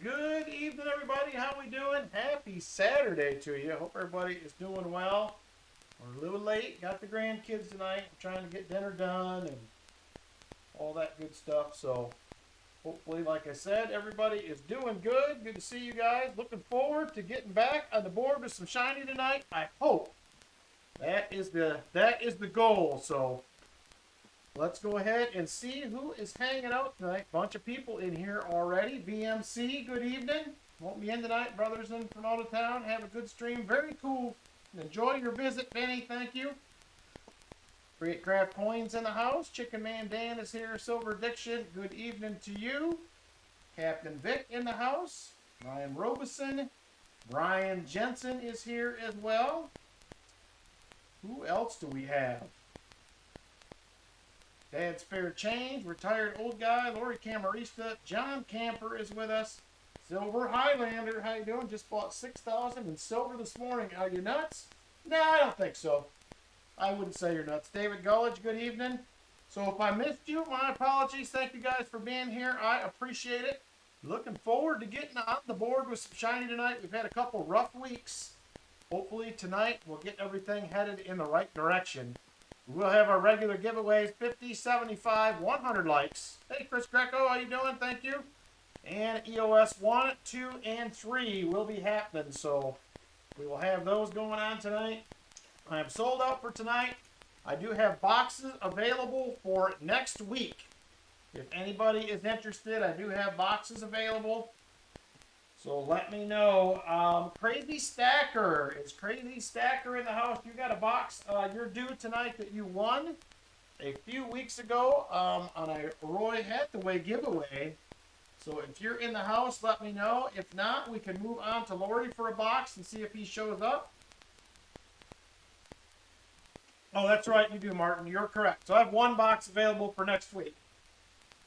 Good evening, everybody. How we doing? Happy Saturday to you. Hope everybody is doing well. We're a little late. Got the grandkids tonight. I'm trying to get dinner done and all that good stuff. So hopefully, like I said, everybody is doing good. Good to see you guys. Looking forward to getting back on the board with some shiny tonight. I hope that is the goal. So let's go ahead and see who is hanging out tonight. Bunch of people in here already. BMC, good evening. Won't be in tonight. Brothers in from out of town. Have a good stream. Very cool. Enjoy your visit, Benny. Thank you. Create Craft Coins in the house. Chicken Man Dan is here. Silver Addiction, good evening to you. Captain Vic in the house. Ryan Robeson. Brian Jensen is here as well. Who else do we have? Dad's Fair Change, retired old guy, Lori Camarista, John Camper is with us. Silver Highlander, how you doing? Just bought 6,000 in silver this morning. Are you nuts? No, I don't think so. I wouldn't say you're nuts. David Gullidge, good evening. So if I missed you, my apologies. Thank you guys for being here. I appreciate it. Looking forward to getting on the board with some shiny tonight. We've had a couple rough weeks. Hopefully tonight we'll get everything headed in the right direction. We'll have our regular giveaways, 50, 75, 100 likes. Hey, Chris Greco, how you doing? Thank you. And EOS 1, 2, and 3 will be happening, so we will have those going on tonight. I am sold out for tonight. I do have boxes available for next week. If anybody is interested, I do have boxes available. So let me know. Crazy Stacker. Is Crazy Stacker in the house? You got a box you're due tonight that you won a few weeks ago on a Roy Hathaway giveaway. So if you're in the house, let me know. If not, we can move on to Lori for a box and see if he shows up. Oh, that's right. You do, Martin. You're correct. So I have one box available for next week.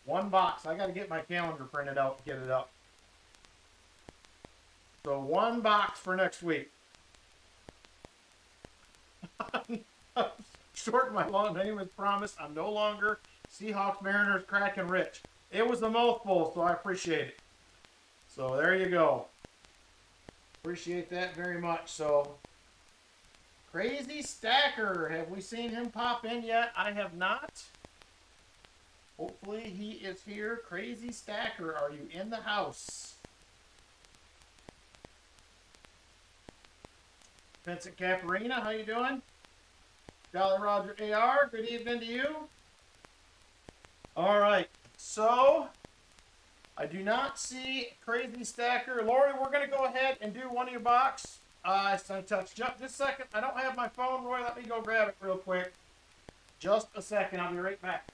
One box. I got to get my calendar printed out and get it up. So one box for next week. Shorten my long name as promised. I'm no longer Seahawks, Mariners, Kraken Rich. It was a mouthful, so I appreciate it. So there you go. Appreciate that very much. So Crazy Stacker. Have we seen him pop in yet? I have not. Hopefully he is here. Crazy Stacker, are you in the house? Vincent Caparina, how you doing? Jolly Roger AR, good evening to you. All right, so I do not see Crazy Stacker. Lori, we're going to go ahead and do one of your box. I touched just a second. I don't have my phone, Roy. Let me go grab it real quick. Just a second. I'll be right back.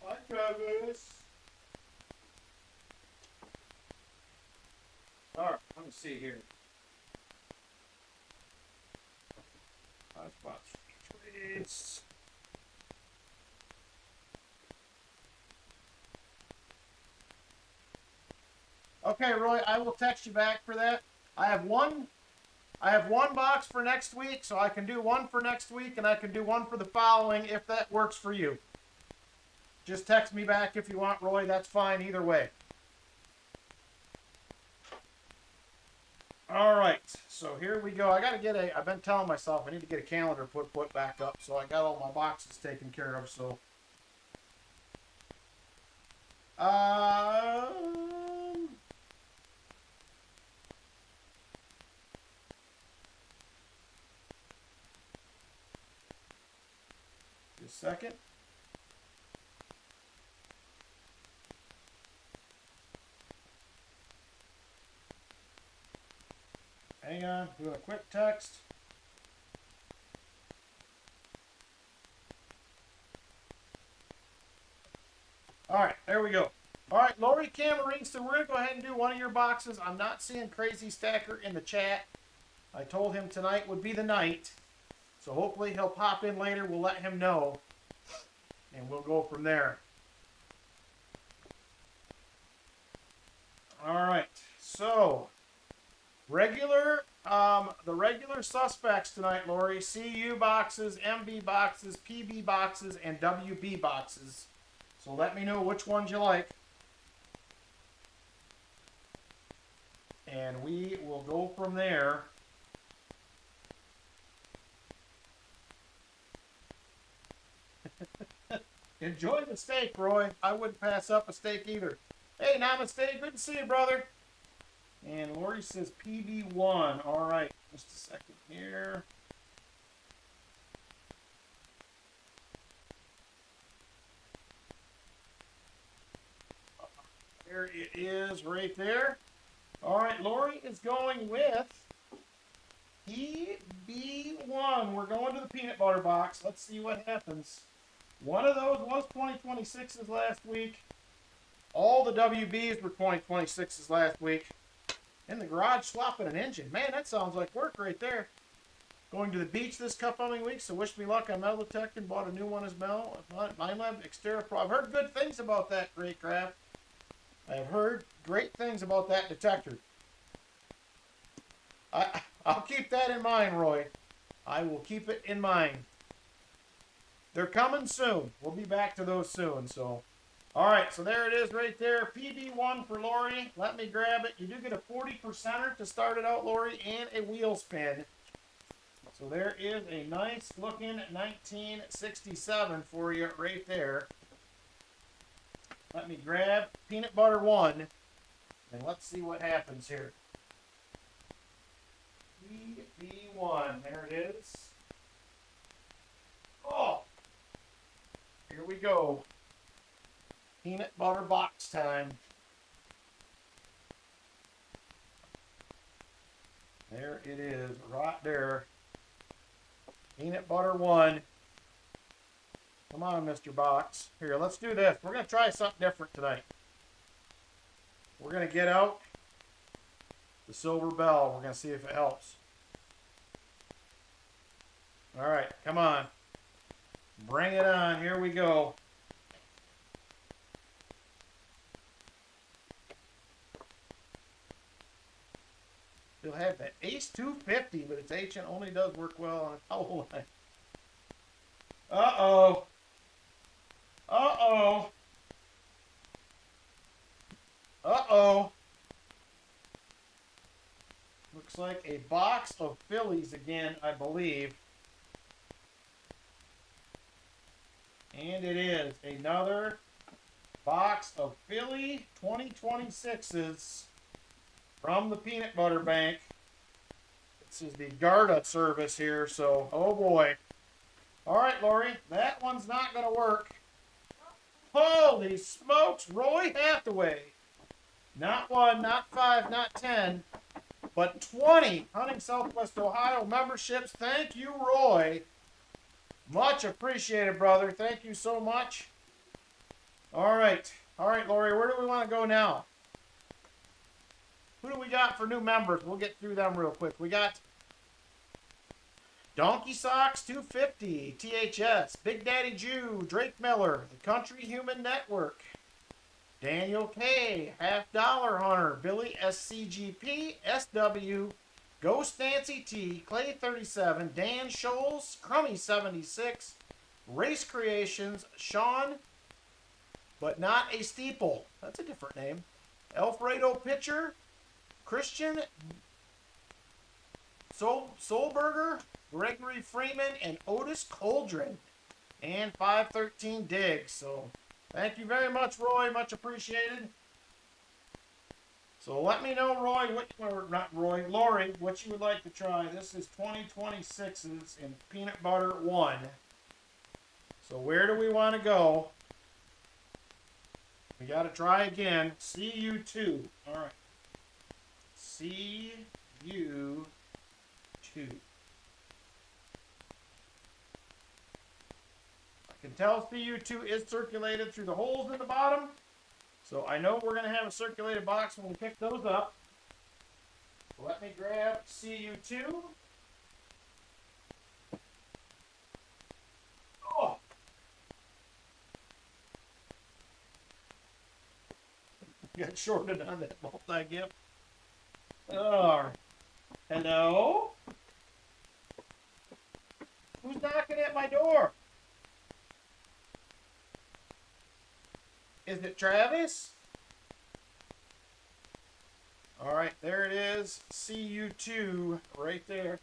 Hi, Travis. All right, let me see here. Spots. Trades. Okay, Roy, I will text you back for that. I have one box for next week, so I can do one for next week, and I can do one for the following if that works for you. Just text me back if you want, Roy. That's fine either way. All right, so here we go. I got to get I've been telling myself I need to get a calendar put back up, so I got all my boxes taken care of, so. Just a second. Hang on, doing a quick text. All right, there we go. All right, Lori Camarine, so we're going to go ahead and do one of your boxes. I'm not seeing Crazy Stacker in the chat. I told him tonight would be the night. So hopefully he'll pop in later. We'll let him know. And we'll go from there. All right, so regular the regular suspects tonight, Lori. CU boxes, MB boxes, PB boxes, and WB boxes. So let me know which ones you like. And we will go from there. Enjoy the steak, Roy. I wouldn't pass up a steak either. Hey, Namaste. Good to see you, brother. And Lori says PB1. All right. Just a second here. There it is right there. All right. Lori is going with PB1. We're going to the peanut butter box. Let's see what happens. One of those was 2026s last week. All the WBs were 2026s last week. In the garage swapping an engine. Man, that sounds like work right there. Going to the beach this coming week, so wish me luck on metal detecting. Bought a new one as well. MineLab Xterra Pro. I've heard good things about that great craft. I have heard great things about that detector. I'll keep that in mind, Roy. I will keep it in mind. They're coming soon. We'll be back to those soon. So, all right. So there it is right there. PB1 for Lori. Let me grab it. You do get a 40%er to start it out, Lori, and a wheel spin. So there is a nice looking 1967 for you right there. Let me grab peanut butter 1, and let's see what happens here. PB1. There it is. Oh. Here we go. Peanut butter box time. There it is, right there. Peanut butter 1. Come on, Mr. Box. Here, let's do this. We're going to try something different tonight. We're going to get out the silver bell. We're going to see if it helps. All right, come on. Bring it on. Here we go. Still have that Ace 250, but its ancient only does work well on a towel line. Uh-oh. Uh-oh. Uh-oh. Looks like a box of Phillies again, I believe. And it is another box of Philly 2026s from the Peanut Butter Bank. This is the Garda service here, so, oh boy. All right, Lori, that one's not going to work. Holy smokes, Roy Hathaway. Not 1, not 5, not 10, but 20 Hunting Southwest Ohio memberships. Thank you, Roy. Much appreciated, brother. Thank you so much. All right. All right, Lori, where do we want to go now? Who do we got for new members? We'll get through them real quick. We got Donkey Socks 250, THS, Big Daddy Jew, Drake Miller, The Country Human Network, Daniel K, Half Dollar Hunter, Billy SCGP, SW, Ghost Nancy T, Clay 37, Dan Scholes, Crummy 76, Race Creations, Sean, but not a steeple. That's a different name. Alfredo Pitcher, Christian Solberger, Gregory Freeman, and Otis Coldren, and 513 Diggs. So thank you very much, Roy. Much appreciated. So let me know, Roy, Lori, what you would like to try. This is 2026s in Peanut Butter 1. So where do we want to go? We got to try again. CU2. All right. CU2. I can tell CU2 is circulated through the holes in the bottom. So I know we're going to have a circulated box when we pick those up. So let me grab CU2. Oh! Got shorted on that multi-gift. Oh. Hello? Who's knocking at my door? Is it Travis? All right, there it is. CU2 right there.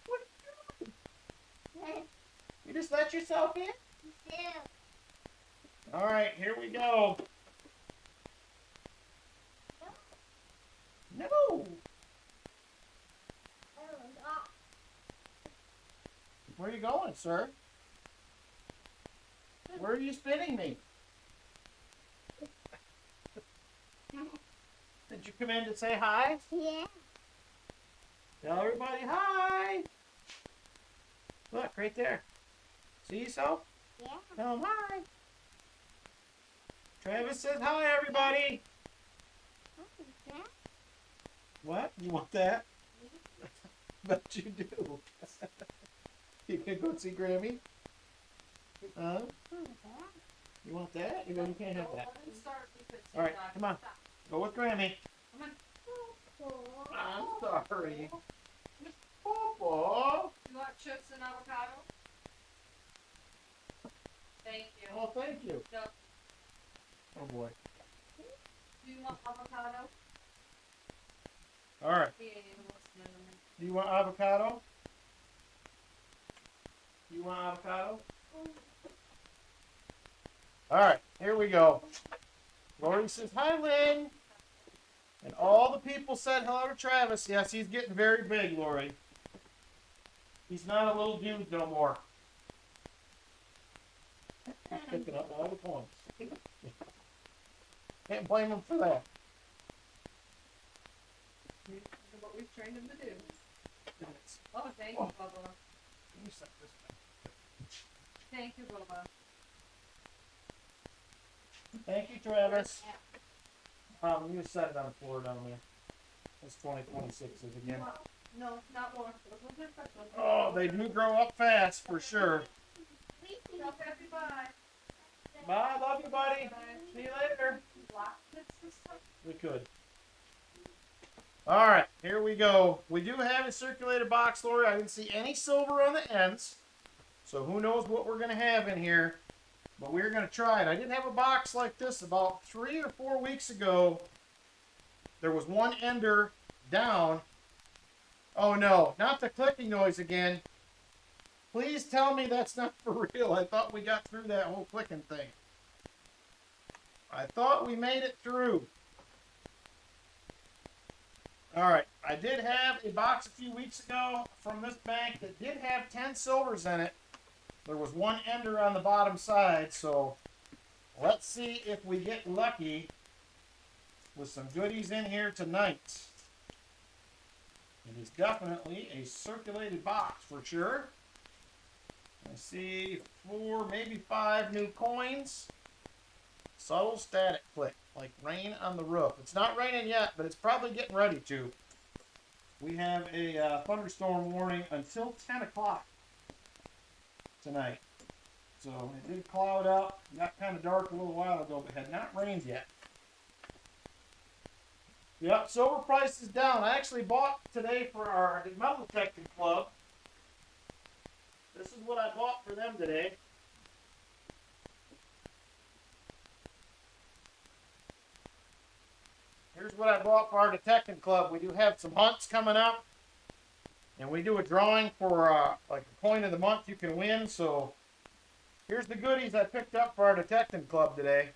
What are you doing? You just let yourself in? Yeah. All right, here we go. No. Where are you going, sir? Where are you spinning me? Did you come in to say hi? Yeah. Tell everybody hi. Look, right there. See yourself? Yeah. Tell them hi. Travis says hi, everybody. What? You want that? Bet you do. You can go see Grammy? Huh? You want that? You can't have that. All right, come on. Go with Grammy. I'm sorry. Pawpaw. You want chips and avocado? Thank you. Oh, thank you. No. Oh, boy. Do you want avocado? All right. Do you want avocado? You want avocado? All right, here we go. Lori says, hi, Lynn. And all the people said hello to Travis. Yes, he's getting very big, Lori. He's not a little dude no more. He's picking up all the points. Can't blame him for that. What we've trained him to do. Oh, thank you, Bubba. You set this back. Thank you, Bubba. Thank you, Travis. You set it on the floor down there. It's 2026s again. No, not more. Oh, they do grow up fast for sure. Bye, love you, buddy. Bye. See you later. We could. All right, here we go. We do have a circulated box, Lori. I didn't see any silver on the ends, so who knows what we're going to have in here. But we're going to try it. I did have a box like this about 3 or 4 weeks ago. There was one ender down. Oh, no, not the clicking noise again. Please tell me that's not for real. I thought we got through that whole clicking thing. I thought we made it through. All right, I did have a box a few weeks ago from this bank that did have 10 silvers in it. There was one ender on the bottom side, so let's see if we get lucky with some goodies in here tonight. It is definitely a circulated box for sure. I see 4, maybe 5 new coins. Subtle static click, like rain on the roof. It's not raining yet, but it's probably getting ready to. We have a thunderstorm warning until 10 o'clock tonight. So it did cloud up. Got kind of dark a little while ago, but had not rained yet. Yep, silver price is down. I actually bought today for our metal detecting club. This is what I bought for them today. Here's what I bought for our detecting club. We do have some hunts coming up. And we do a drawing for like a coin of the month you can win. So here's the goodies I picked up for our detecting club today.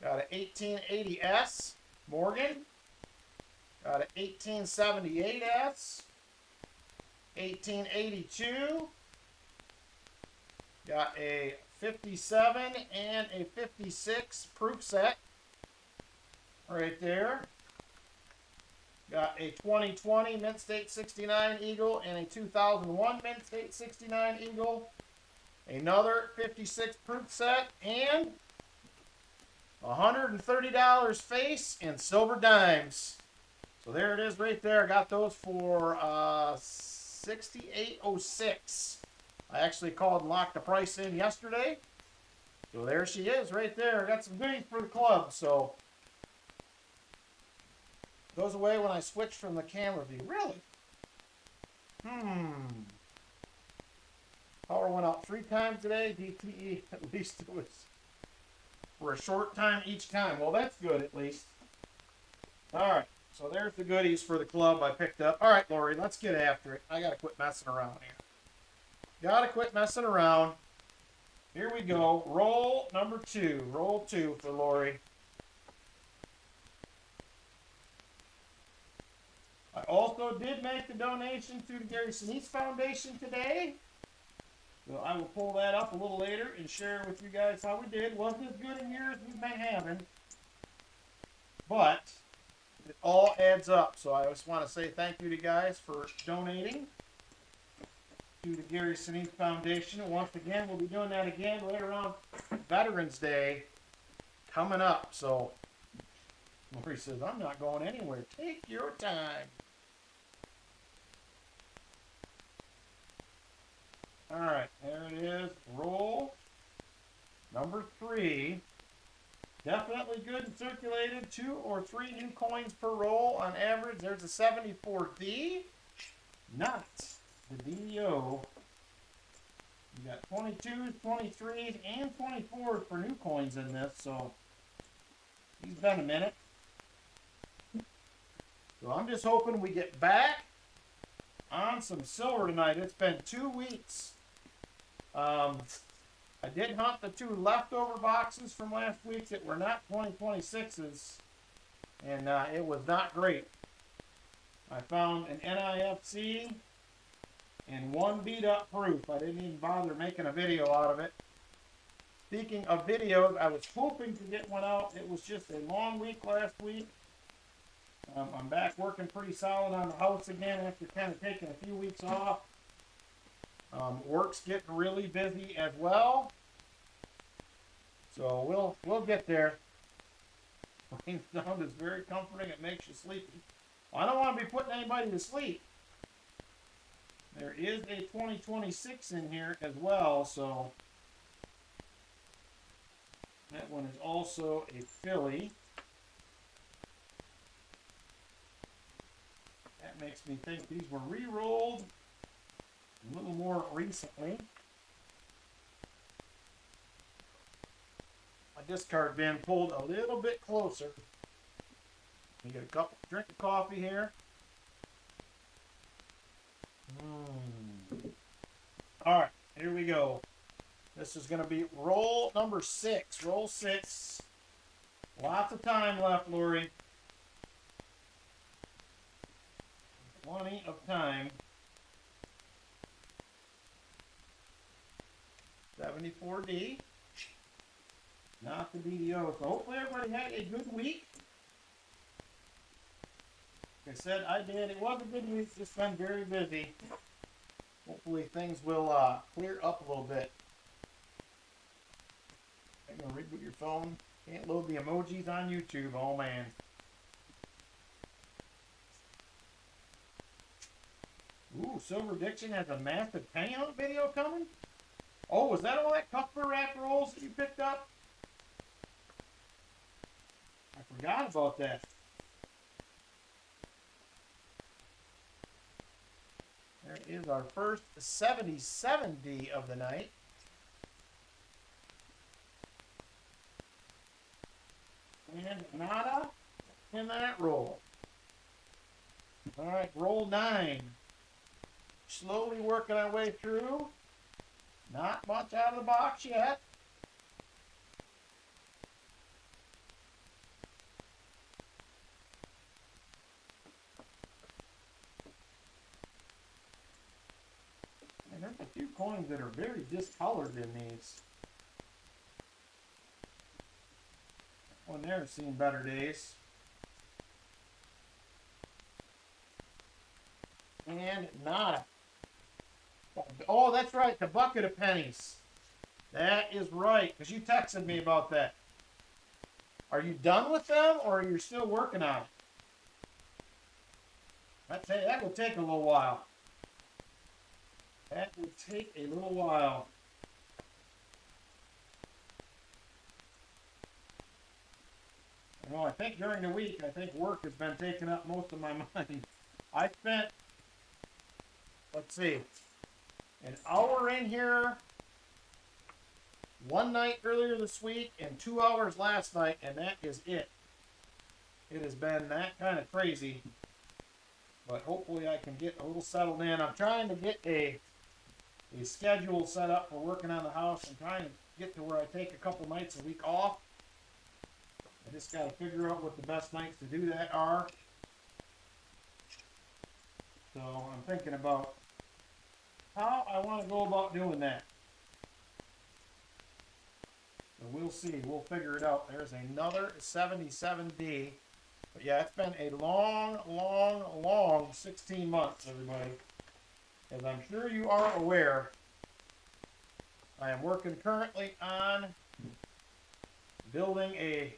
Got an 1880S Morgan. Got an 1878S. 1882. Got a 57 and a 56 proof set. Right there. Got a 2020 Mint State 69 Eagle and a 2001 Mint State 69 Eagle. Another 56 proof set and $130 face and silver dimes. So there it is right there. I got those for $68.06. I actually called and locked the price in yesterday. So there she is right there. I got some goodies for the club. So Goes away when I switch from the camera view. Really? Power went out 3 times today. DTE, at least it was for a short time each time. Well, that's good at least. All right, so there's the goodies for the club I picked up. All right, Lori, let's get after it. I got to quit messing around here. Got to quit messing around. Here we go. Roll number 2. Roll 2 for Lori. I also did make the donation to the Gary Sinise Foundation today. So I will pull that up a little later and share with you guys how we did. Wasn't as good a year as we've been having, but it all adds up. So I just want to say thank you to you guys for donating to the Gary Sinise Foundation. And once again, we'll be doing that again later on Veterans Day coming up. So Lori says, I'm not going anywhere. Take your time. All right, there it is. Roll number 3. Definitely good and circulated. 2 or 3 new coins per roll on average. There's a 74D. Not the DDO. You got 22s, 23s, and 24s for new coins in this. So he's been a minute. So I'm just hoping we get back on some silver tonight. It's been 2 weeks. I did hunt the 2 leftover boxes from last week that were not 2026s, and it was not great. I found an NIFC and 1 beat up proof. I didn't even bother making a video out of it. Speaking of videos, I was hoping to get one out. It was just a long week last week. I'm back working pretty solid on the house again after kind of taking a few weeks off. Work's getting really busy as well. So we'll get there. Rain sound is very comforting. It makes you sleepy. I don't want to be putting anybody to sleep. There is a 2026 in here as well, so that one is also a filly. That makes me think these were re-rolled a little more recently. My discard bin pulled a little bit closer. You get a drink of coffee here. All right, here we go. This is going to be roll number 6. Roll 6. Lots of time left, Lori. Plenty of time. 74D. Not the DDO. So hopefully everybody had a good week. Like I said, I did. It was a good week. Just been very busy. Hopefully things will clear up a little bit. I'm going to reboot your phone. Can't load the emojis on YouTube. Oh, man. Ooh, Silver Diction has a massive penny hunt video coming? Oh, was that all that Cuthbert wrap rolls that you picked up? I forgot about that. There is our first 77D of the night. And nada in that roll. All right, roll 9. Slowly working our way through. Not much out of the box yet. And there's a few coins that are very discolored in these. That one there has seen better days. And nada. Oh, that's right, the bucket of pennies. That is right, because you texted me about that. Are you done with them, or are you still working on it? That would take a little while. That would take a little while. You know, I think during the week, I think work has been taking up most of my mind. I spent, let's see, an hour in here one night earlier this week and 2 hours last night, and that is it. It has been that kind of crazy, but hopefully I can get a little settled in. I'm trying to get a schedule set up for working on the house. I'm trying to get to where I take a couple nights a week off. I just got to figure out what the best nights to do that are. So I'm thinking about how I want to go about doing that. So we'll see. We'll figure it out. There's another 77D. But yeah, it's been a long 16 months, everybody. As I'm sure you are aware, I am working currently on building a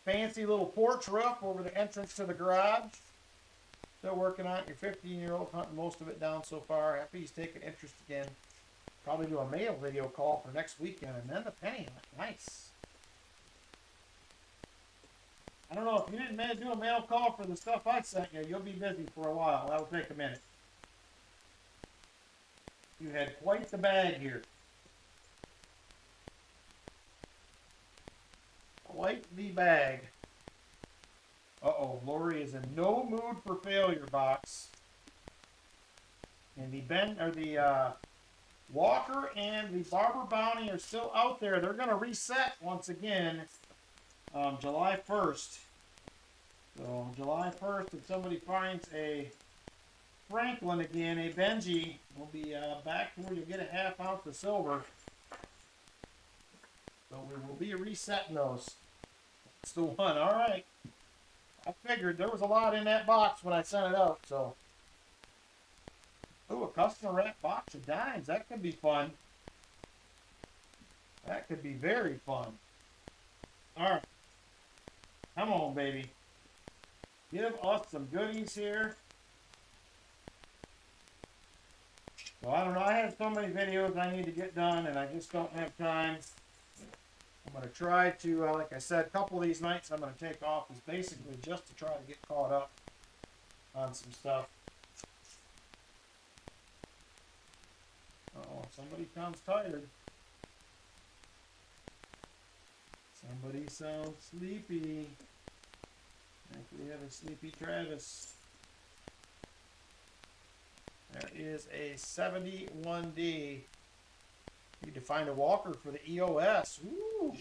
fancy little porch roof over the entrance to the garage. Still working on it. Your 15-year-old hunting most of it down so far. Happy he's taking interest again. Probably do a mail video call for next weekend, and then the penny hunt. Nice. I don't know if you didn't do a mail call for the stuff I sent you. You'll be busy for a while. That'll take a minute. You had quite the bag here. Quite the bag. Uh-oh, Lori is in no mood for failure box. And the Walker and the Barber Bounty are still out there. They're going to reset once again July 1st. So July 1st, if somebody finds a Franklin again, a Benji, will be back to where you get a ½ ounce of silver. So we will be resetting those. That's the one. All right. I figured there was a lot in that box when I sent it out. So, ooh, a customer wrap box of dimes. That could be fun. That could be very fun. All right. Come on, baby. Give us some goodies here. So I don't know. I have so many videos I need to get done, and I just don't have time. I'm going to try to, like I said, a couple of these nights I'm going to take off is basically just to try to get caught up on some stuff. Uh-oh, somebody sounds tired. Somebody sounds sleepy. I think we have a sleepy Travis. There is a 71D. Need to find a walker for the EOS. Woo!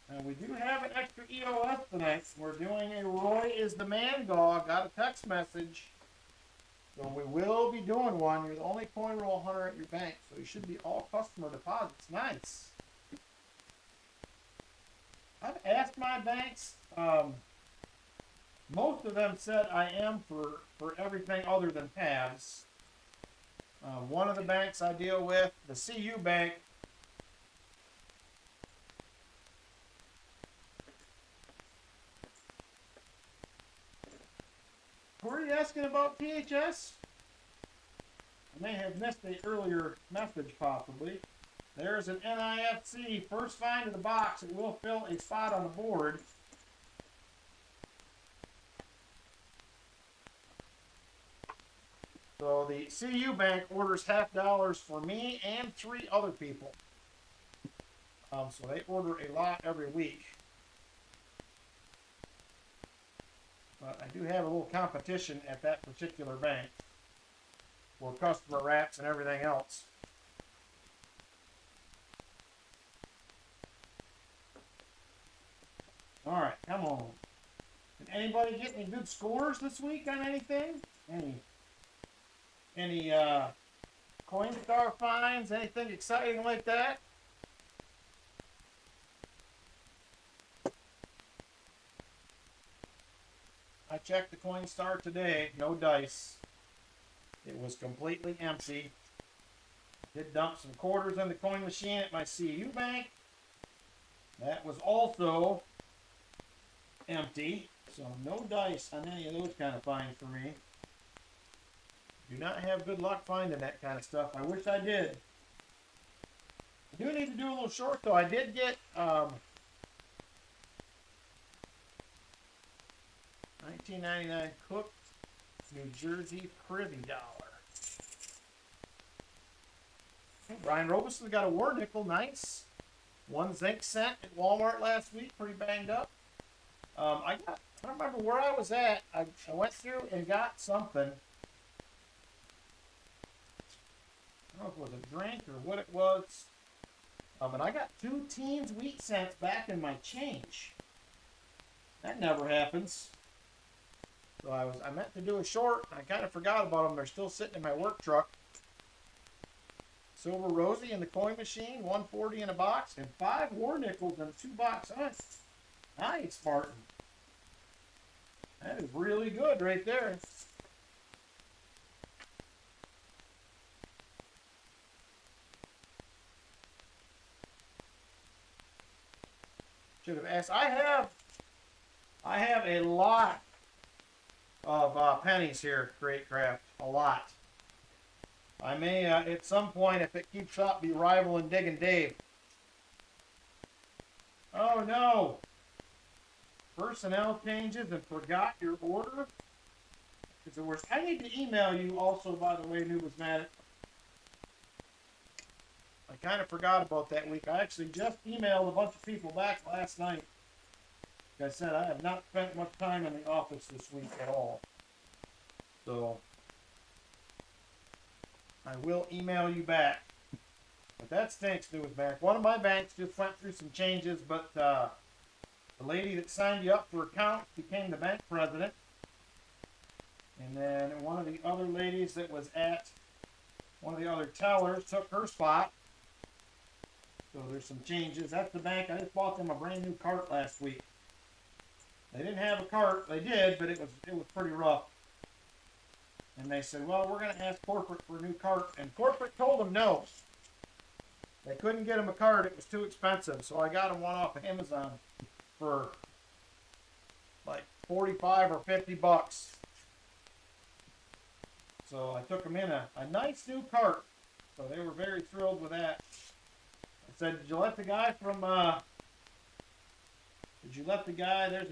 And we do have an extra EOS tonight. We're doing a Roy is the man dog. Got a text message. So we will be doing one. You're the only coin roll hunter at your bank. So you should be all customer deposits. Nice. I've asked my banks. Most of them said I am for everything other than tabs. One of the banks I deal with, the CU Bank, who are you asking about THS? I may have missed an earlier message possibly. There's an NIFC, first find of the box. It will fill a spot on the board. So the CU Bank orders $50 for me and 3 other people. So they order a lot every week. But I do have a little competition at that particular bank for customer wraps and everything else. All right, come on. Did anybody get any good scores this week on anything? Any Coinstar finds? Anything exciting like that? I checked the Coinstar today. No dice. It was completely empty. Did dump some quarters in the coin machine at my CU Bank. That was also empty. So no dice on any of those kind of finds for me. Do not have good luck finding that kind of stuff. I wish I did. I do need to do a little short though. I did get $19.99 Cook, New Jersey Privy Dollar. Brian Robeson's got a war nickel, nice. 1 zinc cent at Walmart last week, pretty banged up. I don't remember where I was at. I went through and got something. I don't know if it was a drink or what it was. And I got 2 teens wheat cents back in my change. That never happens. So I meant to do a short, and I kind of forgot about them. They're still sitting in my work truck. Silver Rosie in the coin machine, $1.40 in a box, and 5 war nickels in a 2-box. Nice, Martin. That is really good right there. Should have asked. I have a lot of pennies here, Great Craft. A lot. I may, at some point, if it keeps up, be rivaling Diggin' Dave. Oh no! Personnel changes and forgot your order. It's the worst. I need to email you also, by the way, Numismatic. I kind of forgot about that week. I actually just emailed a bunch of people back last night. Like I said, I have not spent much time in the office this week at all. So, I will email you back. But that stinks, Numismatic. One of my banks just went through some changes, but the lady that signed you up for accounts became the bank president. And then one of the other ladies that was at one of the other tellers took her spot. So there's some changes. That's the bank. I just bought them a brand new cart last week. They didn't have a cart. They did, but it was pretty rough. And they said, well, we're going to ask corporate for a new cart. And corporate told them no. They couldn't get them a cart. It was too expensive. So I got them one off of Amazon for like 45 or 50 bucks. So I took them in a nice new cart. So they were very thrilled with that. I said, did you let the guy from, there's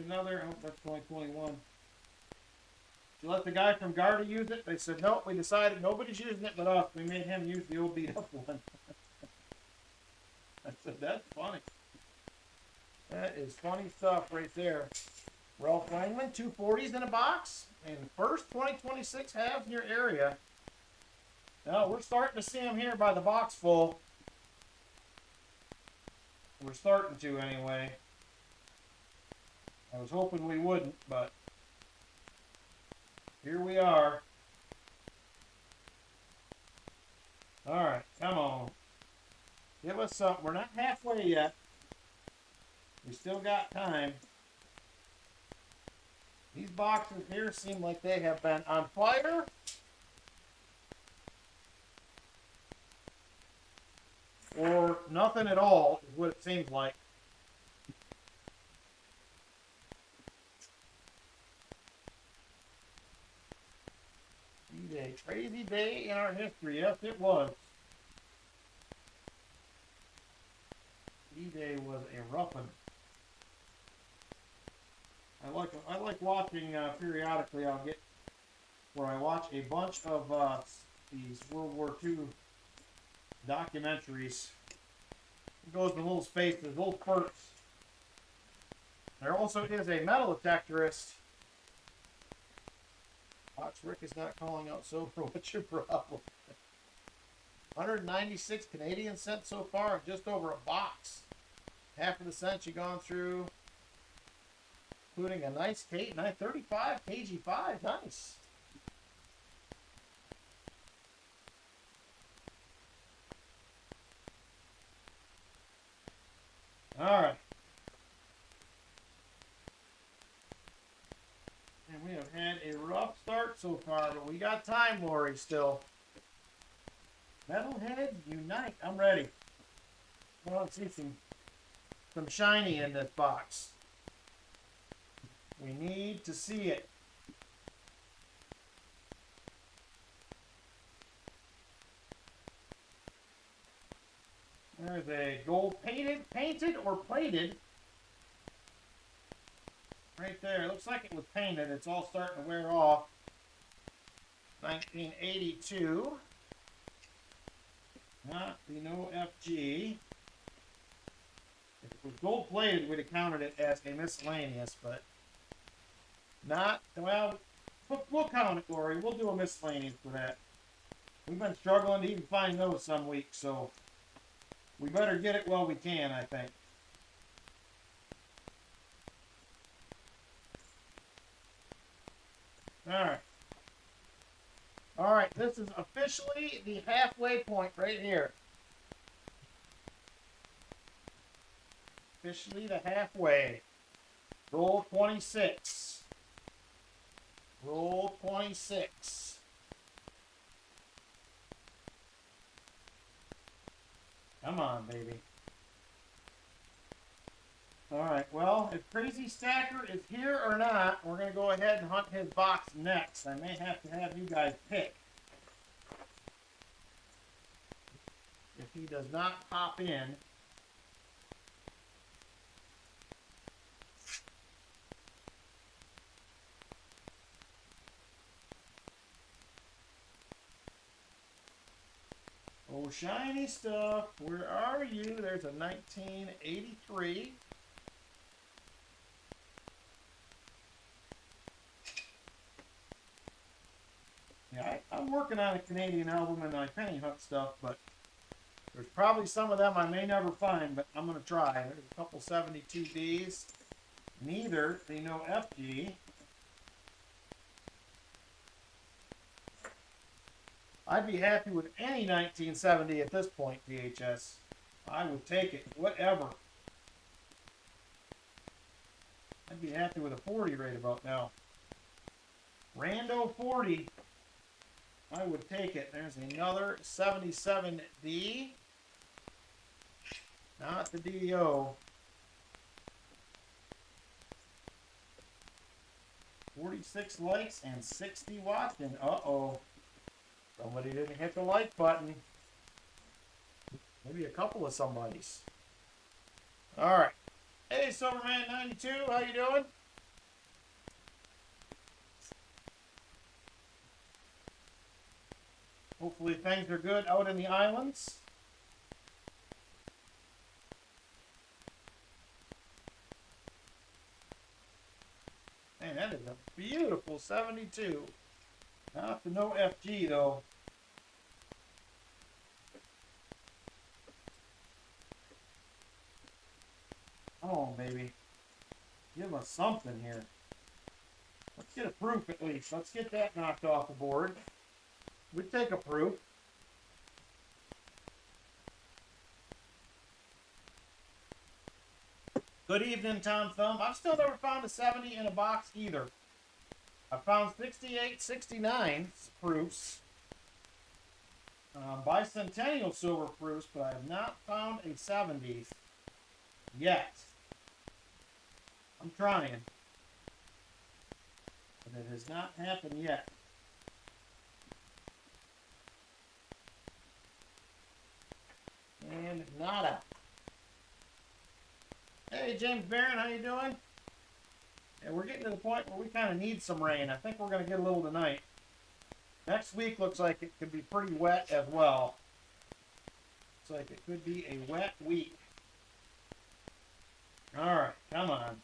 another, oh, that's 2021. Did you let the guy from Garda use it? They said, nope, we decided nobody's using it but us. We made him use the old beat up one. I said, that's funny. That is funny stuff right there. Ralph Langman, 240s in a box. And first 2026 halves in your area. Now, we're starting to see them here by the box full. We're starting to, anyway. I was hoping we wouldn't, but here we are. Alright, come on. Give us something. We're not halfway yet. We still got time. These boxes here seem like they have been on fire. Or nothing at all is what it seems like. D-Day. Crazy day in our history. Yes, it was. D-Day was a rough one. I like watching periodically. I'll get where I watch a bunch of these World War II documentaries. It goes in little spaces, little spurts. There also is a metal detectorist. Fox Rick is not calling out silver. What's your problem? 196 Canadian cents so far, just over a box. Half of the cents you've gone through, including a nice K935 KG5. Nice. All right. And we have had a rough start so far, but we got time, Lori, still. Metalheads unite. I'm ready. I want to see some shiny in this box. We need to see it. There's a gold painted or plated Right there. It looks like it was painted. It's all starting to wear off. 1982. Not the no FG. If it was gold plated, we'd have counted it as a miscellaneous, but not. Well, we'll count it, Lori. We'll do a miscellaneous for that. We've been struggling to even find those some weeks, so we better get it while we can, I think. Alright. Alright, this is officially the halfway point right here. Officially the halfway. Roll 26. Roll 26. Come on, baby. Alright, well, if Crazy Stacker is here or not, we're going to go ahead and hunt his box next. I may have to have you guys pick. If he does not pop in. Oh, shiny stuff. Where are you? There's a 1983. Yeah, I'm working on a Canadian album and my penny hunt stuff, but there's probably some of them I may never find, but I'm going to try. There's a couple 72Ds. Neither the no FG. I'd be happy with any 1970 at this point, DHS. I would take it, whatever. I'd be happy with a 40 right about now. Rando 40. I would take it. There's another 77D. Not the DO. 46 likes and 60 watching. Uh-oh. Somebody didn't hit the like button. Maybe a couple of somebody's. Alright. Hey, Silverman92, how you doing? Hopefully things are good out in the islands. Man, that is a beautiful 72. Not the no FG though. Oh, baby. Give us something here. Let's get a proof at least. Let's get that knocked off the board. We'd take a proof. Good evening, Tom Thumb. I've still never found a 70 in a box either. I found 68, 69 proofs. Bicentennial silver proofs, but I have not found a 70 yet. I'm trying. But it has not happened yet. And nada. Hey, James Barron, how you doing? And we're getting to the point where we kind of need some rain. I think we're going to get a little tonight. Next week looks like it could be pretty wet as well. Looks like it could be a wet week. Alright, come on.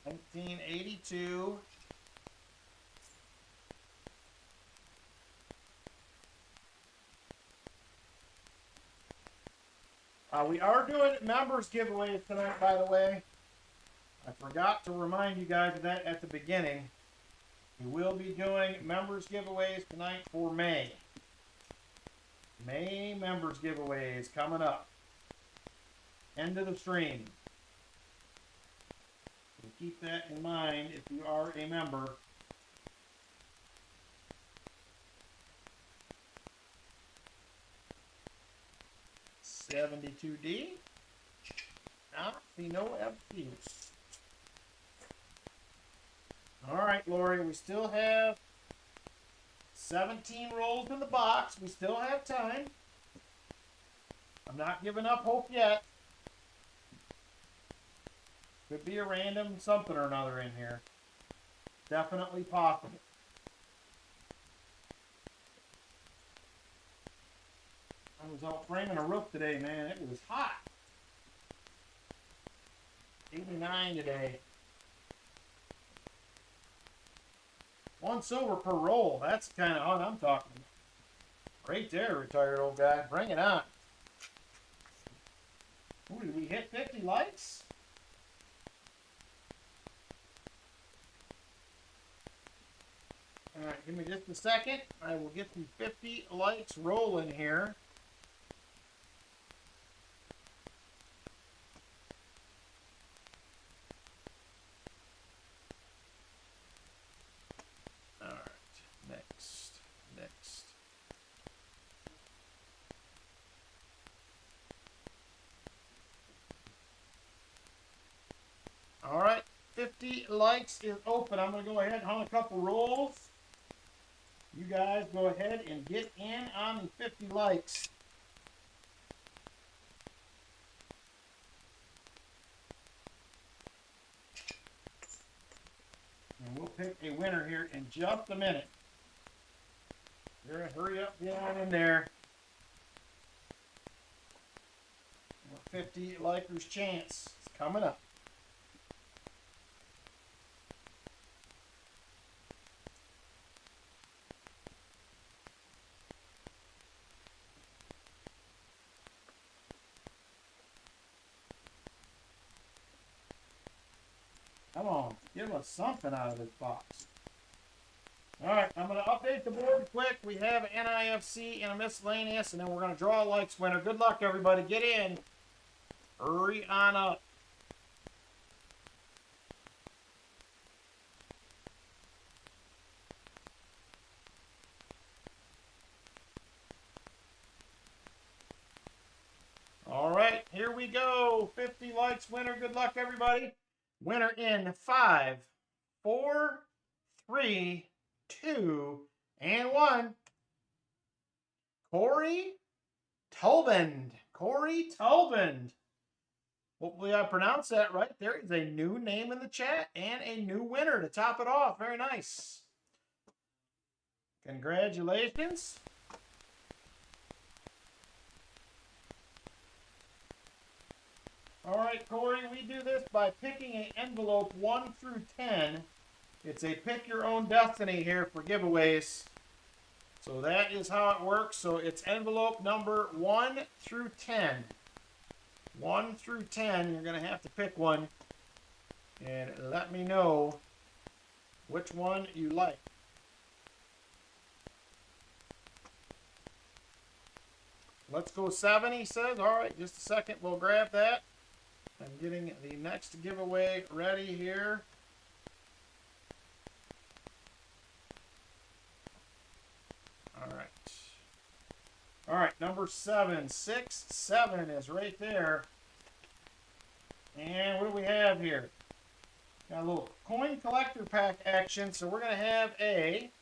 1982. We are doing members giveaways tonight, by the way. I forgot to remind you guys of that at the beginning. We will be doing members giveaways tonight for May. May members giveaways coming up. End of the stream. So keep that in mind if you are a member. $72D. Not the no FG. Alright, Lori, we still have 17 rolls in the box. We still have time. I'm not giving up hope yet. Could be a random something or another in here. Definitely possible. I was out framing a roof today, man. It was hot. 89 today. 1 silver per roll. That's the kind of hunt I'm talking about. Right there, retired old guy. Bring it on. Ooh, did we hit 50 likes? Alright, give me just a second. I will get the 50 likes rolling here. Alright, next. Alright, 50 likes is open. I'm going to go ahead and hunt a couple rolls. You guys go ahead and get in on the 50 likes. And we'll pick a winner here in just a minute. Hurry up, get on in there. 50 likers chance is coming up. Come on, give us something out of this box. Alright, I'm going to update the board quick. We have an NIFC and a miscellaneous, and then we're going to draw a likes winner. Good luck, everybody. Get in. Hurry on up. Alright, here we go. 50 likes winner. Good luck, everybody. Winner in 5, 4, 3, 2, and 1. Corey Tobin. Corey Tobin. Hopefully I pronounced that right. There is a new name in the chat and a new winner to top it off. Very nice. Congratulations. All right, Corey, we do this by picking an envelope 1 through 10. It's a pick your own destiny here for giveaways. So that is how it works. So it's envelope number 1 through 10. 1 through 10, you're going to have to pick one and let me know which one you like. Let's go 7, he says. All right, just a second, we'll grab that. I'm getting the next giveaway ready here. All right, number 7, 6, 7 is right there. And what do we have here? Got a little coin collector pack action. So we're going to have a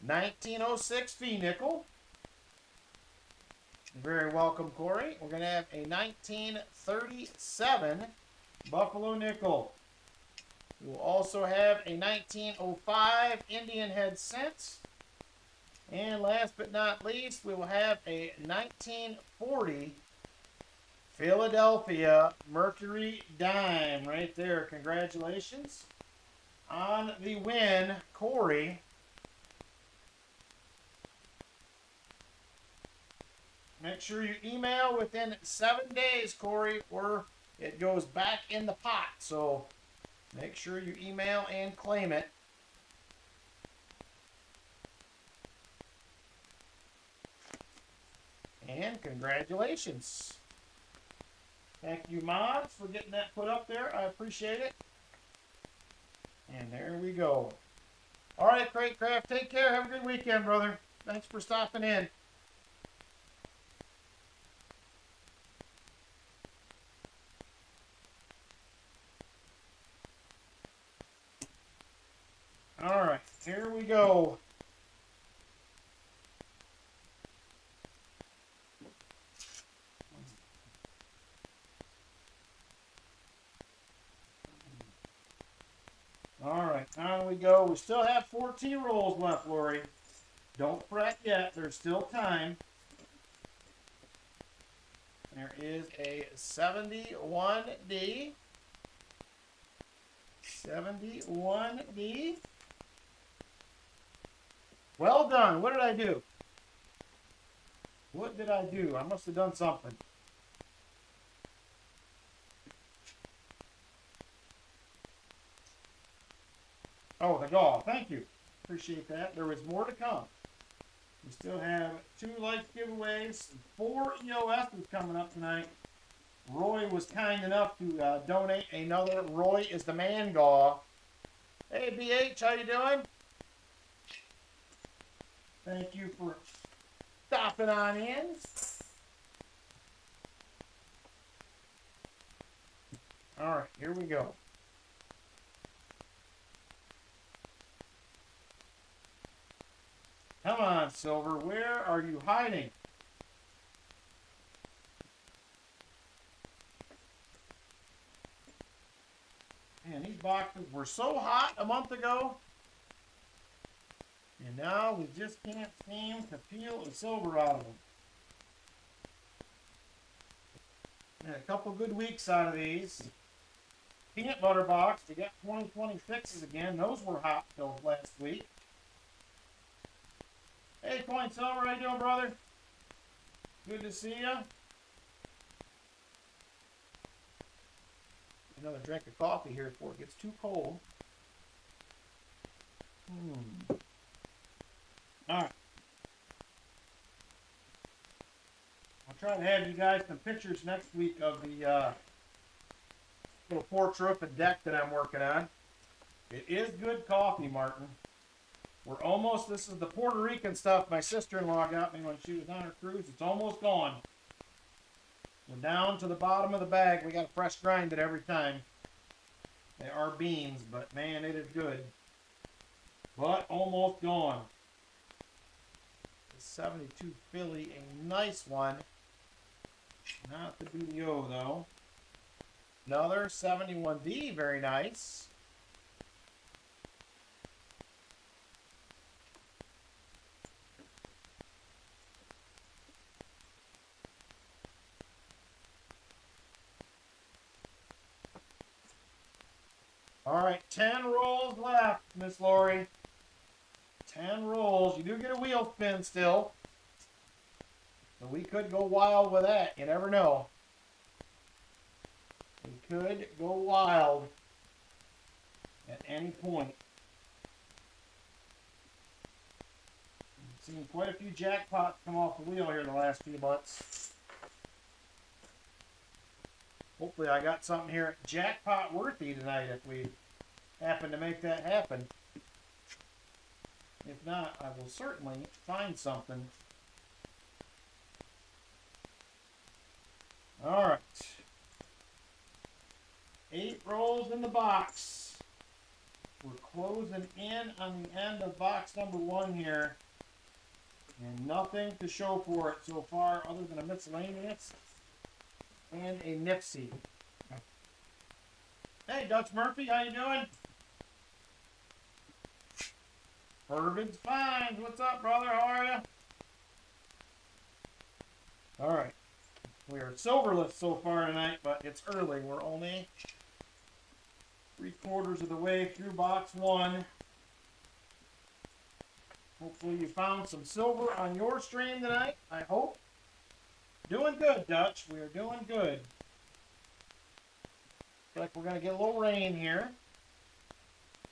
1906 fee nickel. Very welcome, Corey. We're going to have a 1937 Buffalo nickel. We'll also have a 1905 Indian head cents. And last but not least, we will have a 1940 Philadelphia Mercury dime right there. Congratulations on the win, Corey. Make sure you email within 7 days, Corey, or it goes back in the pot. So make sure you email and claim it. And congratulations. Thank you, mods, for getting that put up there. I appreciate it. And there we go. All right, Crate Craft, take care. Have a good weekend, brother. Thanks for stopping in. All right, here we go. right, on we go. We still have 14 rolls left, Lori. Don't fret yet. There's still time. There is a 71D. 71D. Well done. What did I do? What did I do? I must have done something. Oh, the doll. Thank you. Appreciate that. There was more to come. We still have 2 life giveaways, 4 EOSs coming up tonight. Roy was kind enough to donate another Roy is the Man Gaw. Hey, BH, how you doing? Thank you for stopping on in. All right, here we go. Come on, Silver, where are you hiding? Man, these boxes were so hot a month ago. And now we just can't seem to peel the silver out of them. Had a couple good weeks out of these. Peanut butter box, we got 2026s again. Those were hot till last week. Hey, Coin Silver, how you doing, brother? Good to see you. Another drink of coffee here before it gets too cold. All right. I'll try to have you guys some pictures next week of the little porch roof and deck that I'm working on. It is good coffee, Martin. We're almost, this is the Puerto Rican stuff my sister-in-law got me when she was on her cruise. It's almost gone. We're down to the bottom of the bag. We got to fresh grind it every time. They are beans, but man, it is good. But almost gone. The 72 Philly, a nice one. Not the BDO though. Another 71D, very nice. All right, 10 rolls left, Miss Lori. 10 rolls. You do get a wheel spin still. So we could go wild with that. You never know. We could go wild at any point. I've seen quite a few jackpots come off the wheel here the last few months. Hopefully I got something here jackpot worthy tonight if we happen to make that happen. If not, I will certainly find something. All right. 8 rolls in the box. We're closing in on the end of box number 1 here. And nothing to show for it so far other than a miscellaneous and a Nipsey. Hey, Dutch Murphy, how you doing? Irvin's Fines, what's up, brother? How are you? All right. We are silverless so far tonight, but it's early. We're only 3/4 of the way through box 1. Hopefully you found some silver on your stream tonight, I hope. Doing good, Dutch. We are doing good. Looks like we're going to get a little rain here.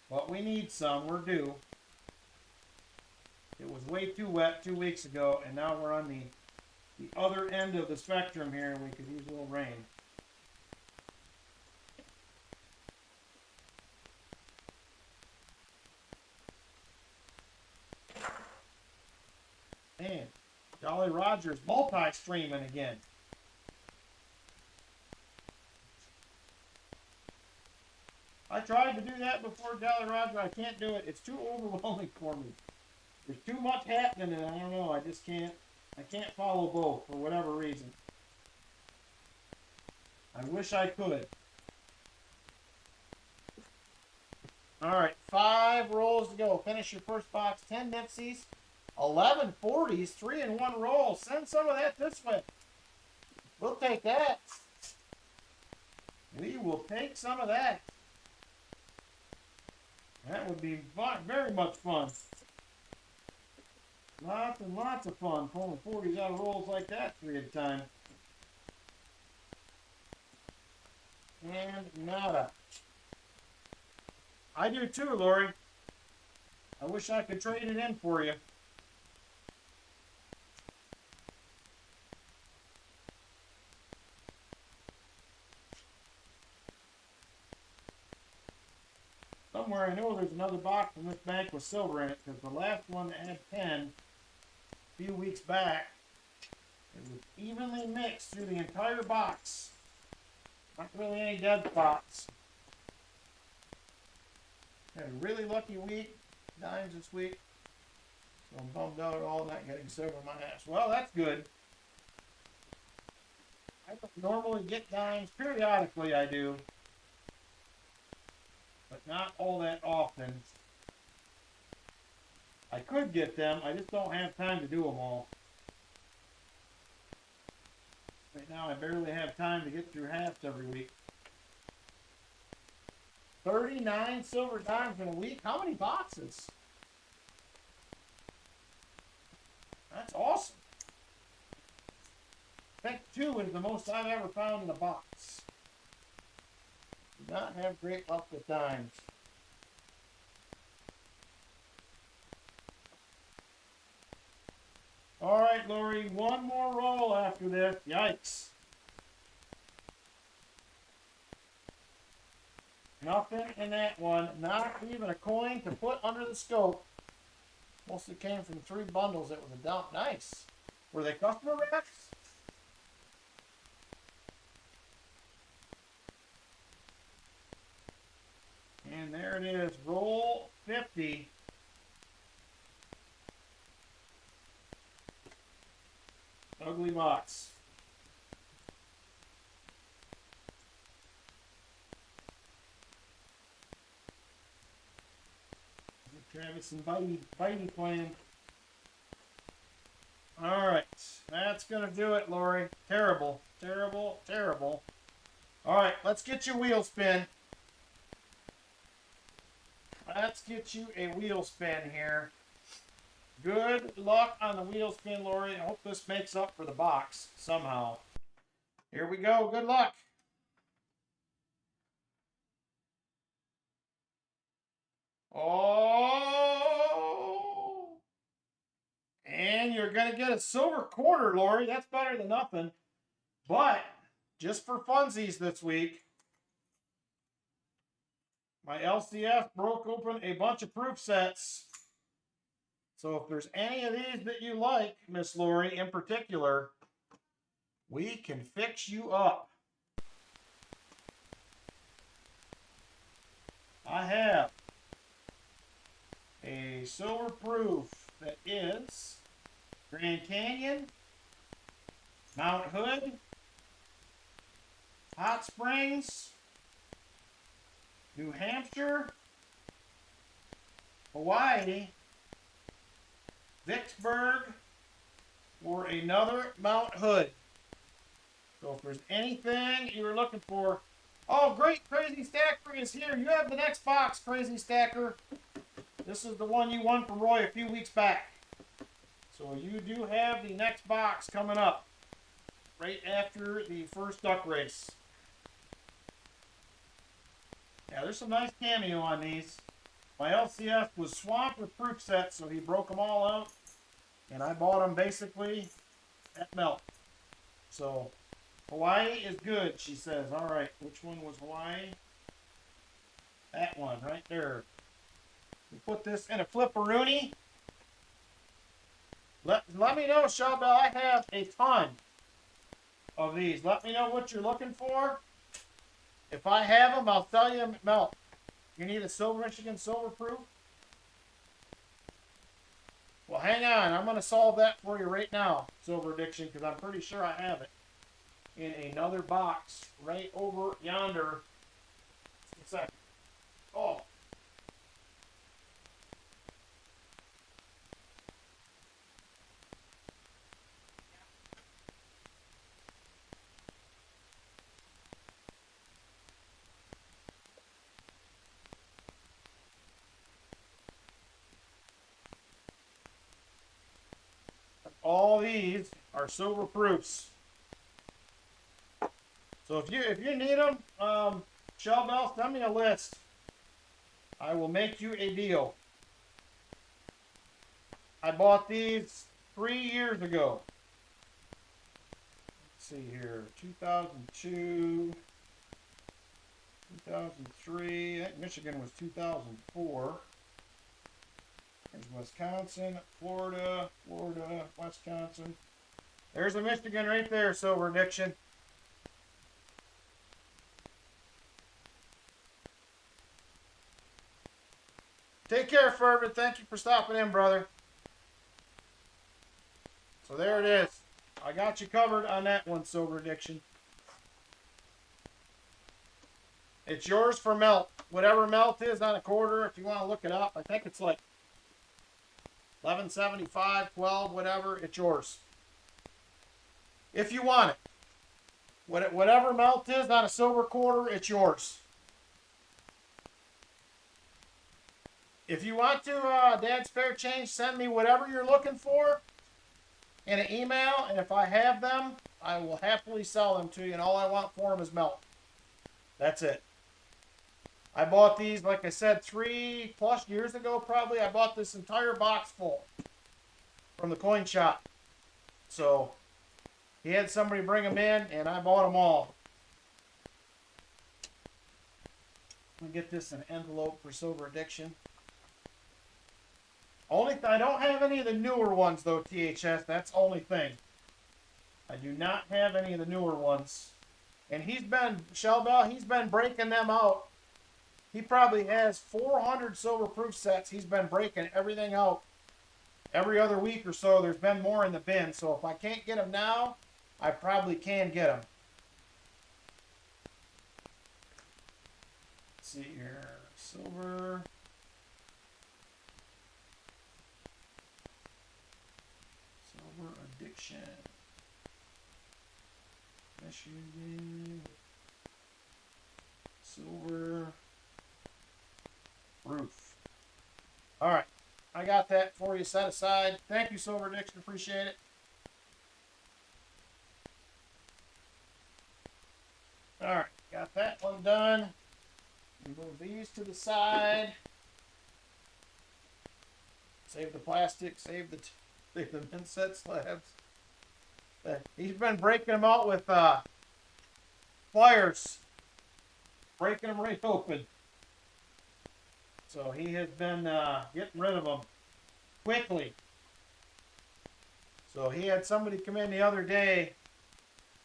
But we need some. We're due. It was way too wet 2 weeks ago, and now we're on the other end of the spectrum here, and we could use a little rain. And Jolly Roger's multi-streaming again. I tried to do that before, Jolly Roger. I can't do it. It's too overwhelming for me. There's too much happening, and I don't know. I just can't. I can't follow both for whatever reason. I wish I could. All right, 5 rolls to go. Finish your first box. 10 Nipsies, 11 40s, 3 in 1 roll. Send some of that this way. We'll take that. We will take some of that. That would be fun, very much fun. Lots and lots of fun pulling 40s out of rolls like that 3 at a time. And nada. I do too, Lori. I wish I could trade it in for you. Somewhere I know there's another box from this bank with silver in it, because the last one that had 10 a few weeks back, it was evenly mixed through the entire box. Not really any dead spots. Had a really lucky week, dimes this week. So I'm bummed out at all not getting silver in my ass. Well, that's good. I don't normally get dimes. Periodically I do. But not all that often. I could get them, I just don't have time to do them all. Right now I barely have time to get through halves every week. 39 silver dimes in a week? How many boxes? That's awesome. I think 2 is the most I've ever found in a box. Do not have great luck with dimes. All right, Lori, 1 more roll after this. Yikes. Nothing in that one. Not even a coin to put under the scope. Mostly came from 3 bundles that was a dump. Nice. Were they customer wraps? And there it is. Roll 50. Ugly box. Travis and Bitey playing. Alright, that's going to do it, Lori. Terrible, terrible, terrible. Alright, let's get you a wheel spin. Let's get you a wheel spin here. Good luck on the wheel spin, Lori. I hope this makes up for the box somehow. Here we go. Good luck. Oh! And you're going to get a silver quarter, Lori. That's better than nothing. But, just for funsies this week, my LCS broke open a bunch of proof sets. So if there's any of these that you like, Miss Lori in particular, we can fix you up. I have a silver proof that is Grand Canyon, Mount Hood, Hot Springs, New Hampshire, Hawaii, Vicksburg, or another Mount Hood. So if there's anything you're looking for, oh great, Crazy Stacker is here. You have the next box, Crazy Stacker. This is the one you won from Roy a few weeks back. So you do have the next box coming up right after the first duck race. Yeah, there's some nice cameo on these. My LCS was swamped with proof sets, so he broke them all out. And I bought them basically at melt. So, Hawaii is good, she says. All right, which one was Hawaii? That one right there. We put this in a flipperoonie. Let me know, Shawbell. I have a ton of these. Let me know what you're looking for. If I have them, I'll tell you melt. You need a Silver Michigan silver proof? Well, hang on. I'm going to solve that for you right now, Silver Addiction, because I'm pretty sure I have it in another box right over yonder. Just a second. Oh, all these are silver proofs. So if you need them, Shell Bell, send me a list. I will make you a deal. I bought these 3 years ago. Let's see here, 2002, 2003. I think Michigan was 2004. There's Wisconsin, Florida, Wisconsin. There's a Michigan right there, Silver Addiction. Take care, Fervent. Thank you for stopping in, brother. So there it is. I got you covered on that one, Silver Addiction. It's yours for melt. Whatever melt is on a quarter, if you want to look it up. I think it's like 11.75, 12, whatever. It's yours. If you want it. Whatever melt is on a silver quarter, it's yours. If you want to, Dad's Fair Change, send me whatever you're looking for in an email, and if I have them, I will happily sell them to you, and all I want for them is melt. That's it. I bought these, like I said, 3+ years ago probably. I bought this entire box full from the coin shop. So he had somebody bring them in, and I bought them all. Let me get this in an envelope for Silver Addiction. I don't have any of the newer ones, though, THS. That's the only thing. I do not have any of the newer ones. And Shell Bell, he's been breaking them out. He probably has 400 silver proof sets. He's been breaking everything out every other week or so. There's been more in the bin. So if I can't get them now, I probably can get them. Let's see here. Silver. Addiction. Michigan. Silver. Roof. Alright. I got that for you set aside. Thank you, Silver Addiction. Appreciate it. Alright. Got that one done. Move these to the side. Save the plastic. Save the mint set slabs. He's been breaking them out with pliers. Breaking them right open. So he has been getting rid of them quickly. So he had somebody come in the other day.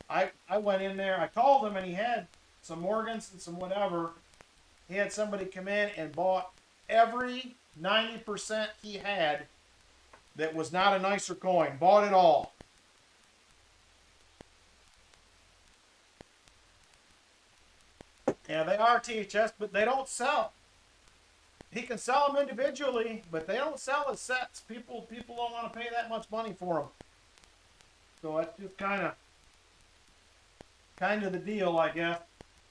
I went in there. I called him, and he had some Morgans and some whatever. He had somebody come in and bought every 90% he had that was not a nicer coin. Bought it all. Yeah, they are THS, but they don't sell. He can sell them individually, but they don't sell as sets. People don't want to pay that much money for them. So that's just kind of the deal, I guess.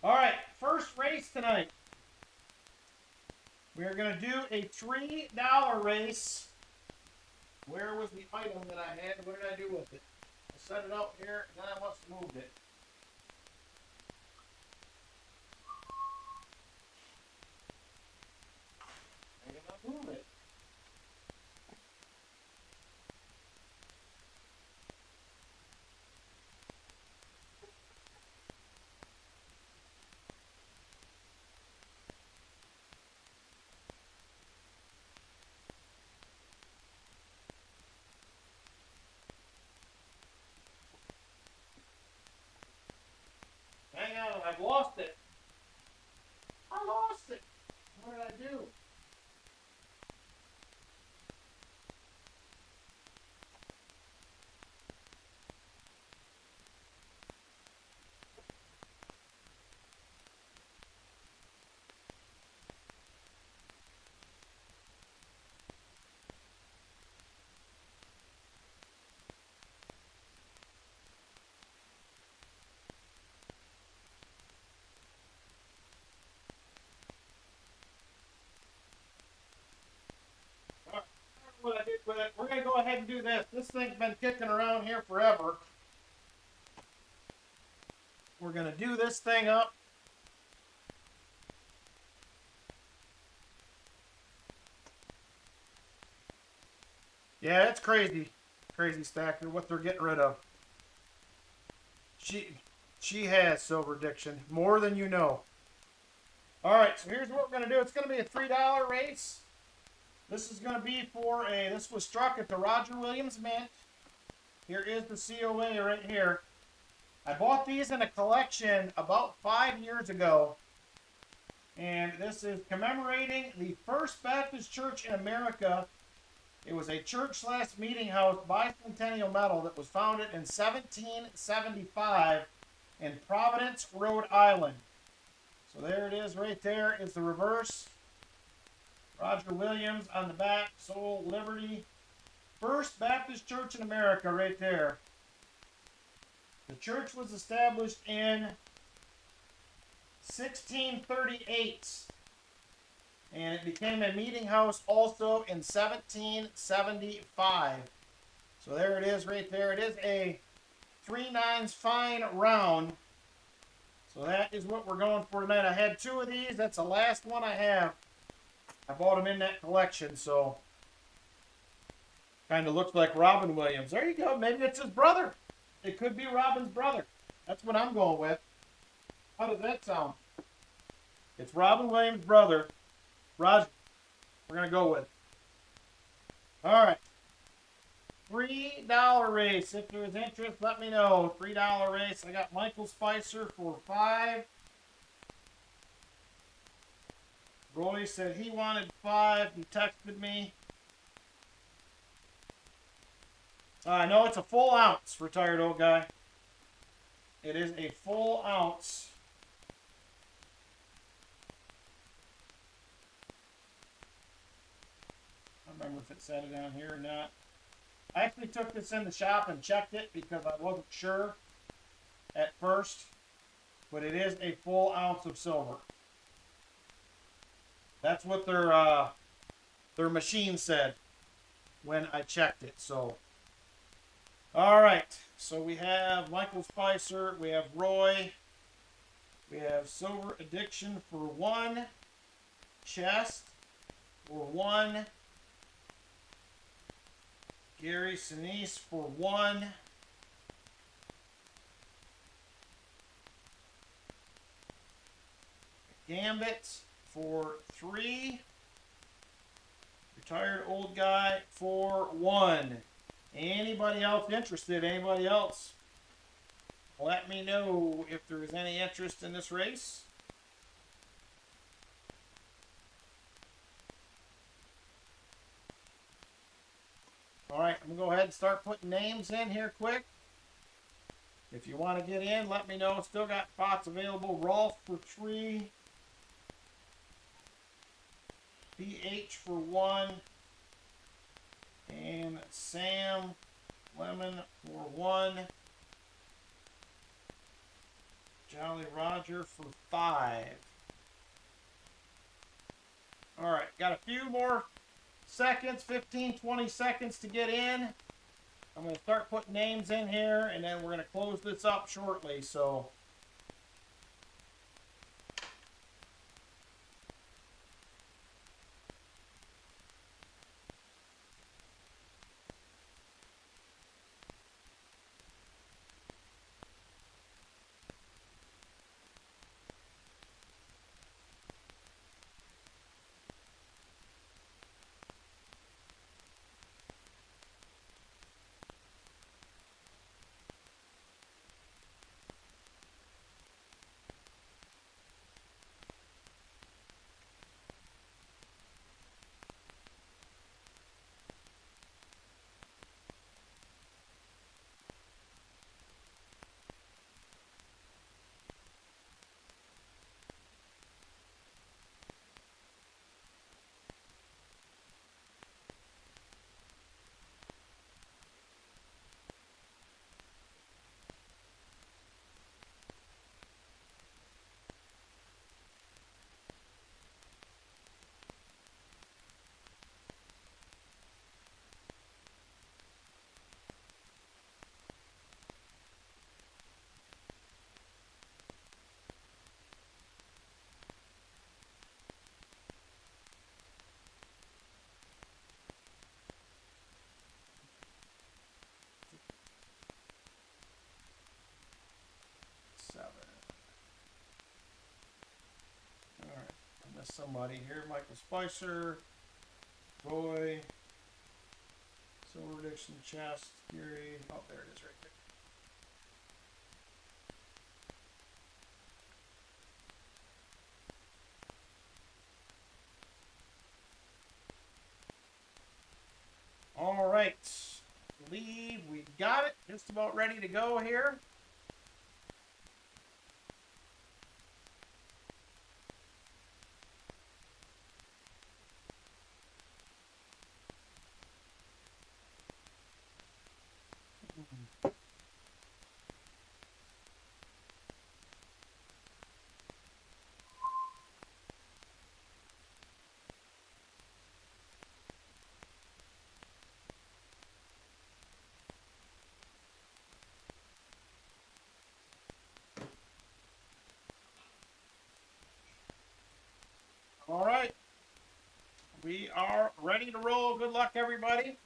All right, first race tonight. We are going to do a $3 race. Where was the item that I had? What did I do with it? I set it out here, and then I must have moved it. I did not move it. Hang on, I've lost it. I lost it. What did I do? ahead and do this. This thing's been kicking around here forever. We're going to do this thing up. Yeah, it's crazy. Crazy stacker, what they're getting rid of. She has silver addiction, more than you know. Alright, so here's what we're going to do. It's going to be a $3 race. This is going to be for this was struck at the Roger Williams Mint. Here is the COA right here. I bought these in a collection about 5 years ago. And this is commemorating the First Baptist Church in America. It was a church/meeting house bicentennial medal that was founded in 1775 in Providence, Rhode Island. So there it is right there. It's the reverse. Roger Williams on the back. Soul Liberty. First Baptist Church in America right there. The church was established in 1638. And it became a meeting house also in 1775. So there it is right there. It is a 3/9 fine round. So that is what we're going for tonight. I had 2 of these. That's the last one I have. I bought them in that collection, so kind of looks like Robin Williams. There you go. Maybe it's his brother. It could be Robin's brother. That's what I'm going with. How does that sound? It's Robin Williams' brother. Roger, we're going to go with it. All right. $3 race. If there is interest, let me know. $3 race. I got Michael Spicer for 5. Roy said he wanted 5. He texted me. No, it's a full ounce, retired old guy. It is a full ounce. I don't remember if it said it down here or not. I actually took this in the shop and checked it because I wasn't sure at first. But it is a full ounce of silver. That's what their machine said when I checked it. So, all right. So we have Michael Spicer. We have Roy. We have Silver Addiction for 1. Chest for 1. Gary Sinise for 1. Gambit for 3. Retired old guy for 1. Anybody else interested? Anybody else? Let me know if there is any interest in this race. All right, I'm going to go ahead and start putting names in here quick. If you want to get in, let me know. Still got spots available. Rolf for 3. BH for 1. And Sam Lemon for 1. Jolly Roger for 5. All right, got a few more seconds, 15, 20 seconds to get in. I'm going to start putting names in here, and then we're going to close this up shortly. So, missed somebody here. Michael Spicer, Roy, Silver Dixon, Chest, Gary. Oh, there it is right there. All right. Leave. We got it. Just about ready to go here. All right. We are ready to roll. Good luck, everybody.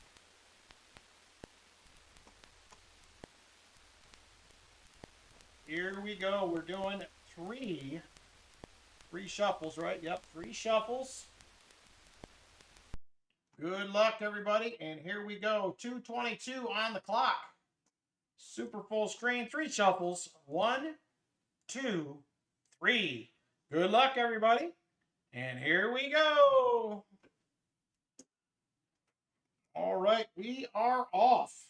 Here we go. We're doing three shuffles, right? Yep, 3 shuffles. Good luck, everybody. And here we go. 2:22 on the clock. Super full screen. 3 shuffles. 1, 2, 3. Good luck, everybody. And here we go. All right, we are off.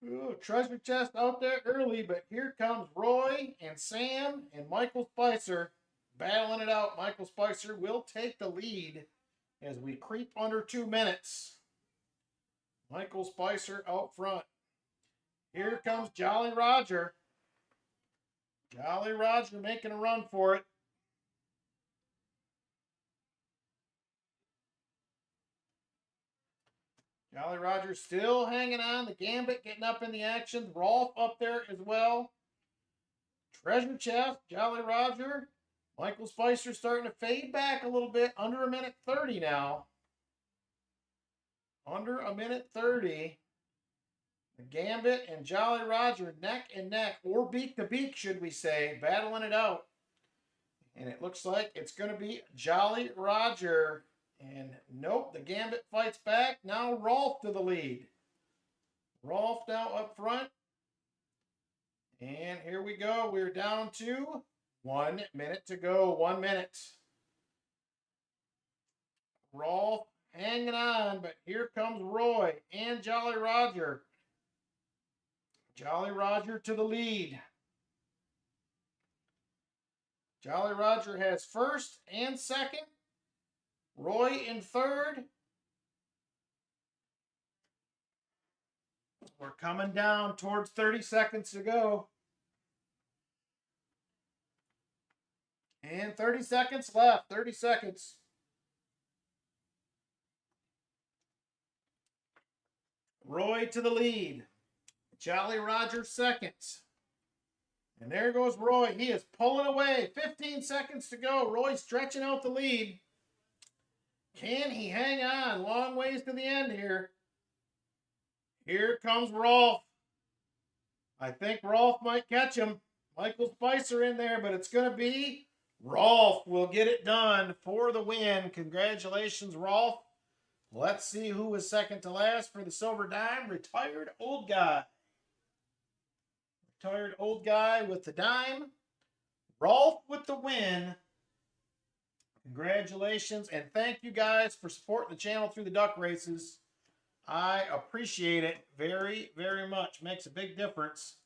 Ooh, treasure chest out there early, but here comes Roy and Sam and Michael Spicer battling it out. Michael Spicer will take the lead as we creep under 2 minutes. Michael Spicer out front. Here comes Jolly Roger. Jolly Roger making a run for it. Jolly Roger still hanging on. The Gambit getting up in the action. Rolf up there as well. Treasure chest, Jolly Roger. Michael Spicer starting to fade back a little bit. Under 1:30 now. Under 1:30. The Gambit and Jolly Roger neck and neck, or beak to beak, should we say, battling it out. And it looks like it's going to be Jolly Roger. And nope, the Gambit fights back. Now Rolf to the lead. Rolf now up front. And here we go. We're down to 1 minute to go. 1 minute. Rolf hanging on, but here comes Roy and Jolly Roger. Jolly Roger to the lead. Jolly Roger has first and second. Roy in third. We're coming down towards 30 seconds to go. And 30 seconds left. 30 seconds. Roy to the lead. Jolly Roger second. And there goes Roy. He is pulling away. 15 seconds to go. Roy stretching out the lead. Can he hang on? Long ways to the end here. Here comes Rolf. I think Rolf might catch him. Michael Spicer in there, but it's going to be Rolf will get it done for the win. Congratulations, Rolf. Let's see who was second to last for the silver dime. Retired old guy. Retired old guy with the dime. Rolf with the win. Congratulations, and thank you guys for supporting the channel through the duck races. I appreciate it very, very much. Makes a big difference.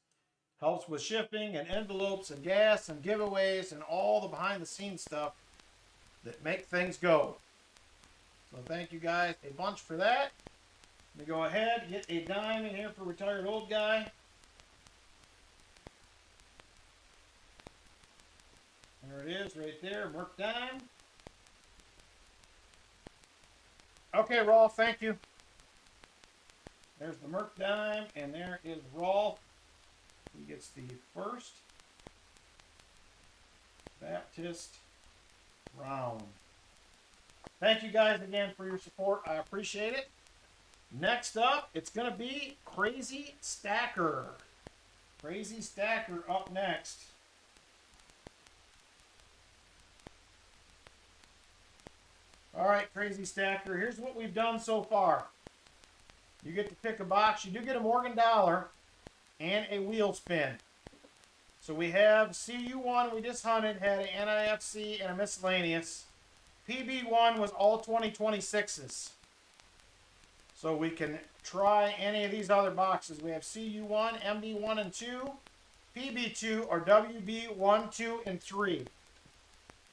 Helps with shipping and envelopes and gas and giveaways and all the behind-the-scenes stuff that make things go. So thank you guys a bunch for that. Let me go ahead, get a dime in here for retired old guy. There it is right there, Merc dime. Okay, Rolf, thank you. There's the Merc dime, and there is Rolf. He gets the first Baptist round. Thank you guys again for your support. I appreciate it. Next up, it's going to be Crazy Stacker. Crazy Stacker up next. All right, Crazy Stacker, here's what we've done so far. You get to pick a box. You do get a Morgan dollar and a wheel spin. So we have CU1 we just hunted, had an NIFC and a miscellaneous. PB1 was all 2026s. So we can try any of these other boxes. We have CU1, MB1 and 2, PB2, or WB1, 2, and 3.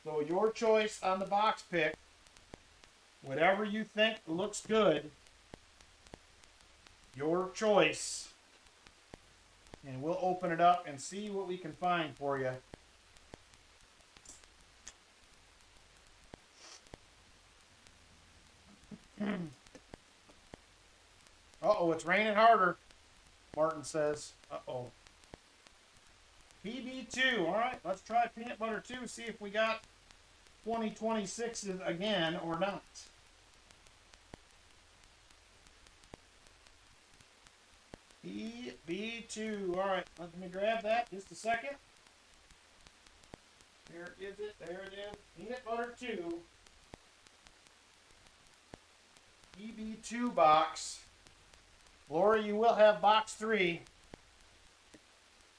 So your choice on the box pick. Whatever you think looks good, your choice. And we'll open it up and see what we can find for you. Uh-oh, it's raining harder, Martin says. Uh-oh. PB2, all right, let's try peanut butter 2, see if we got 2026s again or not. PB2, all right, let me grab that just a second. There is it, there it is, peanut butter 2. PB2 box. Lori, you will have box 3.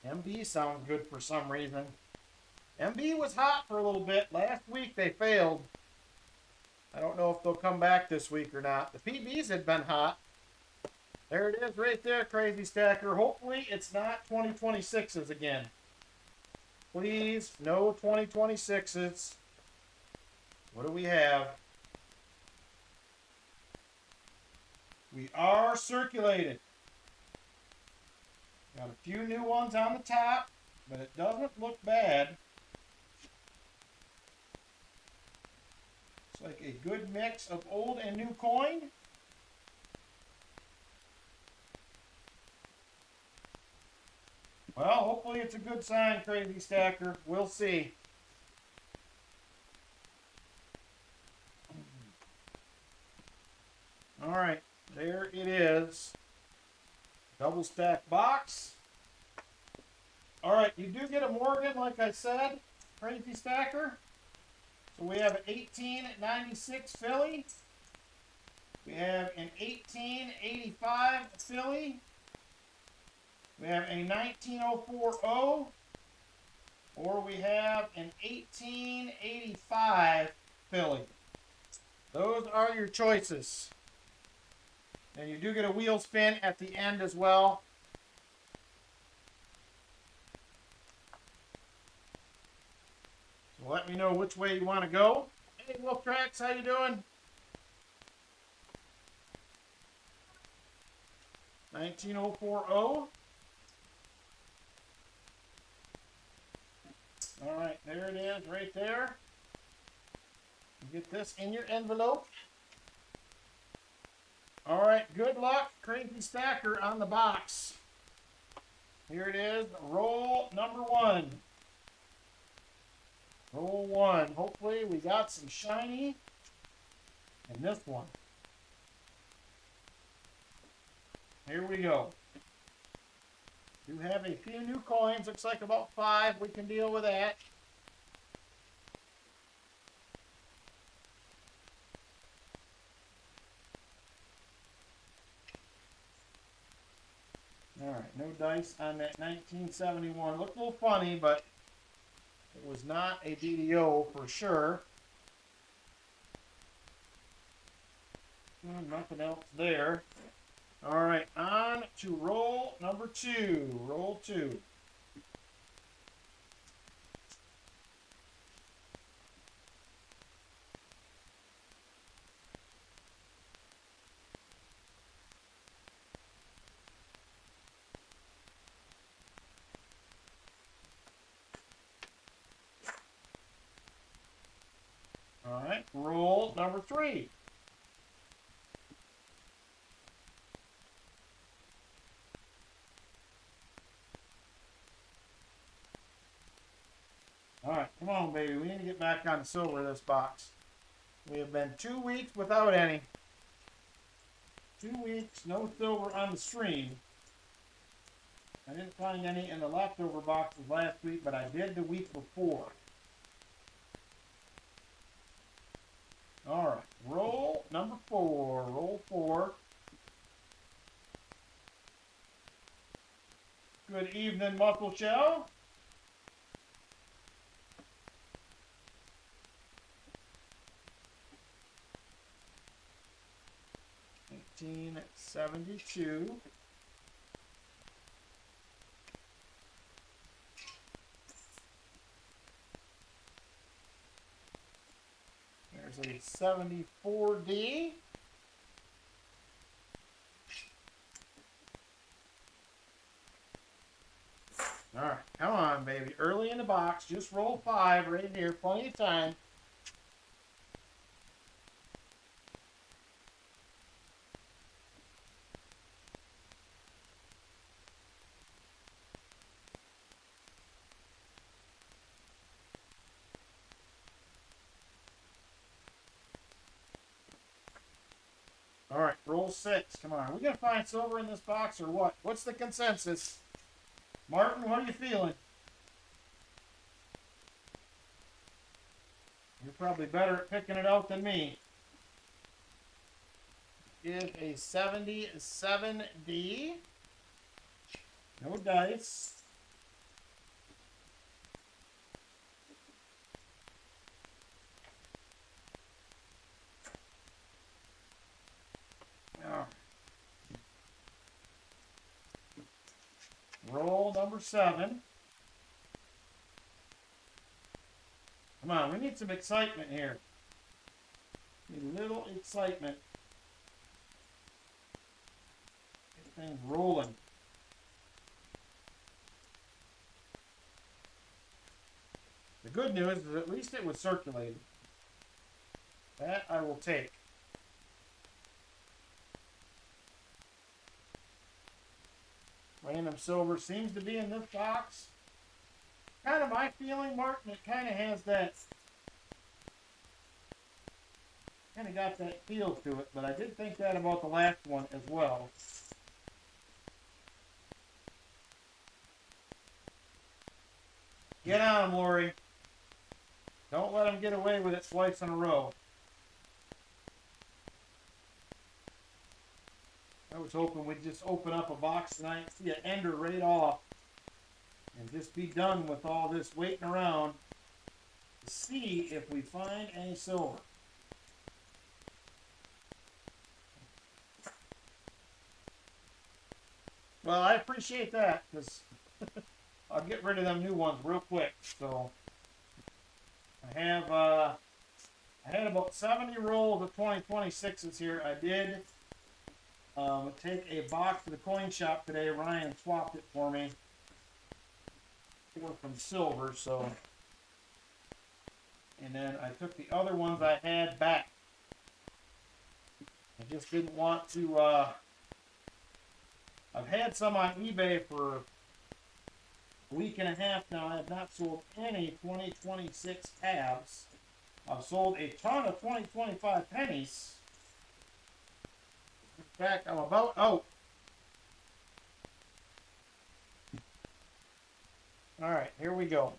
MB sounds good for some reason. MB was hot for a little bit. Last week they failed. I don't know if they'll come back this week or not. The PBs had been hot. There it is right there, Crazy Stacker. Hopefully it's not 2026s again. Please, no 2026s. What do we have? We are circulated. Got a few new ones on the top, but it doesn't look bad. It's like a good mix of old and new coin. Well, hopefully it's a good sign, Crazy Stacker. We'll see. All right, there it is. Double stack box. All right, you do get a Morgan, like I said, Crazy Stacker. So we have an 1896 Philly. We have an 1885 Philly. We have a 1904 O. Or we have an 1885 Philly. Those are your choices. And you do get a wheel spin at the end as well. So let me know which way you want to go. Hey, Wolf Tracks, how you doing? 1904 O. All right, there it is right there. You get this in your envelope. All right, good luck, Crazy Stacker, on the box. Here it is, roll number 1. Roll 1. Hopefully we got some shiny in this one. Here we go. Do have a few new coins, looks like about 5. We can deal with that. Alright, no dice on that 1971. Looked a little funny, but it was not a DDO for sure. Nothing else there. Alright, on to roll number 2. Roll 2. Alright, roll number 3. Alright, come on, baby. We need to get back on the silver of this box. We have been 2 weeks without any. 2 weeks, no silver on the stream. I didn't find any in the leftover boxes last week, but I did the week before. Alright, roll number 4. Roll 4. Good evening, Muffle Shell. $18.72. There's a 74D. All right, come on, baby. Early in the box, just roll 5 right here. Plenty of time. All right, roll 6. Come on. Are we going to find silver in this box or what? What's the consensus? Martin, what are you feeling? You're probably better at picking it out than me. Give a 77D. No dice. Roll number 7. Come on, we need some excitement here. Need a little excitement. Get things rolling. The good news is at least it was circulated. That I will take. Random silver seems to be in this box. Kind of my feeling, Martin, it kind of has that, kind of got that feel to it, but I did think that about the last one as well. Get on him, Lori. Don't let him get away with it twice in a row. I was hoping we'd just open up a box tonight, see it ender right off, and just be done with all this waiting around to see if we find any silver. Well, I appreciate that, because I'll get rid of them new ones real quick. So I had about 70 rolls of 2026s here. I did take a box to the coin shop today. Ryan swapped it for me. From silver, so. And then I took the other ones I had back. I just didn't want to, I've had some on eBay for a week and a half now. I have not sold any 2026 tabs. I've sold a ton of 2025 pennies. In fact, I'm about out. All right, here we go.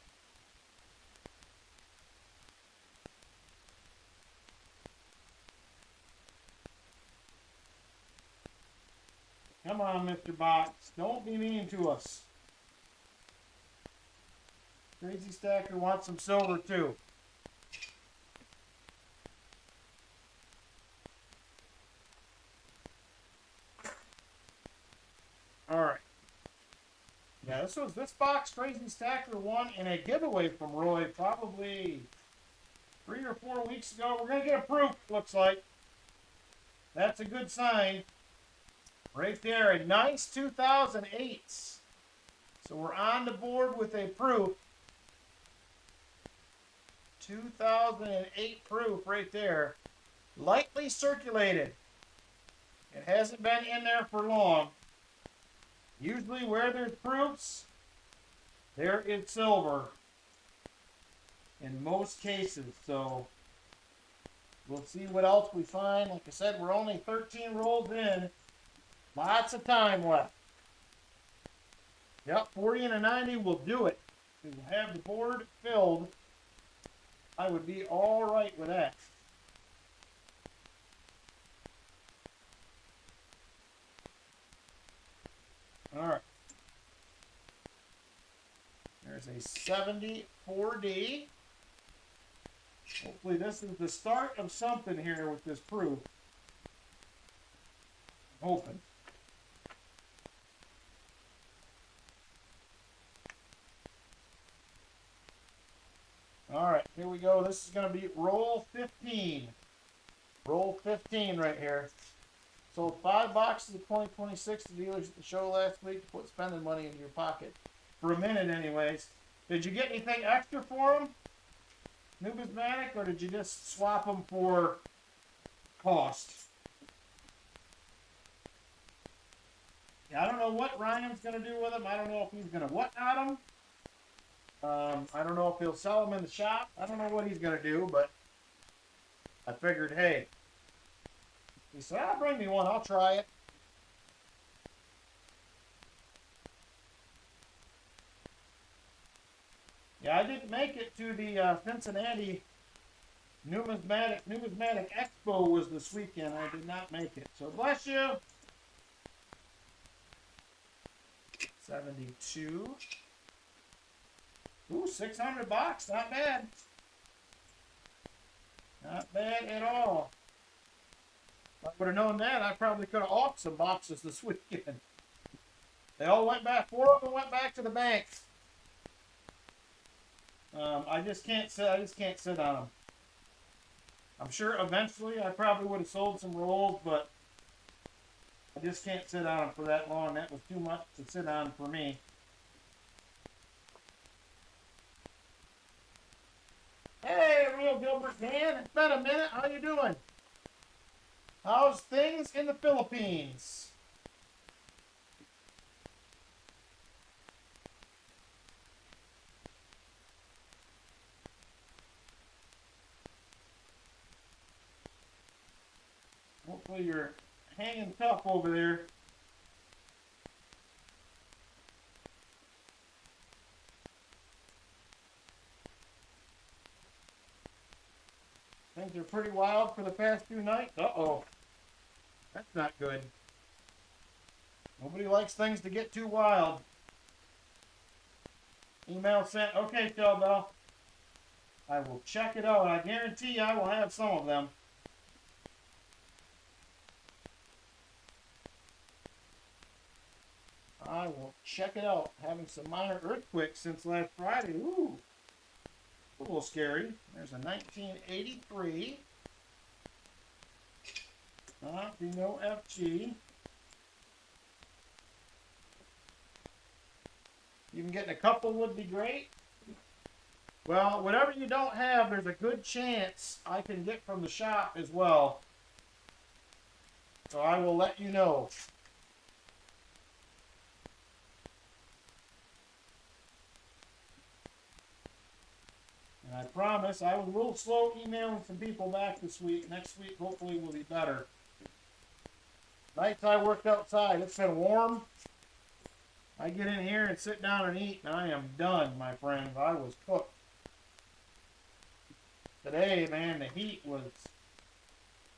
Come on, Mr. Box. Don't be mean to us. Crazy Stacker wants some silver too. All right. Yeah, this box Crazy Stacker won in a giveaway from Roy probably 3 or 4 weeks ago. We're gonna get a proof, looks like. That's a good sign. Right there, a nice 2008. So we're on the board with a proof. 2008 proof right there. Lightly circulated. It hasn't been in there for long. Usually where there's proofs, there is silver. In most cases, so We'll see what else we find. Like I said, we're only 13 rolls in. Lots of time left. Yep, 40 and a 90 will do it. We will have the board filled. I would be all right with that. All right. There's a 74D. Hopefully this is the start of something here with this proof. I'm hoping. All right, here we go. This is going to be roll 15. Roll 15 right here. Sold 5 boxes of 2026 to dealers at the show last week to put spending money in your pocket. For a minute anyways. Did you get anything extra for them? Numismatic, or did you just swap them for cost? Yeah, I don't know what Ryan's going to do with them. I don't know if he's going to whatnot them. I don't know if he'll sell them in the shop. I don't know what he's going to do, but I figured, hey, he said, "I'll bring me one. I'll try it." Yeah, I didn't make it to the Cincinnati Numismatic Expo was this weekend. I did not make it. So bless you. 72. Ooh, 600 bucks. Not bad. Not bad at all. If I would have known that, I probably could have auctioned some boxes this weekend. They all went back. 4 of them went back to the bank. I just can't sit on them. I'm sure eventually I probably would have sold some rolls, but I just can't sit on them for that long. That was too much to sit on for me. Hey, Real Gilbert Dan, it's been a minute. How you doing? How's things in the Philippines? Hopefully you're hanging tough over there. Things are pretty wild for the past few nights. Uh-oh. That's not good. Nobody likes things to get too wild. Email sent. Okay, Bell. I will check it out. I guarantee I will have some of them. I will check it out. Having some minor earthquakes since last Friday. Ooh. A little scary. There's a 1983. Be no FG. Even getting a couple would be great. Well, whatever you don't have, there's a good chance I can get from the shop as well. So I will let you know. And I promise I was a little slow emailing some people back this week. Next week, hopefully, will be better. Nights I worked outside. It's been warm. I get in here and sit down and eat, and I am done, my friends. I was cooked. Today, man, the heat was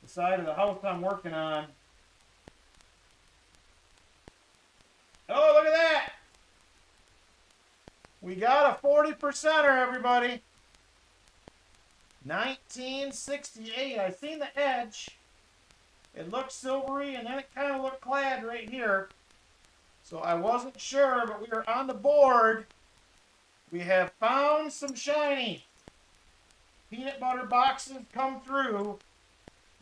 the side of the house I'm working on. Oh, look at that! We got a 40%er, everybody. 1968. I seen the edge. It looked silvery, and then it kind of looked clad right here. So I wasn't sure, but we are on the board. We have found some shiny. Peanut butter boxes come through.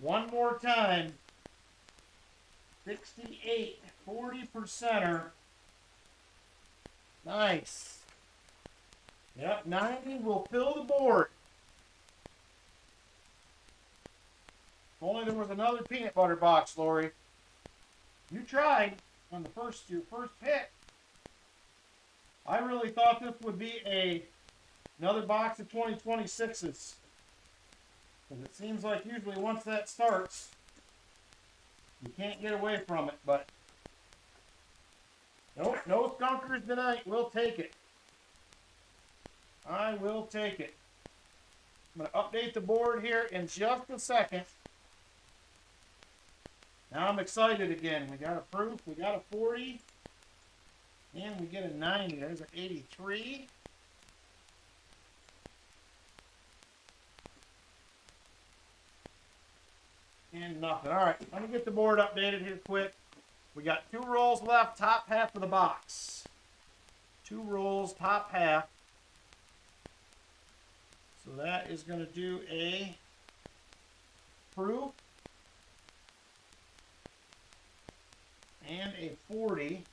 One more time. 68. 40%er. Nice. Yep, 90 will fill the board. If only there was another peanut butter box, Lori. You tried on your first pick. I really thought this would be another box of 2026s. Because it seems like usually once that starts, you can't get away from it, but nope, no skunkers tonight. We'll take it. I will take it. I'm going to update the board here in just a second. Now I'm excited again. We got a proof, we got a 40, and we get a 90. There's an 83. And nothing. All right, let me get the board updated here quick. We got 2 rolls left, top half of the box. 2 rolls, top half. So that is going to do a proof and a 40.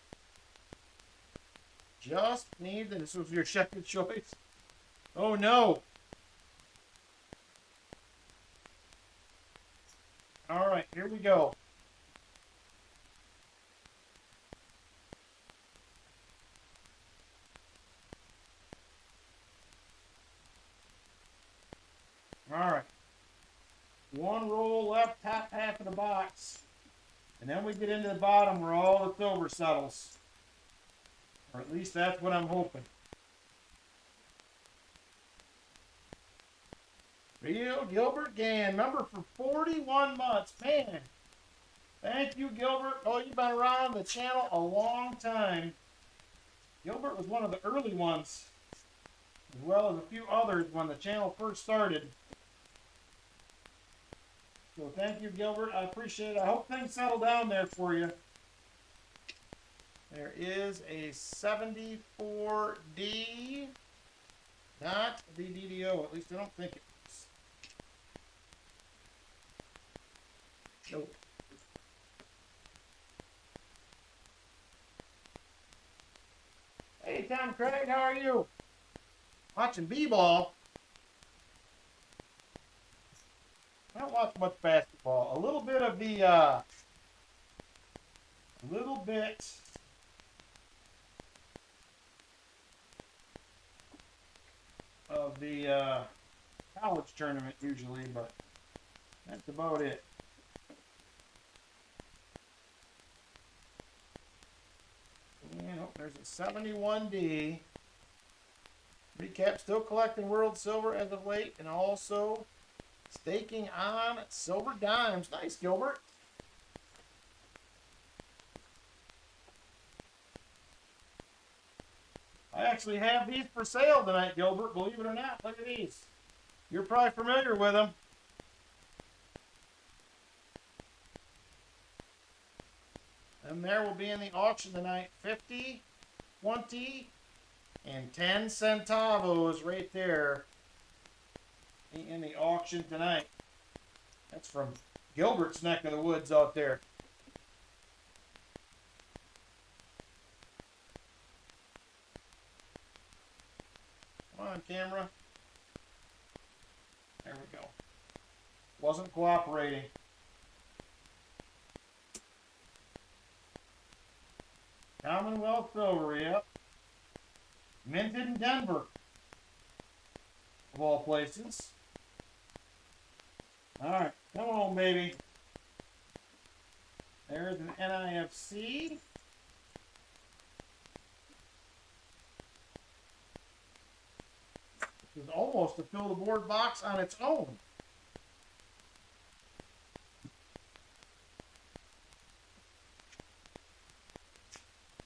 Just need, this was your second choice. Oh no. All right, here we go. All right. 1 roll left, top half of the box. And then we get into the bottom where all the silver settles. Or at least that's what I'm hoping. Real Gilbert Gann, member for 41 months. Man, thank you, Gilbert. Oh, you've been around the channel a long time. Gilbert was one of the early ones, as well as a few others when the channel first started. So thank you, Gilbert. I appreciate it. I hope things settle down there for you. There is a 74D. Not the DDO. At least I don't think it is. Nope. Hey, Tom Craig, how are you? Watching B-ball. I don't watch much basketball. A little bit of the, college tournament usually, but that's about it. And oh, there's a 71D. Recap, still collecting world silver as of late, and also staking on silver dimes. Nice, Gilbert. I actually have these for sale tonight, Gilbert. Believe it or not, look at these. You're probably familiar with them. And there will be in the auction tonight 50, 20, and 10 centavos right there in the auction tonight. That's from Gilbert's neck of the woods out there. Come on, camera. There we go. Wasn't cooperating. Commonwealth silver, yep. Minted in Denver, of all places. All right, come on, baby. There's an NIFC. This is almost a fill the board box on its own.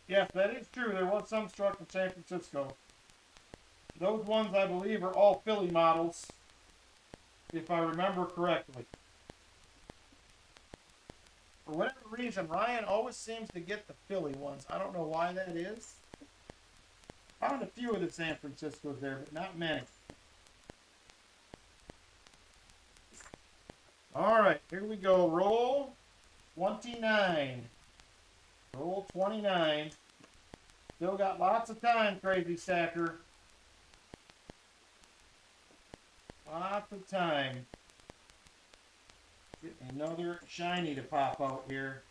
Yes, that is true. There was some struck in San Francisco. Those ones, I believe, are all Philly models, if I remember correctly. For whatever reason, Ryan always seems to get the Philly ones. I don't know why that is. Found a few of the San Franciscos there, but not many. All right, here we go. Roll 29. Roll 29. Still got lots of time, Crazy Stacker. Lots of time. Get another shiny to pop out here.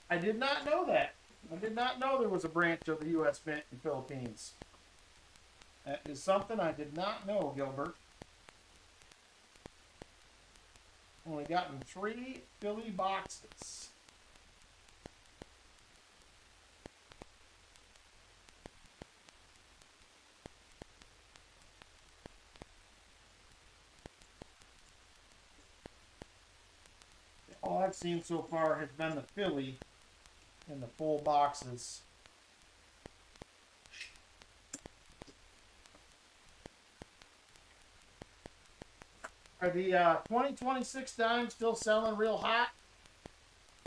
I did not know that. I did not know there was a branch of the U.S. Mint in the Philippines. That is something I did not know, Gilbert. Only gotten 3 Philly boxes. All I've seen so far has been the Philly in the full boxes. Are the 2026 dimes still selling real hot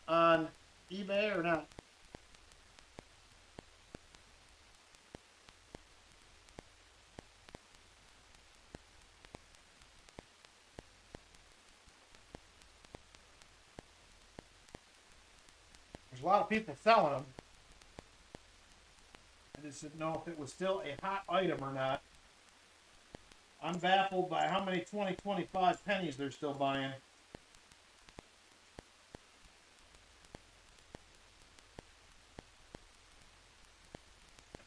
on eBay or not? There's a lot of people selling them. I just didn't know if it was still a hot item or not. I'm baffled by how many 2025 pennies they're still buying.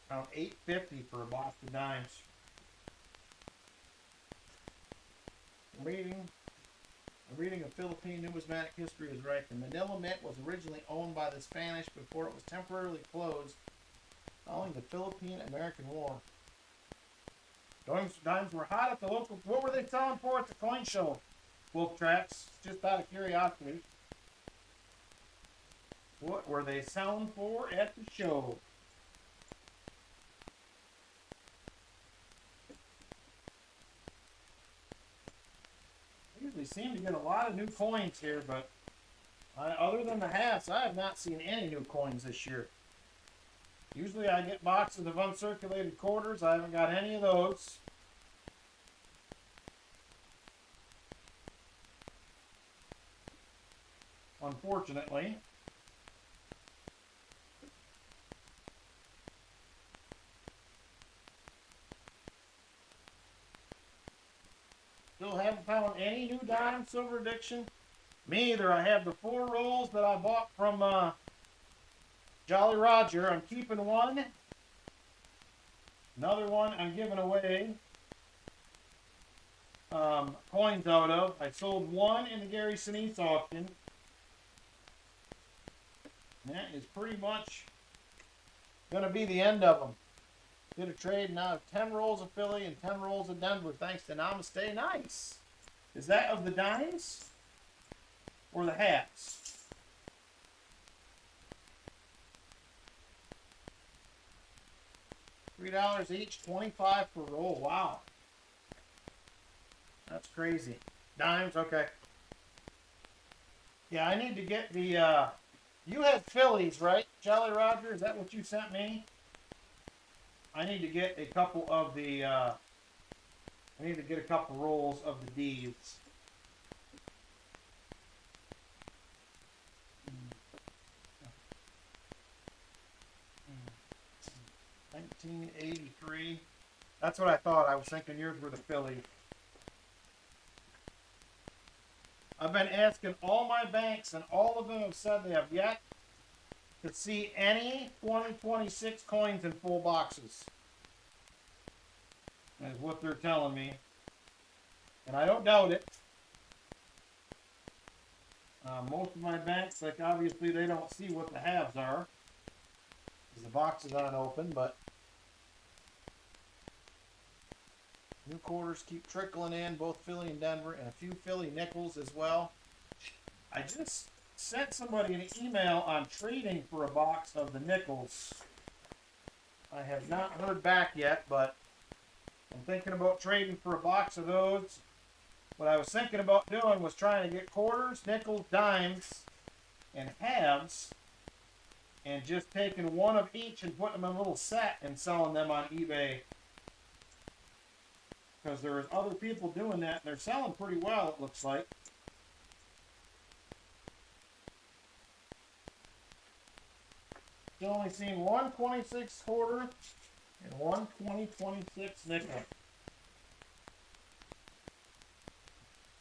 Around $8.50 for a box of dimes. I'm reading of Philippine numismatic history is right. The Manila Mint was originally owned by the Spanish before it was temporarily closed following the Philippine-American War. Dimes were hot at the local. What were they selling for at the coin show? Wolf Tracks, just out of curiosity. What were they selling for at the show? I usually seem to get a lot of new coins here, but other than the hats, I have not seen any new coins this year. Usually I get boxes of uncirculated quarters. I haven't got any of those. Unfortunately. Still haven't found any new dime silver addiction. Me either. I have the 4 rolls that I bought from Jolly Roger. I'm keeping one. Another one I'm giving away coins out of. I sold one in the Gary Sinise auction. And that is pretty much going to be the end of them. Did a trade now of 10 rolls of Philly and 10 rolls of Denver thanks to Namaste Nice. Is that of the dimes or the hats? $3 each, 25 per roll. Wow. That's crazy. Dimes, okay. Yeah, I need to get the, you had Phillies, right? Jolly Roger, is that what you sent me? I need to get a couple of the, I need to get a couple rolls of the D's. 1983. That's what I thought. I was thinking yours were the Phillies. I've been asking all my banks, and all of them have said they have yet to see any 2026 coins in full boxes. That's what they're telling me. And I don't doubt it. Most of my banks, like obviously they don't see what the halves are, because the box is unopened, but new quarters keep trickling in, both Philly and Denver, and a few Philly nickels as well. I just sent somebody an email on trading for a box of the nickels. I have not heard back yet, but I'm thinking about trading for a box of those. What I was thinking about doing was trying to get quarters, nickels, dimes, and halves, and just taking one of each and putting them in a little set and selling them on eBay. Because there's other people doing that, and they're selling pretty well, it looks like. Still only seen one 26 quarter and one 2026 nickel.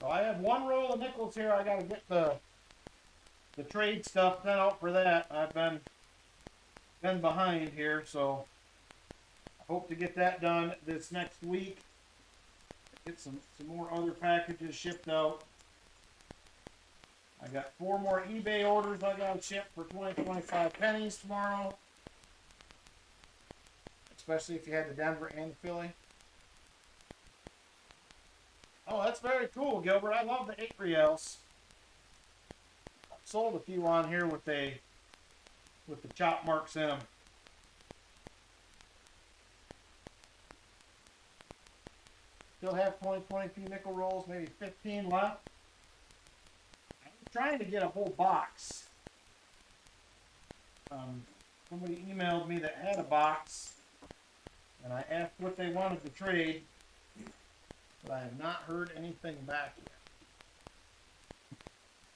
So I have one roll of nickels here. I got to get the the trade stuff sent out for that. I've been behind here, so I hope to get that done this next week. Get some more other packages shipped out. I got 4 more eBay orders I got to ship for 20-25 pennies tomorrow. Especially if you had the Denver and the Philly. Oh, that's very cool, Gilbert. I love the 8 reals. I've sold a few on here with the chop marks in them. Still have 20-20p nickel rolls, maybe 15 left. I'm trying to get a whole box. Somebody emailed me that had a box, and I asked what they wanted to trade, but I have not heard anything back yet.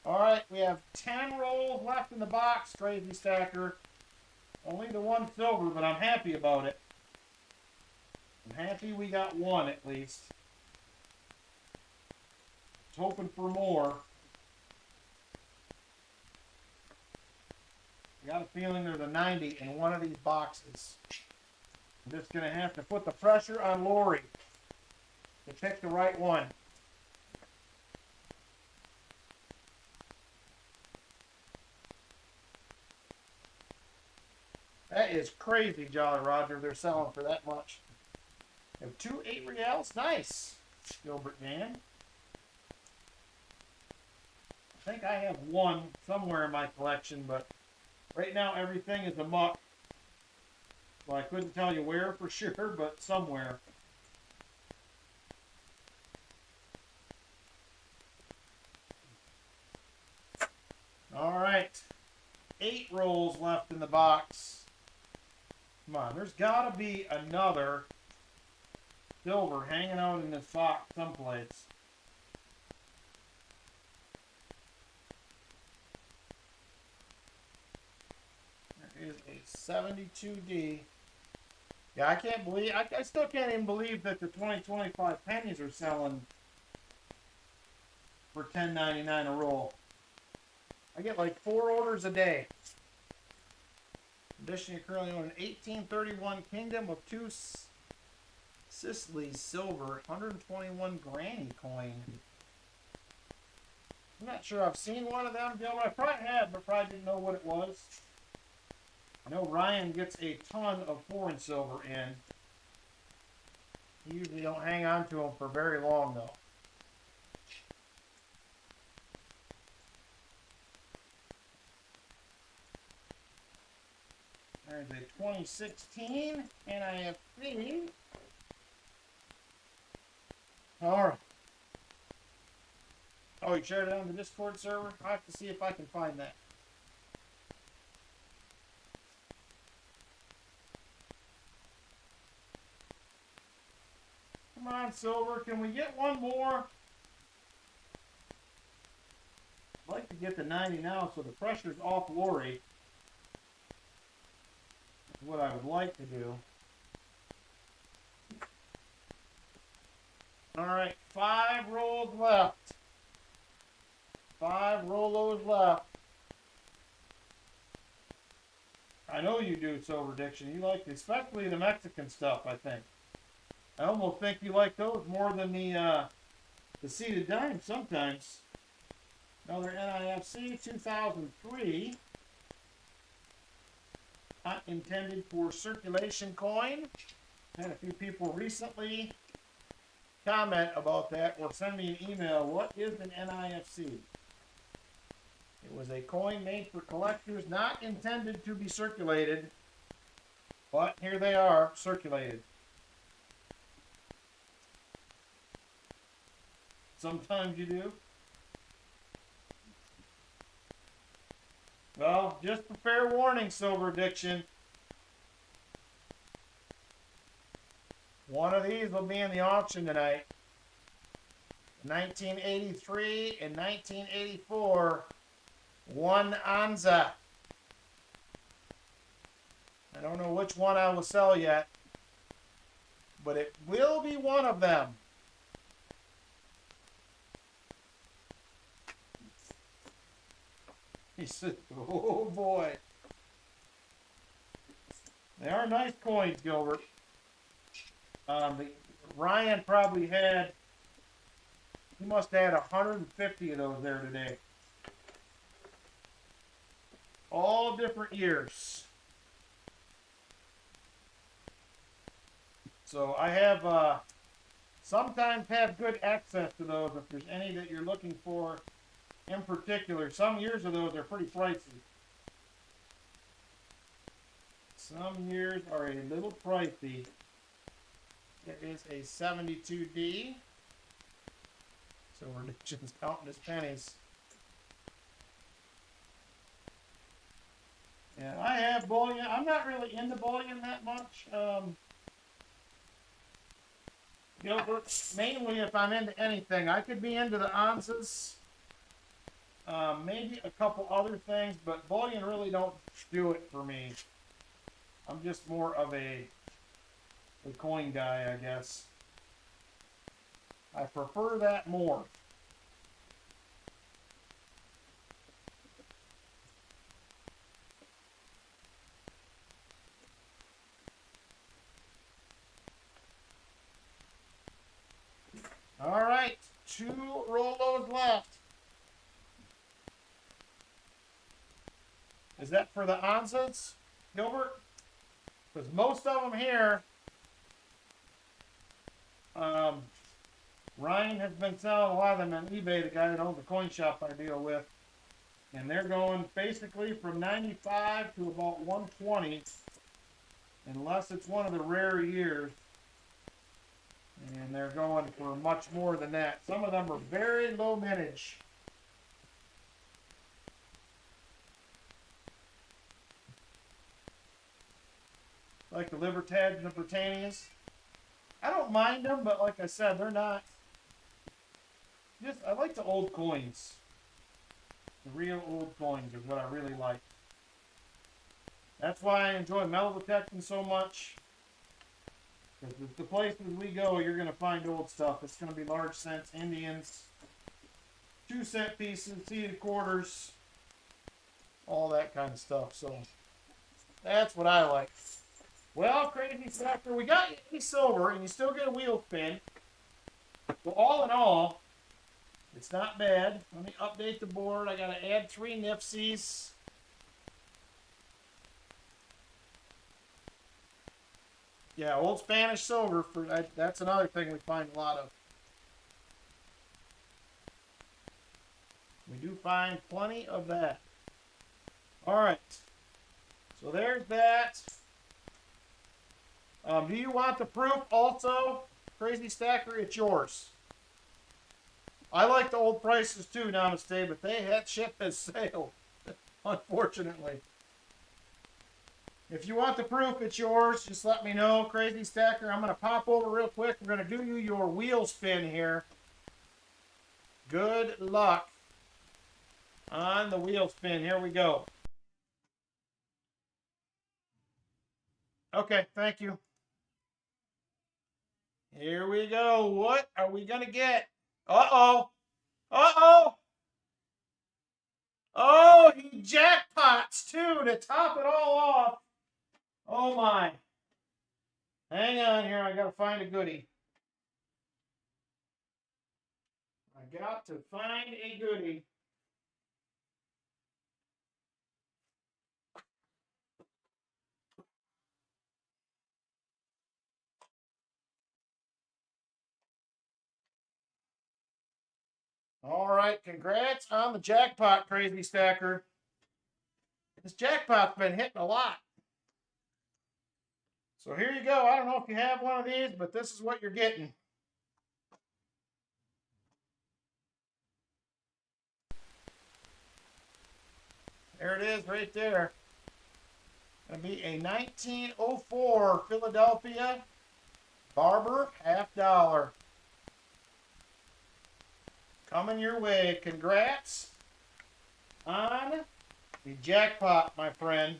Alright, we have 10 rolls left in the box, Crazy Stacker. Only the 1 silver, but I'm happy about it. I'm happy we got 1 at least. I was hoping for more. I got a feeling there's a 90 in one of these boxes. I'm just going to have to put the pressure on Lori to pick the right one. That is crazy, Jolly Roger. They're selling for that much. They have 2 8 reals. Nice, Gilbert Dan. I think I have 1 somewhere in my collection, but right now everything is a muck. Well, I couldn't tell you where for sure, but somewhere. All right. 8 rolls left in the box. Come on, there's got to be another silver hanging out in this box someplace. There is a 72D. Yeah, I can't believe, I still can't even believe that the 20-25 pennies are selling for $10.99 a roll. I get like 4 orders a day. Additionally, you currently own an 1831 Kingdom of Two Sicilies silver 121 granny coin. I'm not sure I've seen one of them, Gilbert. I probably have, but probably didn't know what it was. I know Ryan gets a ton of foreign silver in. You usually don't hang on to them for very long, though. There's a 2016 NIFC. All right. Oh, you shared it on the Discord server? I have to see if I can find that. Come on, silver. Can we get 1 more? I'd like to get the 90 now so the pressure's off Lori. That's what I would like to do. Alright, 5 rolls left. 5 Rolos left. I know you do, Silver Diction. You like, especially the Mexican stuff, I think. I almost think you like those more than the seeded dime sometimes. Another NIFC 2003. Not intended for circulation coin. Had a few people recently comment about that or send me an email. What is an NIFC? It was a coin made for collectors, not intended to be circulated, but here they are, circulated. Sometimes you do. Well, just a fair warning, Silver Addiction. One of these will be in the auction tonight. 1983 and 1984. 1 Anza. I don't know which one I will sell yet, but it will be one of them. He said, oh boy. They are nice coins, Gilbert. Ryan probably had, he must have had 150 of those there today. All different years. So I have, sometimes have good access to those if there's any that you're looking for in particular. Some years of those are pretty pricey. Some years are a little pricey. There is a 72D. So we're just counting his pennies. And I have bullion. I'm not really into bullion that much. Mainly if I'm into anything. I could be into the ounces. Maybe a couple other things, but bullion really don't do it for me. I'm just more of a coin guy, I guess. I prefer that more. All right, 2 Rolos left. Is that for the ounces, Gilbert? Because most of them here, Ryan has been selling a lot of them on eBay, the guy that owns the coin shop I deal with. And they're going basically from 95 to about 120, unless it's one of the rare years. And they're going for much more than that. Some of them are very low mintage. Like the Libertads and the Britannias. I don't mind them, but like I said, they're not. I like the old coins. The real old coins is what I really like. That's why I enjoy metal detecting so much. Because the places we go, you're going to find old stuff. It's going to be large cents, Indians, 2-cent pieces, seated quarters, all that kind of stuff. So that's what I like. Well, Crazy Stacker, we got you 80 silver, and you still get a wheel spin. So all in all, it's not bad. Let me update the board. I got to add 3 Nipsies. Yeah, old Spanish silver. That's another thing we find a lot of. We do find plenty of that. All right. So there's that. Do you want the proof also, Crazy Stacker? It's yours. I like the old prices too, Namaste, but that ship has sailed, unfortunately. If you want the proof, it's yours. Just let me know, Crazy Stacker. I'm going to pop over real quick. We're going to do you your wheel spin here. Good luck on the wheel spin. Here we go. Okay, thank you. Here we go. What are we going to get? Uh-oh. Uh-oh. Oh, he jackpots, too, to top it all off. Oh, my. Hang on here. I got to find a goodie. I got to find a goodie. All right, congrats on the jackpot, Crazy Stacker. This jackpot's been hitting a lot. So here you go. I don't know if you have one of these, but this is what you're getting. There it is right there. Going to be a 1904 Philadelphia Barber $50. Coming your way. Congrats on the jackpot, my friend.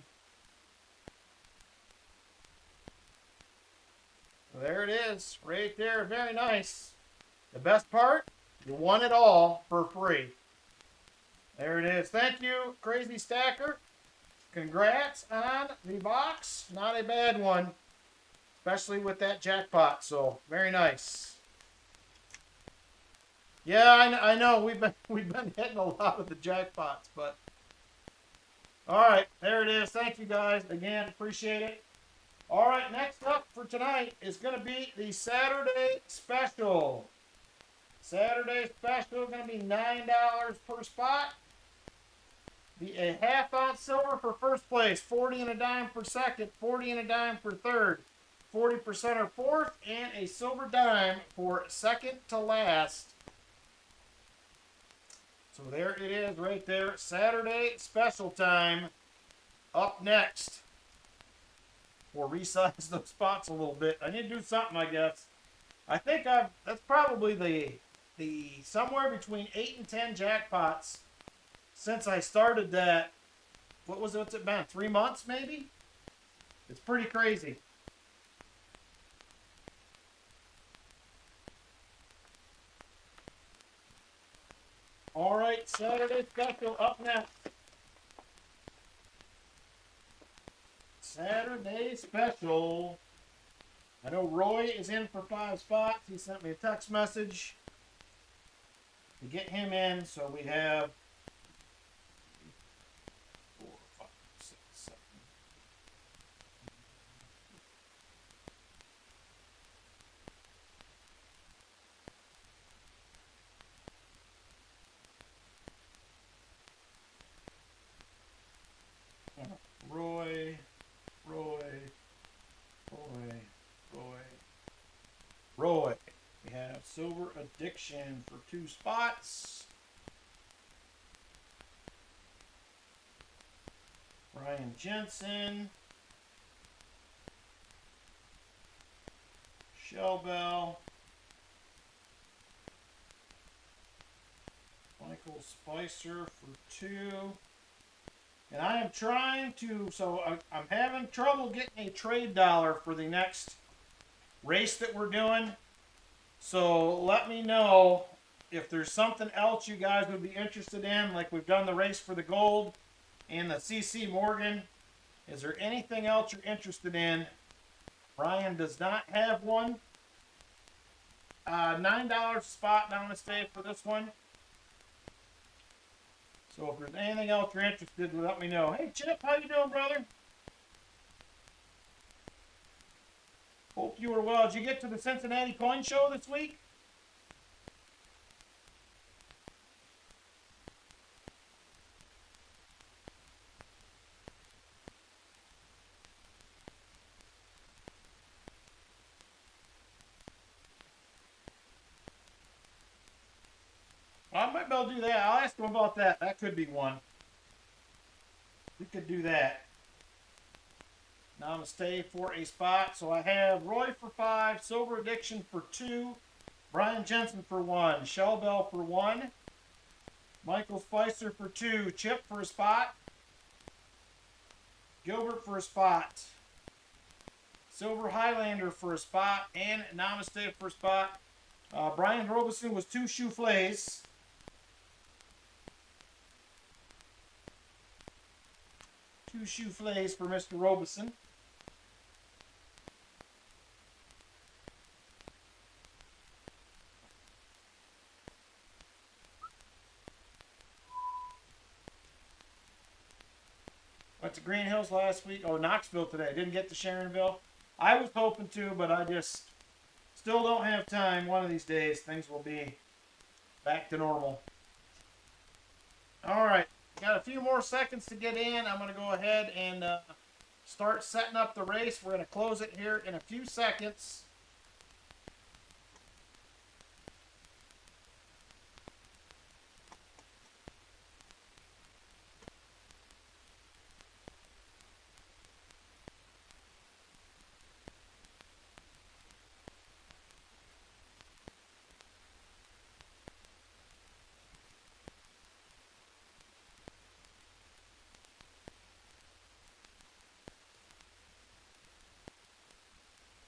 There it is, right there. Very nice. The best part, you won it all for free. There it is. Thank you, Crazy Stacker. Congrats on the box. Not a bad one, especially with that jackpot. So very nice. Yeah, I know we've been hitting a lot of the jackpots, but all right, there it is. Thank you guys again. Appreciate it. All right, next up for tonight is going to be the Saturday special. Saturday special is going to be $9 per spot. A half ounce silver for first place, 40 and a dime for second, 40 and a dime for third, 40% or fourth, and a silver dime for second to last. So there it is right there. Saturday special time up next. We'll resize those spots a little bit. I need to do something, I guess. I think that's probably the somewhere between 8 and 10 jackpots since I started that. What's it been? 3 months maybe? It's pretty crazy. All right, Saturday special up next. Saturday special. I know Roy is in for 5 spots. He sent me a text message to get him in. So we have 4, 5, 6, 7. Roy. We have Silver Addiction for 2 spots. Brian Jensen. Shellbell. Michael Spicer for 2. And I am trying to, so I'm having trouble getting a trade dollar for the next race that we're doing. So let me know if there's something else you guys would be interested in, like we've done the race for the gold and the CC Morgan. Is there anything else you're interested in? Brian does not have one. $9 spot down the state for this one. So if there's anything else you're interested in, let me know. Hey Chip, how you doing, brother? Hope you were well. Did you get to the Cincinnati Coin Show this week? Well, I might be able to do that. I'll ask him about that. That could be one. We could do that. Now I'm going to stay for a spot. So I have Roy for 5, Silver Addiction for 2, Brian Jensen for 1, Shellbell for 1, Michael Spicer for 2, Chip for a spot, Gilbert for a spot, Silver Highlander for a spot, and Namaste for a spot. Brian Robeson was 2 Chouflays. Two Chouflays for Mr. Robeson. Went to Green Hills last week. Oh, Knoxville today. Didn't get to Sharonville. I was hoping to, but I just still don't have time. One of these days, things will be back to normal. All right. Got a few more seconds to get in. I'm going to go ahead and start setting up the race. We're going to close it here in a few seconds.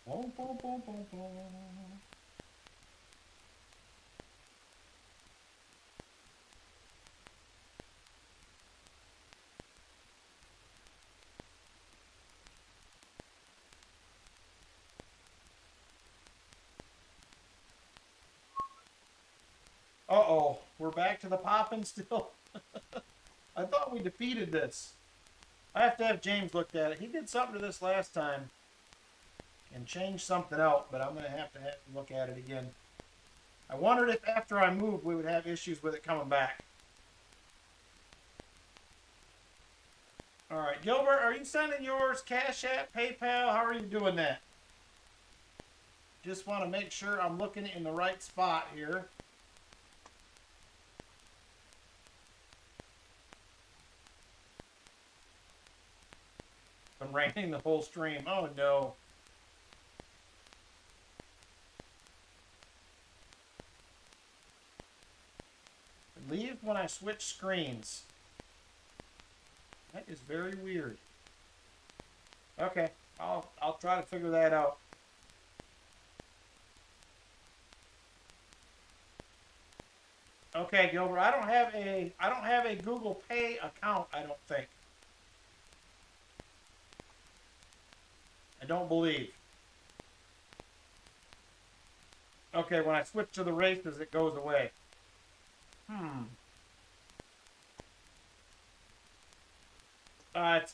Boom, boom, boom, boom, boom. Uh-oh. We're back to the popping still. I thought we defeated this. I have to have James looked at it. He did something to this last time and changed something out, but I'm going to have to look at it again. I wondered if after I moved we would have issues with it coming back. All right, Gilbert, are you sending yours Cash App, PayPal? How are you doing that? Just want to make sure I'm looking in the right spot here. I'm raining the whole stream. Oh no. Leave when I switch screens. That is very weird. Okay, I'll try to figure that out. Okay, Gilbert, I don't have a Google Pay account, I don't think. I don't believe. Okay, when I switch to the races, it goes away.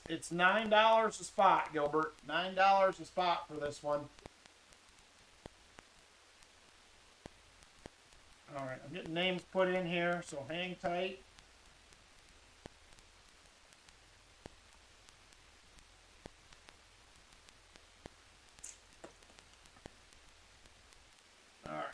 It's $9 a spot, Gilbert. $9 a spot for this one. All right, I'm getting names put in here, so hang tight. All right.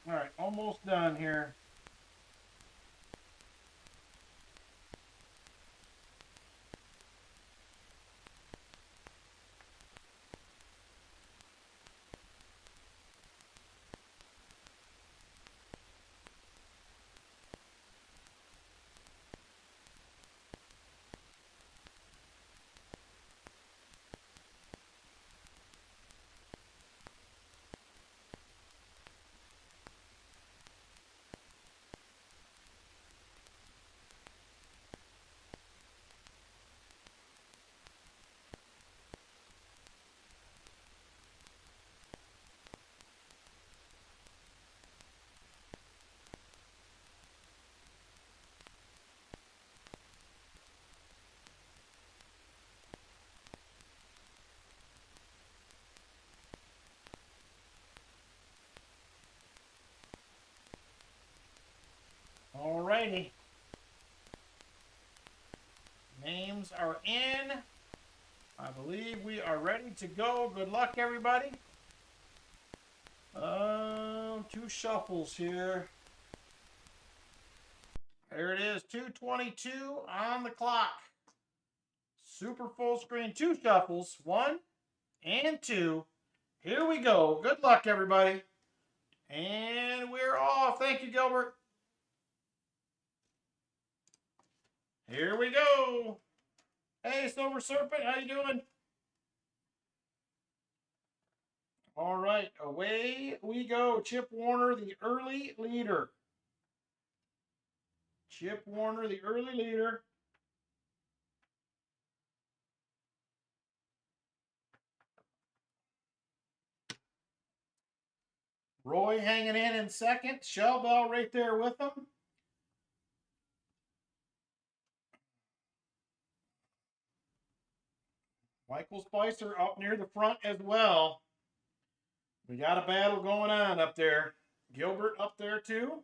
All right, almost done here. All righty. Names are in. I believe we are ready to go. Good luck, everybody. Two shuffles here. There it is, 2:22 on the clock. Super full screen, two shuffles, 1 and 2. Here we go. Good luck, everybody. And we're off. Thank you, Gilbert. Here we go. Hey, Silver Serpent, how you doing? All right, away we go. Chip Warner, the early leader. Chip Warner, the early leader. Roy hanging in second. Shell Bell right there with them. Michael Spicer up near the front as well. We got a battle going on up there. Gilbert up there too.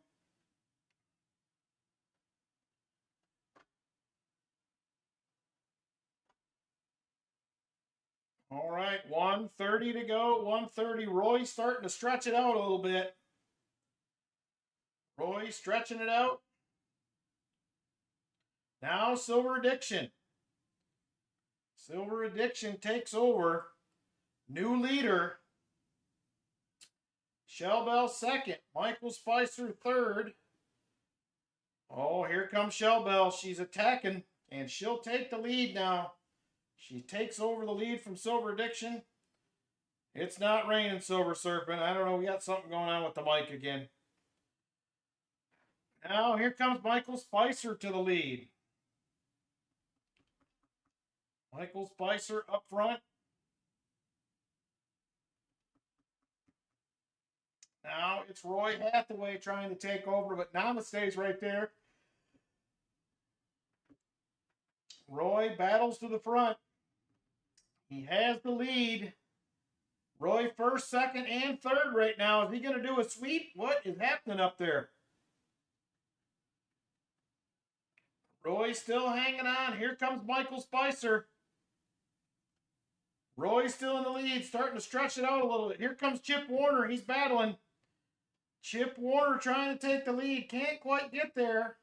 All right, 1:30 to go. 1:30. Roy starting to stretch it out a little bit. Roy stretching it out. Now Silver Addiction. Silver Addiction takes over. New leader. Shell Bell second. Michael Spicer third. Oh, here comes Shell Bell. She's attacking, and she'll take the lead now. She takes over the lead from Silver Addiction. It's not raining, Silver Serpent. I don't know. We got something going on with the mic again. Now, here comes Michael Spicer to the lead. Michael Spicer up front. Now it's Roy Hathaway trying to take over, but Namaste's right there. Roy battles to the front. He has the lead. Roy first, second, and third right now. Is he going to do a sweep? What is happening up there? Roy still hanging on. Here comes Michael Spicer. Roy's still in the lead, starting to stretch it out a little bit. Here comes Chip Warner. He's battling. Chip Warner trying to take the lead. Can't quite get there.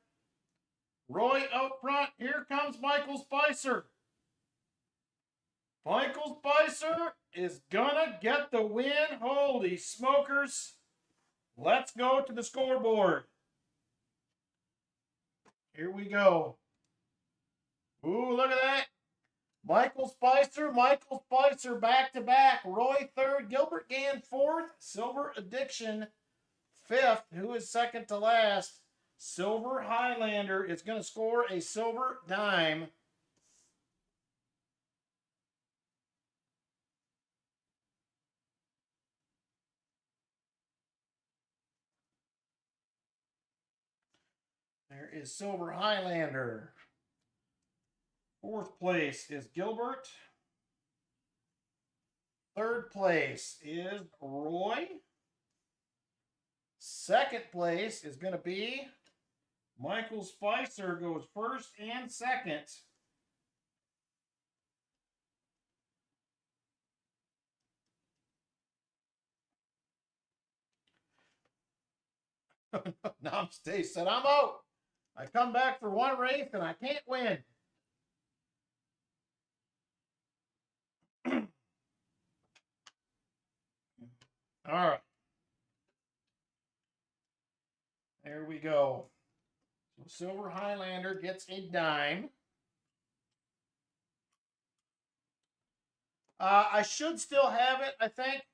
Roy out front. Here comes Michael Spicer. Michael Spicer is gonna get the win. Holy smokers. Let's go to the scoreboard. Here we go. Ooh, look at that. Michael Spicer back to back. Roy third, Gilbert Gann fourth, Silver Addiction fifth. Who is second to last? Silver Highlander is going to score a silver dime. There is Silver Highlander. Fourth place is Gilbert. Third place is Roy. Second place is going to be Michael Spicer, goes first and second. Namaste said, I'm out. I come back for one race and I can't win. All right. There we go. So Silver Highlander gets a dime. I should still have it, I think.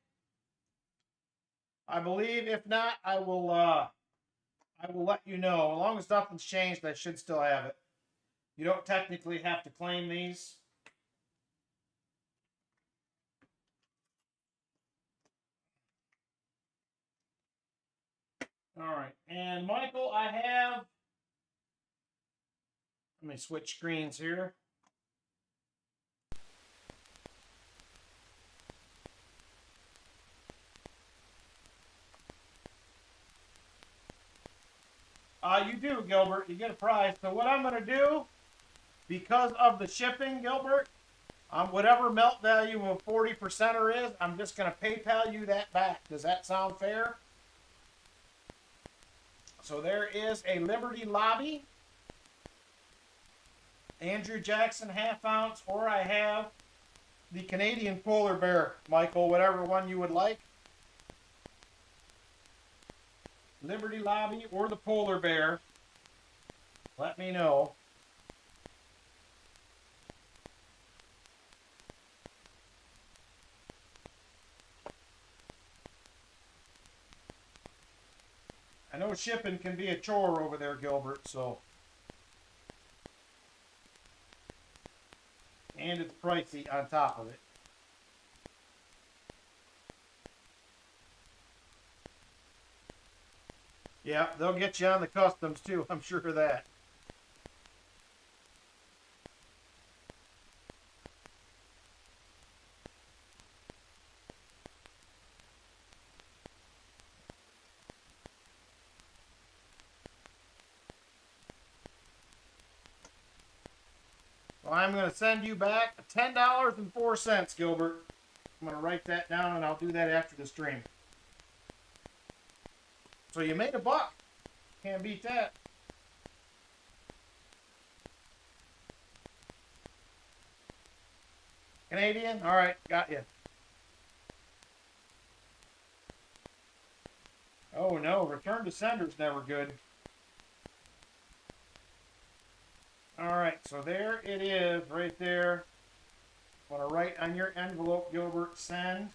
I believe. If not, I will let you know. As long as nothing's changed, I should still have it. You don't technically have to claim these. All right. And Michael, I have... Let me switch screens here. You do, Gilbert. You get a prize. So what I'm going to do, because of the shipping, Gilbert, whatever melt value of 40%er is, I'm just going to PayPal you that back. Does that sound fair? So there is a Liberty Lobby, Andrew Jackson half ounce, or I have the Canadian Polar Bear, Michael, whatever one you would like. Liberty Lobby or the Polar Bear. Let me know. I know shipping can be a chore over there, Gilbert, so. And it's pricey on top of it. Yeah, they'll get you on the customs too. I'm sure of that. Well, I'm going to send you back $10.04, Gilbert. I'm going to write that down, and I'll do that after the stream. So you made a buck. Can't beat that. Canadian? All right, got you. Oh, no, return to sender's never good. All right, so there it is right there. I'm going to write on your envelope, Gilbert, send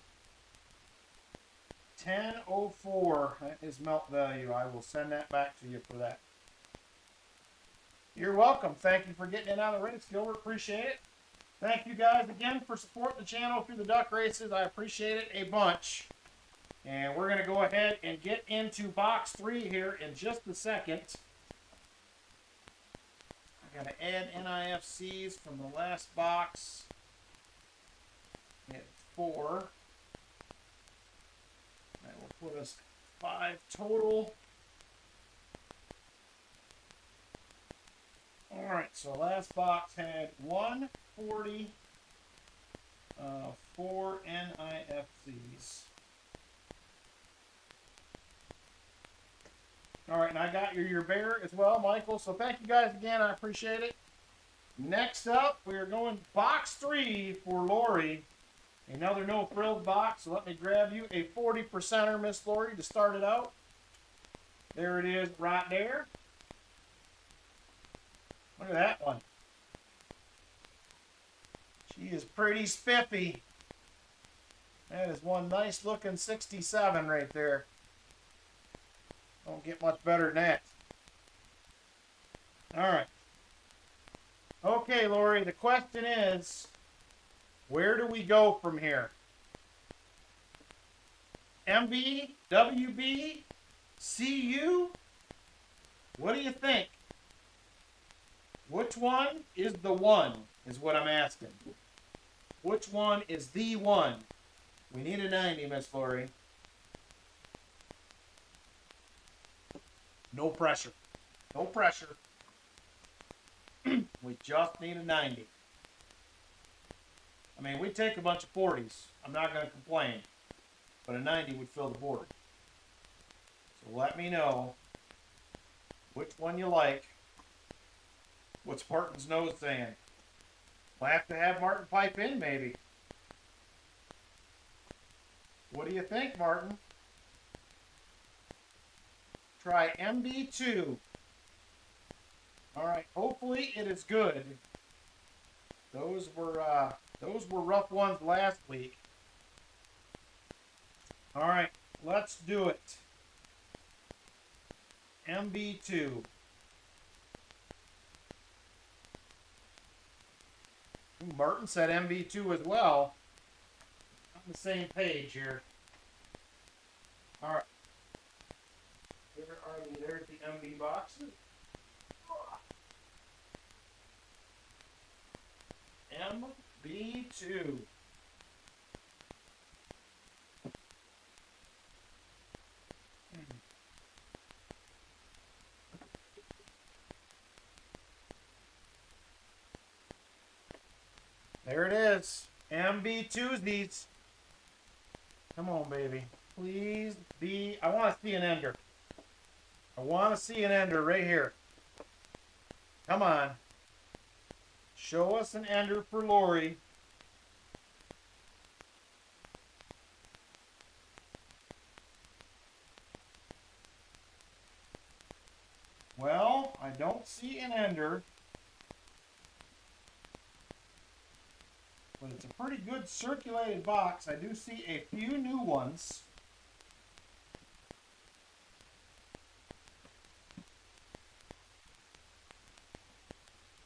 1004. That is melt value. I will send that back to you for that. You're welcome. Thank you for getting in on the race, Gilbert. Appreciate it. Thank you guys again for supporting the channel through the duck races. I appreciate it a bunch. And we're going to go ahead and get into box 3 here in just a second. I got to add NIFCs from the last box. Hit 4. That will put us 5 total. Alright, so last box had 140, 4 NIFCs. Alright, and I got your bear as well, Michael. So thank you guys again. I appreciate it. Next up, we are going box 3 for Lori. Another no frills box. So let me grab you a 40%er, Miss Lori, to start it out. There it is right there. Look at that one. She is pretty spiffy. That is one nice looking 67 right there. Don't get much better than that. All right. Okay, Lori, the question is, where do we go from here? MB, WB, CU? What do you think? Which one is the one, is what I'm asking. Which one is the one? We need a 90, Miss Lori. No pressure. No pressure. We just need a 90. I mean, we take a bunch of 40s. I'm not going to complain. But a 90 would fill the board. So let me know which one you like. What's Martin's nose saying? We'll have to have Martin pipe in, maybe. What do you think, Martin? Try MB2. All right, hopefully it is good. Those were rough ones last week. All right, let's do it. MB2. Martin said MB2 as well. On the same page here. All right. Where are you? There's the MB boxes. MB2. There it is. MB2's these. Come on, baby. Please be. I want to see an ender. I want to see an ender right here. Come on. Show us an ender for Lori. Well, I don't see an ender. But it's a pretty good circulated box. I do see a few new ones.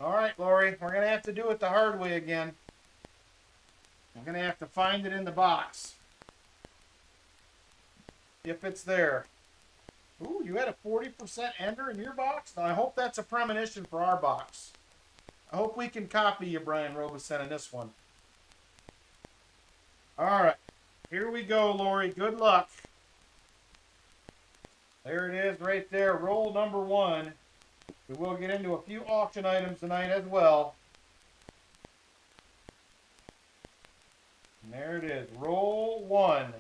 All right, Lori, we're going to have to do it the hard way again. I'm going to have to find it in the box. If it's there. Ooh, you had a 40% ender in your box? Now, I hope that's a premonition for our box. I hope we can copy you, Brian Robeson, in this one. All right. Here we go, Lori. Good luck. There it is right there. Roll number 1. We will get into a few auction items tonight as well. And there it is. Roll 1.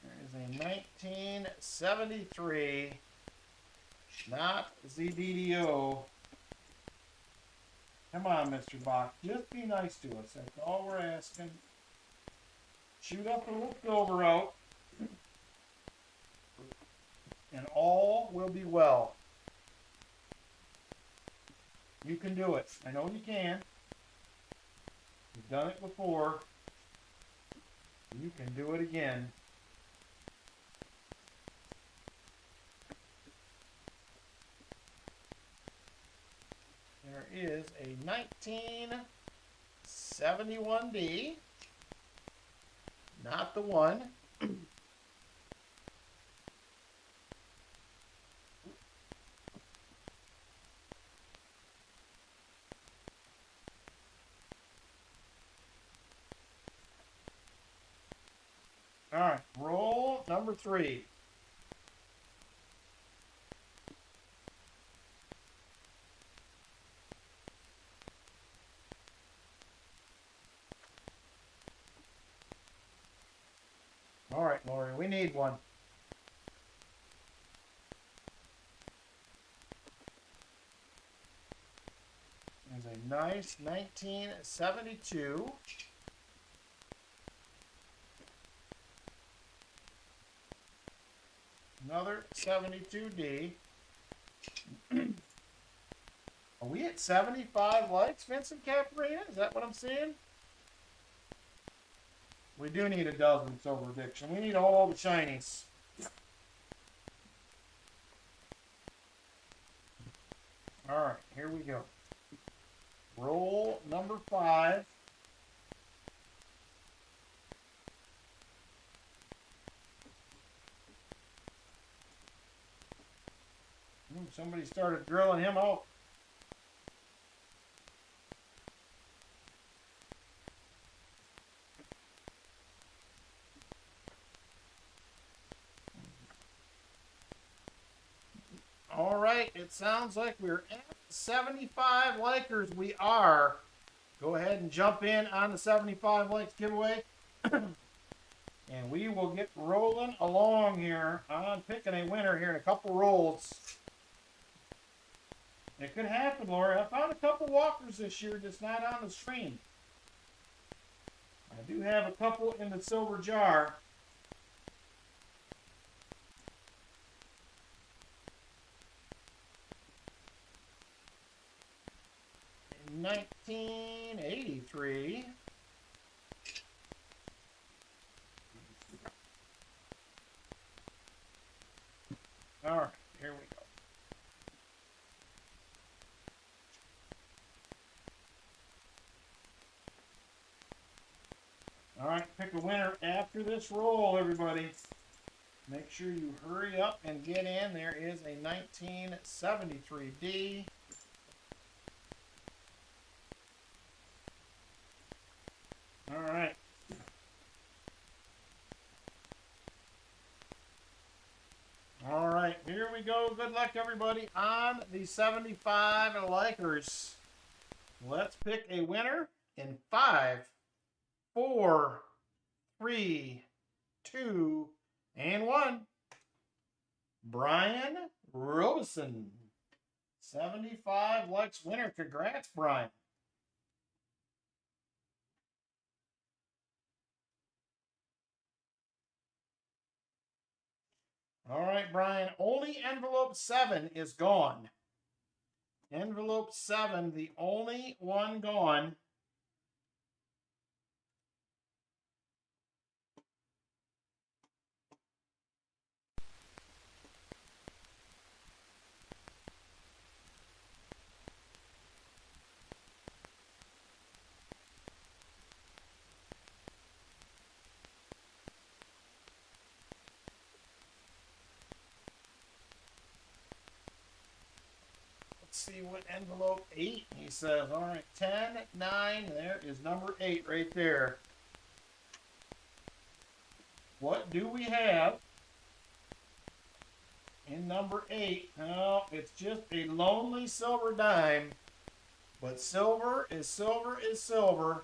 There is a 1973. Not ZDDO. Come on, Mr. Bach. Just be nice to us. That's all we're asking. Shoot up a little silver out. And all will be well. You can do it. I know you can. You've done it before. You can do it again. There is a 1971D. Not the one. All right, roll number 3. All right, Lori, we need one. There's a nice 1972. Another 72D. Are we at 75 likes, Vincent Caparina? Is that what I'm seeing? We do need a dozen silver addiction. We need all the shinies. All right, here we go. Roll number 5. Somebody started drilling him out. All right, it sounds like we're at 75 likers. We are. Go ahead and jump in on the 75 likes giveaway. And we will get rolling along here on picking a winner here in a couple rolls. It could happen, Laura. I found a couple walkers this year, just not on the stream. I do have a couple in the silver jar. In 1983. All right, here we go. All right, pick a winner after this roll, everybody. Make sure you hurry up and get in. There is a 1973D. All right. All right, here we go. Good luck, everybody, on the 75 likers. Let's pick a winner in 5, 4, 3, 2, and 1. Brian Robeson. 75 likes winner. Congrats, Brian. All right, Brian. Only envelope 7 is gone. Envelope 7, the only one gone. see what envelope 8, he says. All right, 10, 9, there is number 8 right there. What do we have in number 8? Oh, it's just a lonely silver dime. But silver is silver is silver.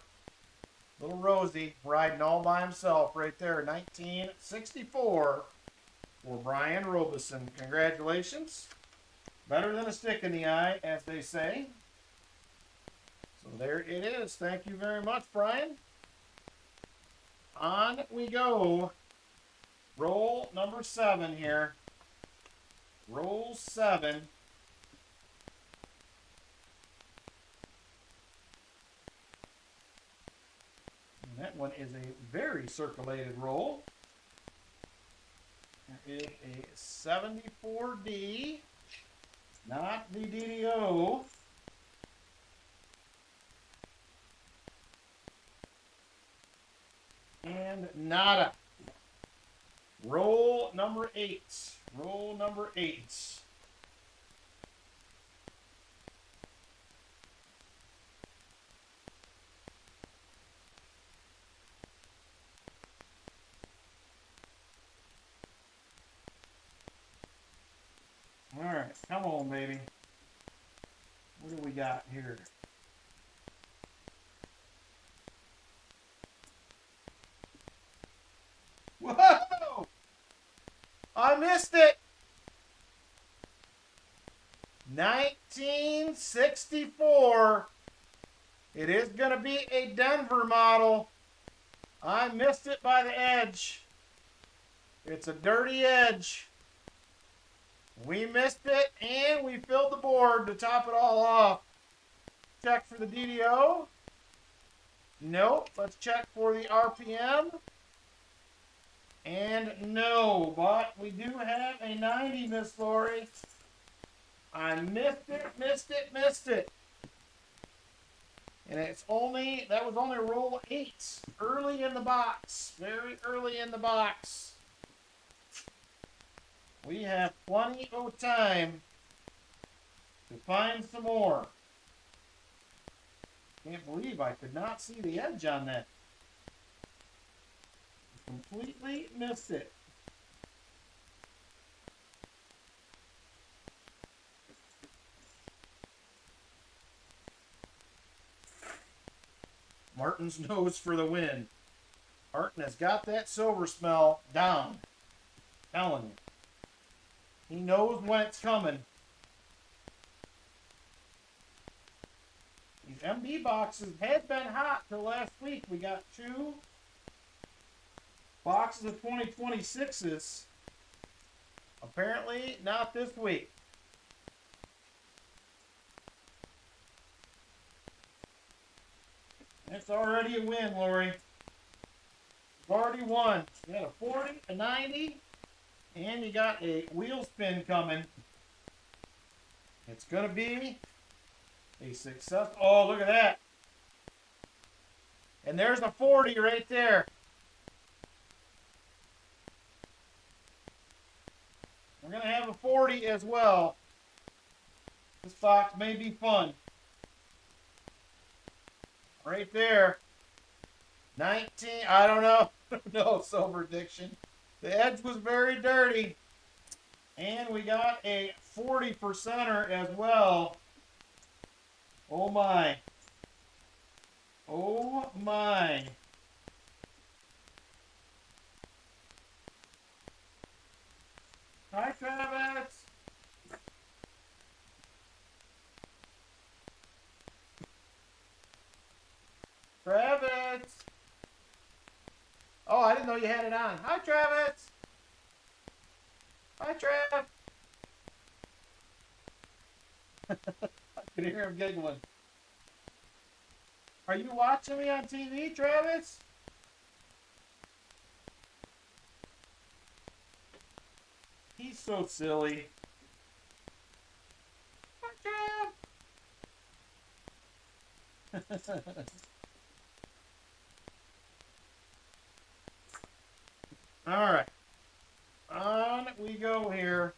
Little Rosie riding all by himself right there. 1964 for Brian Robeson. Congratulations. Better than a stick in the eye, as they say. So there it is. Thank you very much, Brian. On we go. Roll number 7 here. Roll 7. And that one is a very circulated roll. There is a 74D. Not the DDO. And nada. Roll number 8. Roll number 8. All right, come on, baby. What do we got here? Whoa! I missed it. 1964. It is going to be a Denver model. I missed it by the edge. It's a dirty edge. We missed it, and we filled the board to top it all off. Check for the DDO. Nope. Let's check for the RPM. And no, but we do have a 90, Miss Lori. I missed it, missed it, missed it. And that was only roll 8. Early in the box. Very early in the box. We have plenty of time to find some more. Can't believe I could not see the edge on that. Completely missed it. Martin's nose for the win. Martin has got that silver smell down. Telling you. He knows when it's coming. These MB boxes had been hot till last week. We got 2 boxes of 2026s. Apparently not this week. That's already a win, Lori. You've already won. You got a 40, a 90, and you got a wheel spin coming. It's going to be a success. Oh, look at that. And there's a 40 right there. We're going to have a 40 as well. This box may be fun. Right there. 19, I don't know. No, Silver Diction. The edge was very dirty. And we got a 40%er as well. Oh my. Oh my. Hi, Travis. Travis. Oh, I didn't know you had it on. Hi, Travis. Hi, Trav. I can hear him giggling. Are you watching me on TV, Travis? He's so silly. Hi, Trav. All right. On we go here.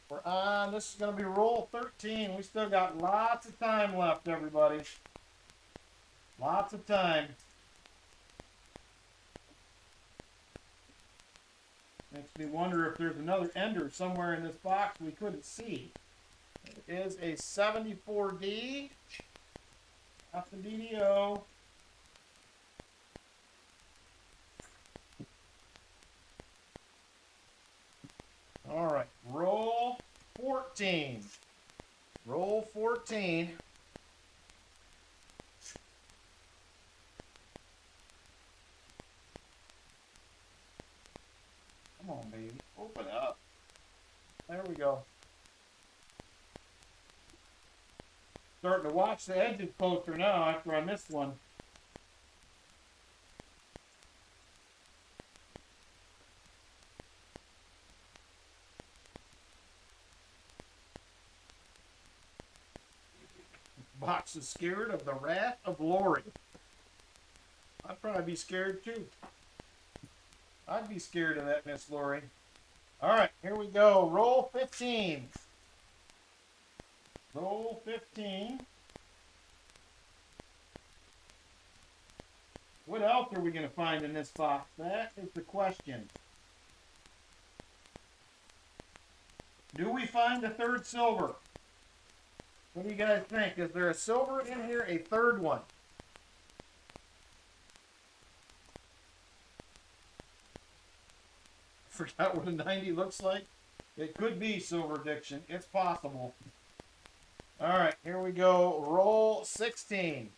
We're on. This is going to be roll 13. We still got lots of time left, everybody. Lots of time. Makes me wonder if there's another ender somewhere in this box we couldn't see. It is a 74D. Off the DDO. All right, roll 14. Roll 14. Come on, baby. Open up. There we go. Starting to watch the edges closer now after I missed one. Box is scared of the wrath of Lori. I'd probably be scared too. I'd be scared of that Miss Lori. All right, here we go. Roll 15. Roll 15. What else are we going to find in this box? That is the question. Do we find a third silver? What do you guys think? Is there a silver in here? A third one? Forgot what a 90 looks like. It could be silver addiction. It's possible. All right, here we go. Roll 16.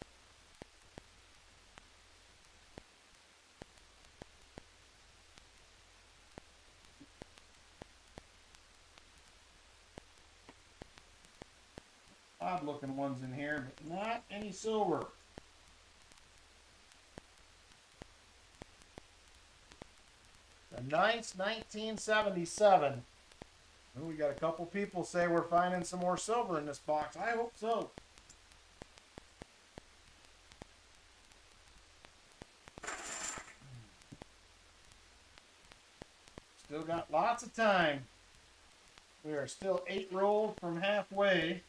Odd looking ones in here, but not any silver. A nice 1977. Ooh, we got a couple people say we're finding some more silver in this box. I hope so. Still got lots of time. We are still 8 rolls from halfway.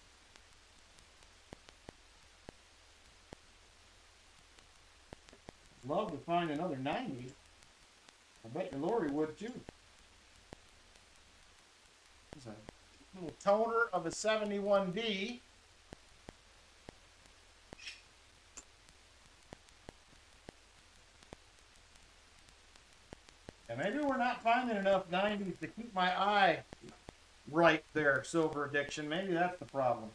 Love to find another 90. I bet your Lori would too. There's a little toner of a 71D. And maybe we're not finding enough 90s to keep my eye right there, silver addiction. Maybe that's the problem.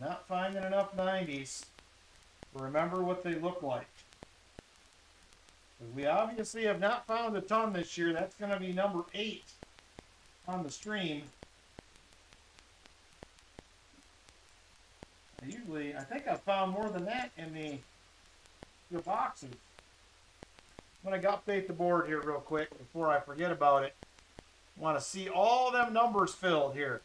Not finding enough 90s to remember what they look like. We obviously have not found a ton this year. That's going to be number 8 on the stream. I think I've found more than that in the boxes. I'm going to update the board here real quick before I forget about it. I want to see all them numbers filled here.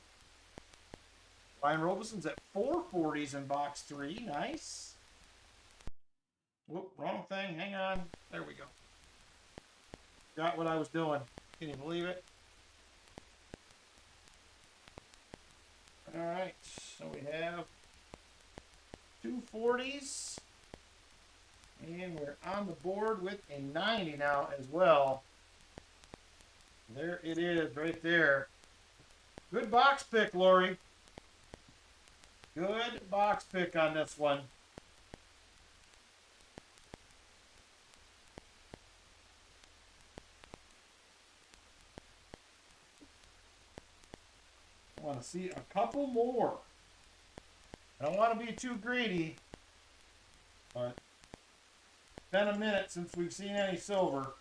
Ryan Robeson's at 440s in box 3. Nice. Whoop, wrong thing. Hang on. There we go. Got what I was doing. Can you believe it? Alright, so we have 240s. And we're on the board with a 90 now as well. There it is, right there. Good box pick, Lori. Good box pick on this one. I want to see a couple more. I don't want to be too greedy, but it's been a minute since we've seen any silver.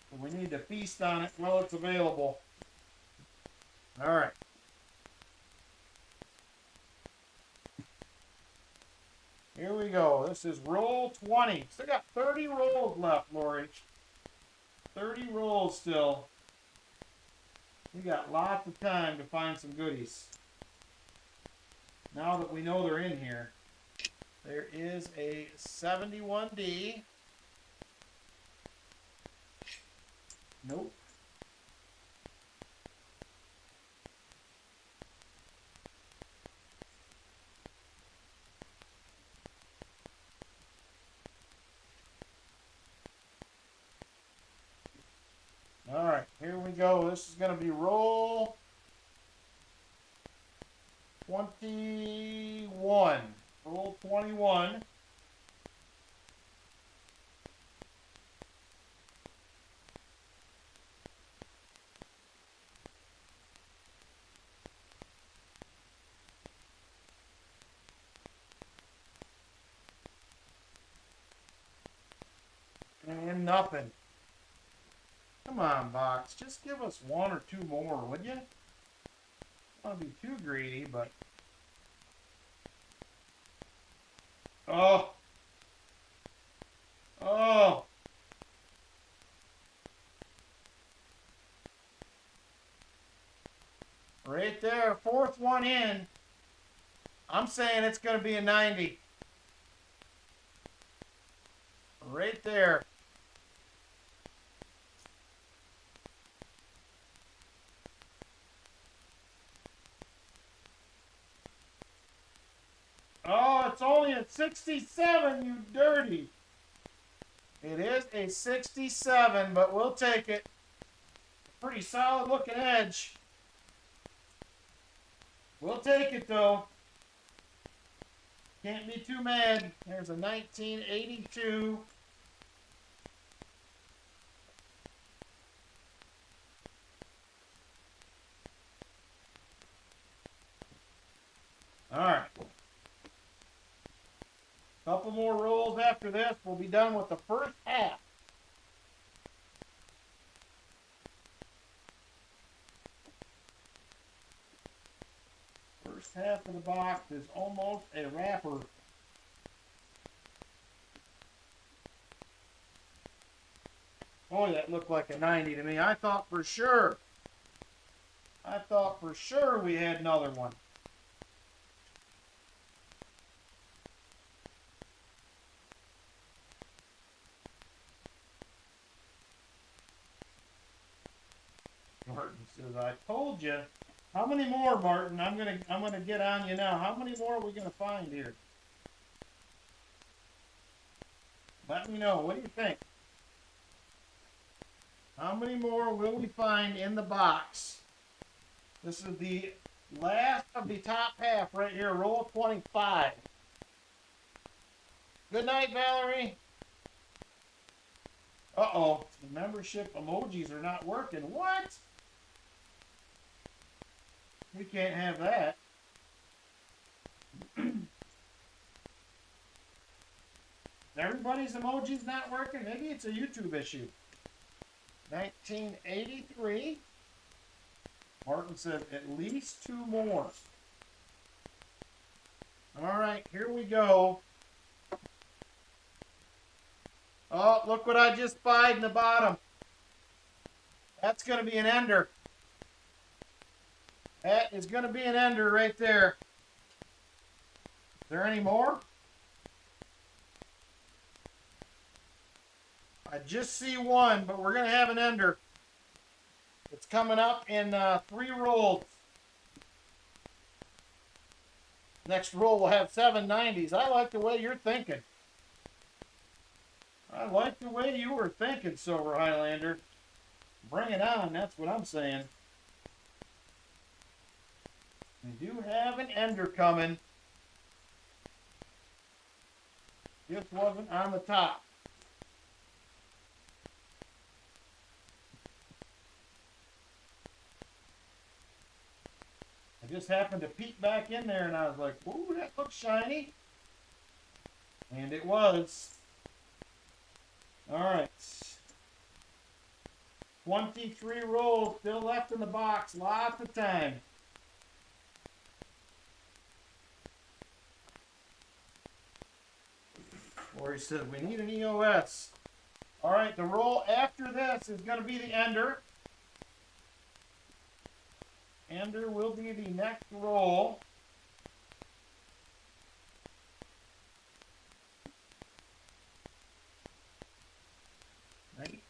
So we need to feast on it while it's available. All right. Here we go. This is roll 20. Still got 30 rolls left, Lori. 30 rolls still. We got lots of time to find some goodies. Now that we know they're in here, there is a 71D. Nope. this is going to be roll 21. Roll 21. And nothing. Come on, box. Just give us one or two more, would you? I don't want to be too greedy, but... Oh! Oh! Right there, fourth one in. I'm saying it's going to be a 90. Right there. Oh, it's only a 67, you dirty. It is a 67, but we'll take it. Pretty solid looking edge. We'll take it though. Can't be too mad. There's a 1982. All right. Couple more rolls after this. We'll be done with the first half. First half of the box is almost a wrapper. Oh, that looked like a 90 to me. I thought for sure we had another one. Martin says, I told you. How many more, Martin? I'm gonna get on you now. How many more are we gonna find here? Let me know. What do you think? How many more will we find in the box? This is the last of the top half right here. Roll 25. Good night, Valerie. Uh-oh. The membership emojis are not working. What? We can't have that. Everybody's emoji's not working. Maybe it's a YouTube issue. 1983. Martin said at least two more. All right, here we go. Oh, look what I just spied in the bottom. That's going to be an ender. That is going to be an ender right there. Is there any more? I just see one, but we're going to have an ender. It's coming up in 3 rolls. Next roll will have 790s. I like the way you're thinking. I like the way you were thinking, Silver Highlander. Bring it on, that's what I'm saying. We do have an ender coming. Just wasn't on the top. I just happened to peek back in there and I was like, ooh, that looks shiny. And it was. All right. 23 rolls still left in the box. Lots of time. Lori said we need an EOS. All right, the roll after this is going to be the ender. Ender will be the next roll.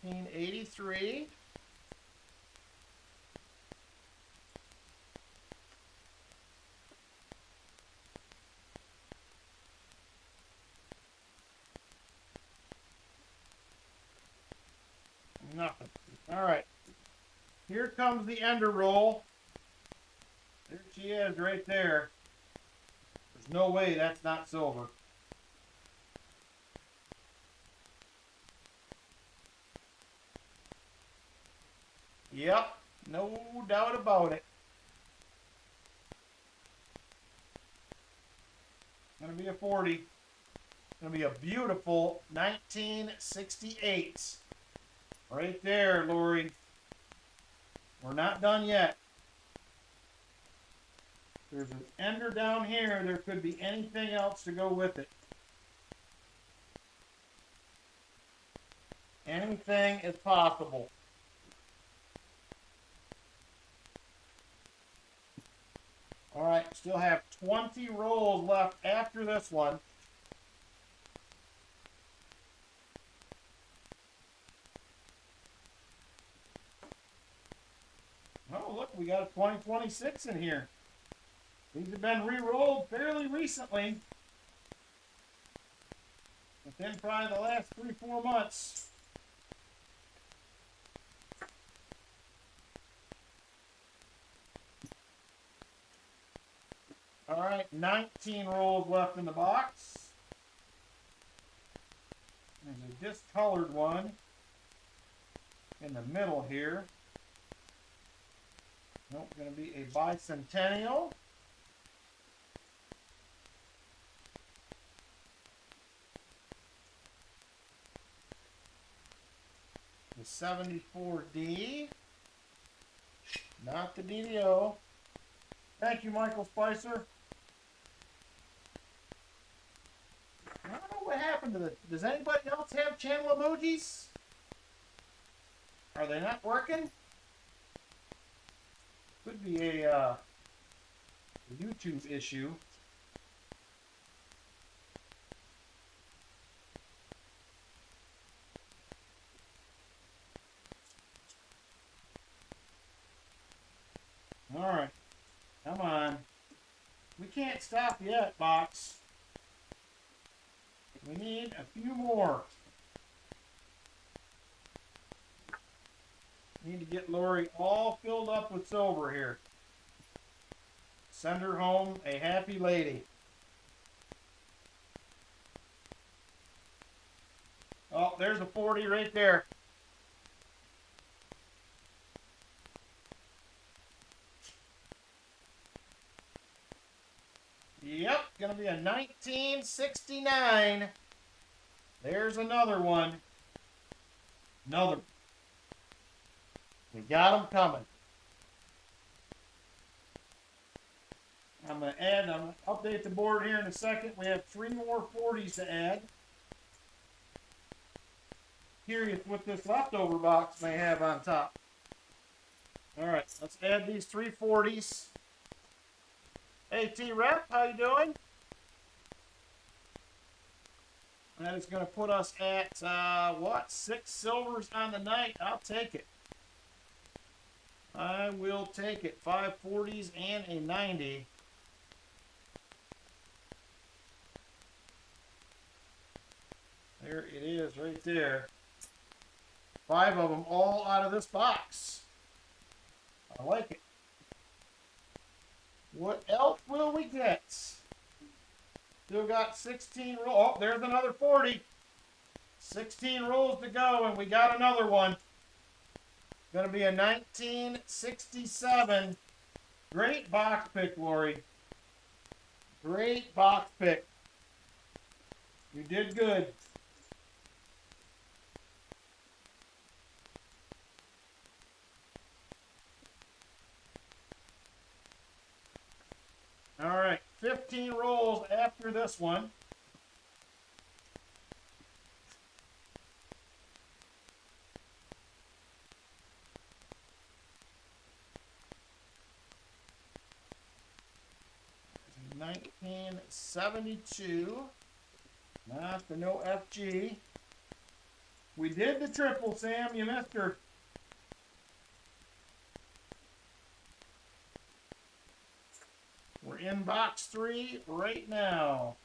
$19.83. Nothing. All right. Here comes the ender roll. There she is right there. There's no way that's not silver. Yep, no doubt about it. Gonna be a 40. Gonna be a beautiful 1968. Right there, Lori. We're not done yet. There's an ender down here. There could be anything else to go with it. Anything is possible. All right, still have 20 rolls left after this one. Oh, look, we got a 2026 in here. These have been re-rolled fairly recently. Within probably the last 3-4 months. All right, 19 rolls left in the box. There's a discolored one in the middle here. Nope, going to be a bicentennial. The 74D. Not the DDO. Thank you, Michael Spicer. I don't know what happened to the... Does anybody else have channel emojis? Are they not working? Could be a YouTube issue. All right. Come on. We can't stop yet, box. We need a few more. Need to get Lori all filled up with silver here. Send her home a happy lady. Oh, there's a 40 right there. Yep, gonna be a 1969. There's another one. Another. We got them coming. I'm going to update the board here in a second. We have 3 more 40s to add. Curious what this leftover box may have on top. All right, let's add these 3 40s. Hey, T-Rep, how you doing? That is going to put us at, what, 6 silvers on the night. I'll take it. I will take it. 5 40s and a 90. There it is right there. 5 of them all out of this box. I like it. What else will we get? Still got 16 rolls. Oh, there's another 40. 16 rolls to go, and we got another one. Going to be a 1967. Great box pick, Lori. Great box pick. You did good. All right, 15 rolls after this one. $19.72. Not the no FG. We did the triple, Sam. You missed her. We're in box 3 right now.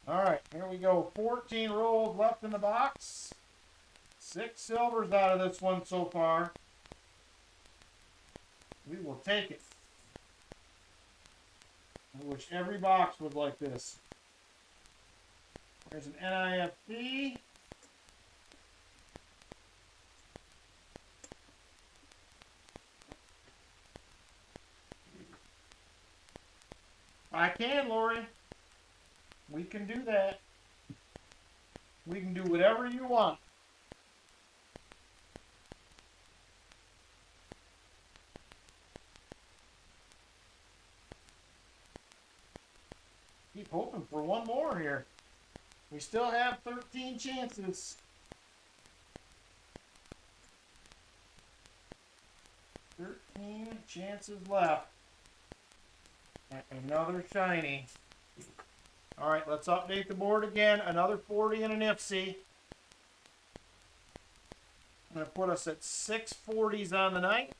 All right, here we go. 14 rolls left in the box. 6 silvers out of this one so far. we will take it. I wish every box was like this. There's an NIFT. I can, Lori. We can do that. We can do whatever you want. Keep hoping for one more here. We still have 13 chances. 13 chances left. Another shiny. All right, let's update the board again. Another 40 and an IFC. I'm going to put us at 6 40s on the night.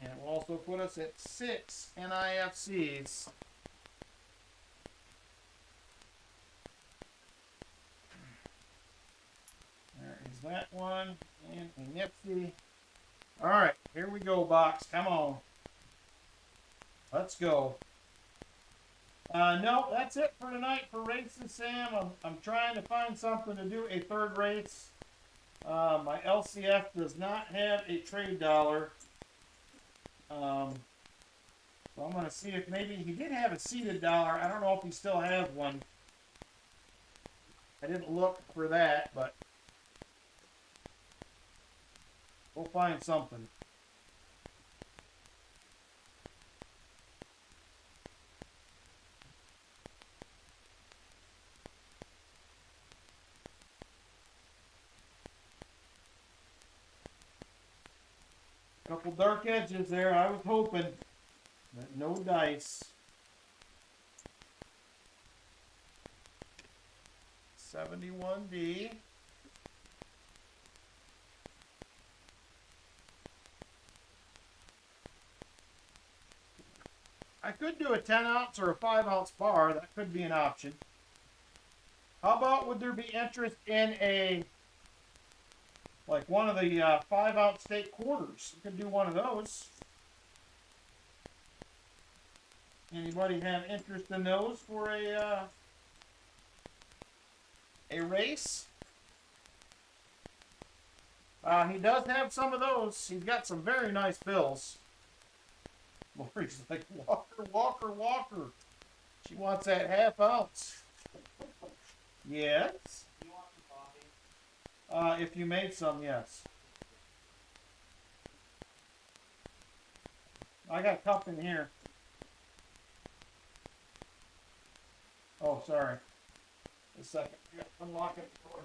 And it will also put us at 6 NIFCs. There is that one. And a Nifty. All right, here we go, box. Come on. Let's go. No, that's it for tonight for races, Sam. I'm trying to find something to do a third race. My LCF does not have a trade dollar. So I'm going to see if maybe he did have a seated dollar. I don't know if he still has one. I didn't look for that, but we'll find something. Couple dark edges there. I was hoping, but no dice. 71D. I could do a 10 ounce or a 5 ounce bar. That could be an option. How about, would there be interest in a, like one of the 5 ounce steak quarters? You could do one of those. Anybody have interest in those for a race? He does have some of those. He's got some very nice bills. Lori's like, Walker, Walker, Walker. She wants that half ounce. Yes. You want some coffee? If you made some, yes. I got a cup in here. Oh, sorry. A second. Yeah, unlock it before.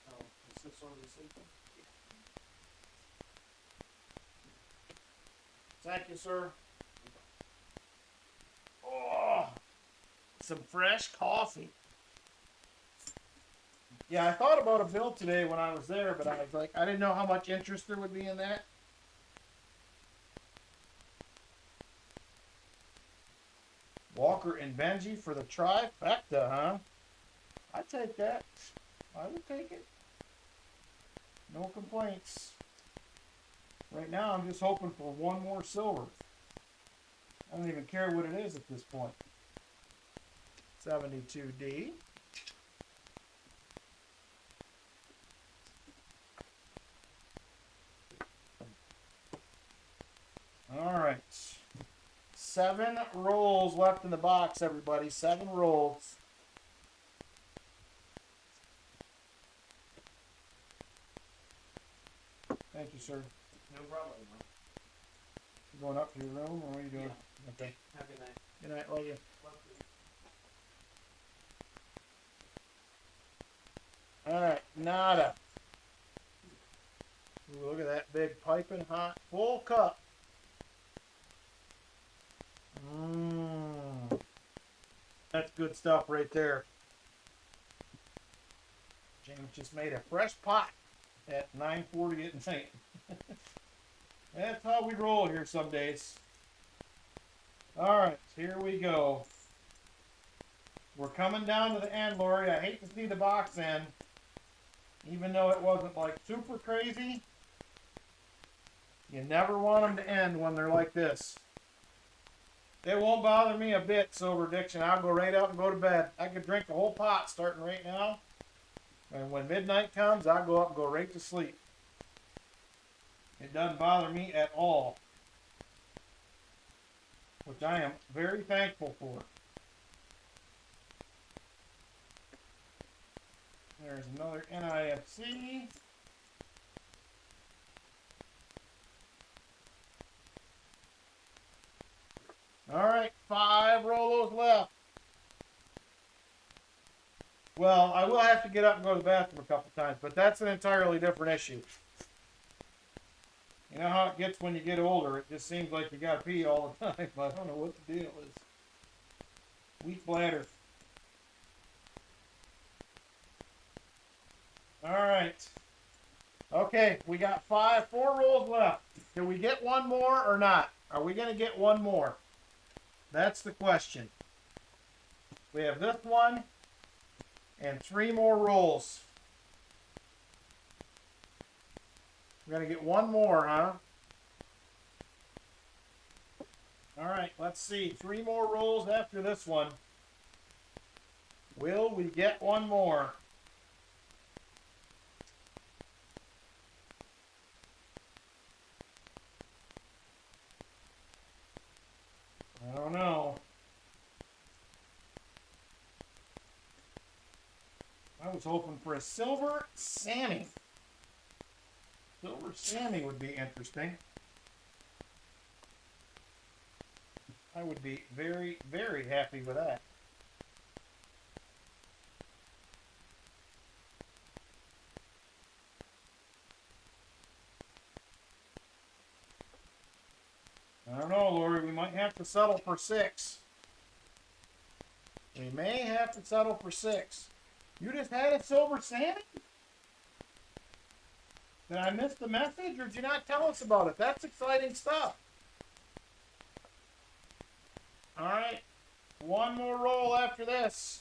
Oh, is this already sleeping? Thank you, sir. Oh, some fresh coffee. Yeah, I thought about a bill today when I was there, but I was like, I didn't know how much interest there would be in that. Walker and Benji for the trifecta, huh? I'd take that. I would take it. No complaints. Right now, I'm just hoping for one more silver. I don't even care what it is at this point. 72D. All right. 7 rolls left in the box, everybody. 7 rolls. Thank you, sir. No problem. You going up to your room, or what are you doing? Yeah. Okay. Have a good night. Good night. Love you. Love you. All right. Nada. Ooh, look at that big piping hot full cup. That's good stuff right there. James just made a fresh pot at 9:40 at night. That's how we roll here some days. All right, here we go. We're coming down to the end, Lori. I hate to see the box end, even though it wasn't like super crazy. You never want them to end when they're like this. It won't bother me a bit, Silver Addiction. I'll go right out and go to bed. I could drink the whole pot starting right now. And when midnight comes, I'll go up and go right to sleep. It doesn't bother me at all. Which I am very thankful for. There's another NIFC. All right, 5 Rolos left. Well, I will have to get up and go to the bathroom a couple times, but that's an entirely different issue. You know how it gets when you get older. It just seems like you got to pee all the time. I don't know what the deal is. Weak bladder. All right. Okay, we got 4 rolls left. Can we get one more or not? Are we going to get one more? That's the question. We have this one and 3 more rolls. We're going to get one more, huh? All right, let's see. 3 more rolls after this one. Will we get one more? I don't know. I was hoping for a silver Sammy. Silver Sammy would be interesting. I would be very, very happy with that. I don't know, Lori. We might have to settle for 6. We may have to settle for 6. You just had a silver Sammy? Did I miss the message, or did you not tell us about it? That's exciting stuff. All right. One more roll after this.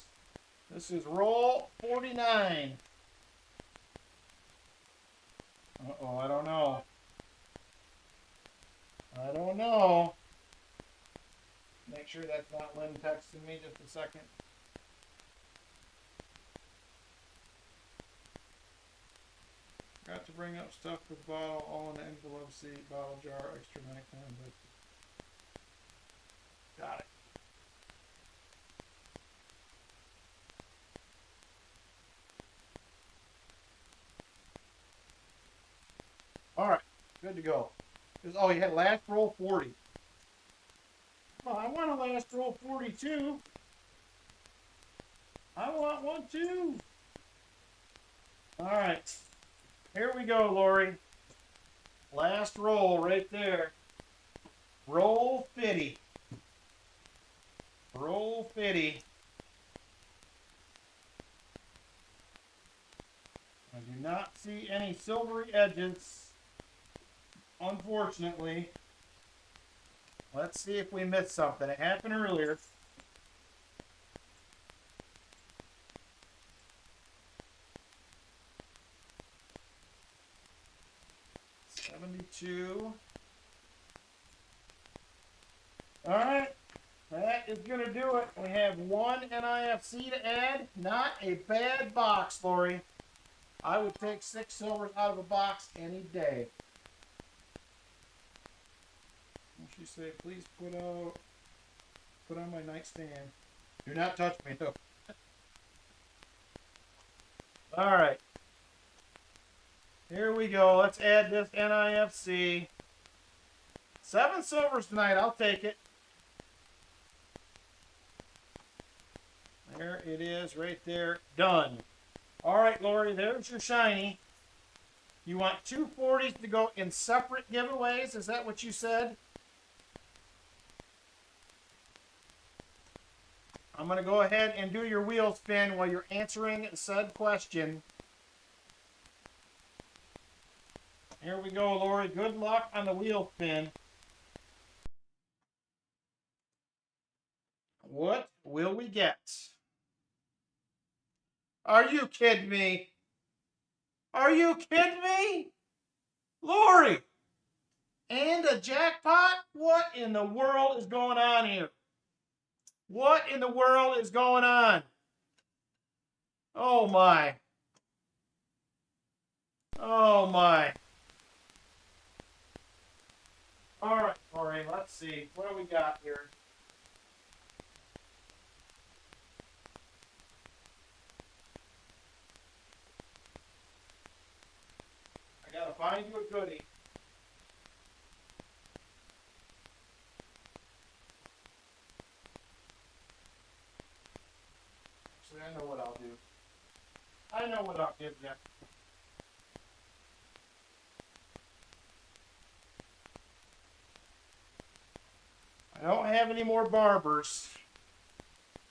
This is roll 49. Uh-oh, I don't know. I don't know. Make sure that's not Lynn texting me just a second. Got to bring up stuff with bottle, all in the envelope seat, bottle jar, extra nighttime, but got it. All right, good to go. Oh, you had last roll 40. Well, I want a last roll 42. I want one too. All right. Here we go, Lori. Last roll right there. Roll 50. Roll 50. I do not see any silvery edges, unfortunately. Let's see if we missed something. It happened earlier. $72. All right. That is going to do it. We have 1 NIFC to add. Not a bad box, Lori. I would take 6 silvers out of a box any day. She said, please put on my nightstand. Do not touch me, though. All right. Here we go. Let's add this NIFC. 7 silvers tonight. I'll take it. There it is right there. Done. All right, Lori, there's your shiny. You want 2 40s to go in separate giveaways? Is that what you said? I'm going to go ahead and do your wheel spin while you're answering said question. Here we go, Lori. Good luck on the wheel spin. What will we get? Are you kidding me? Are you kidding me? Lori! And a jackpot? What in the world is going on here? What in the world is going on? Oh my. Oh my. All right, Lori, let's see. What do we got here? I gotta find you a goodie. Actually, I know what I'll do. I know what I'll give you. I don't have any more barbers.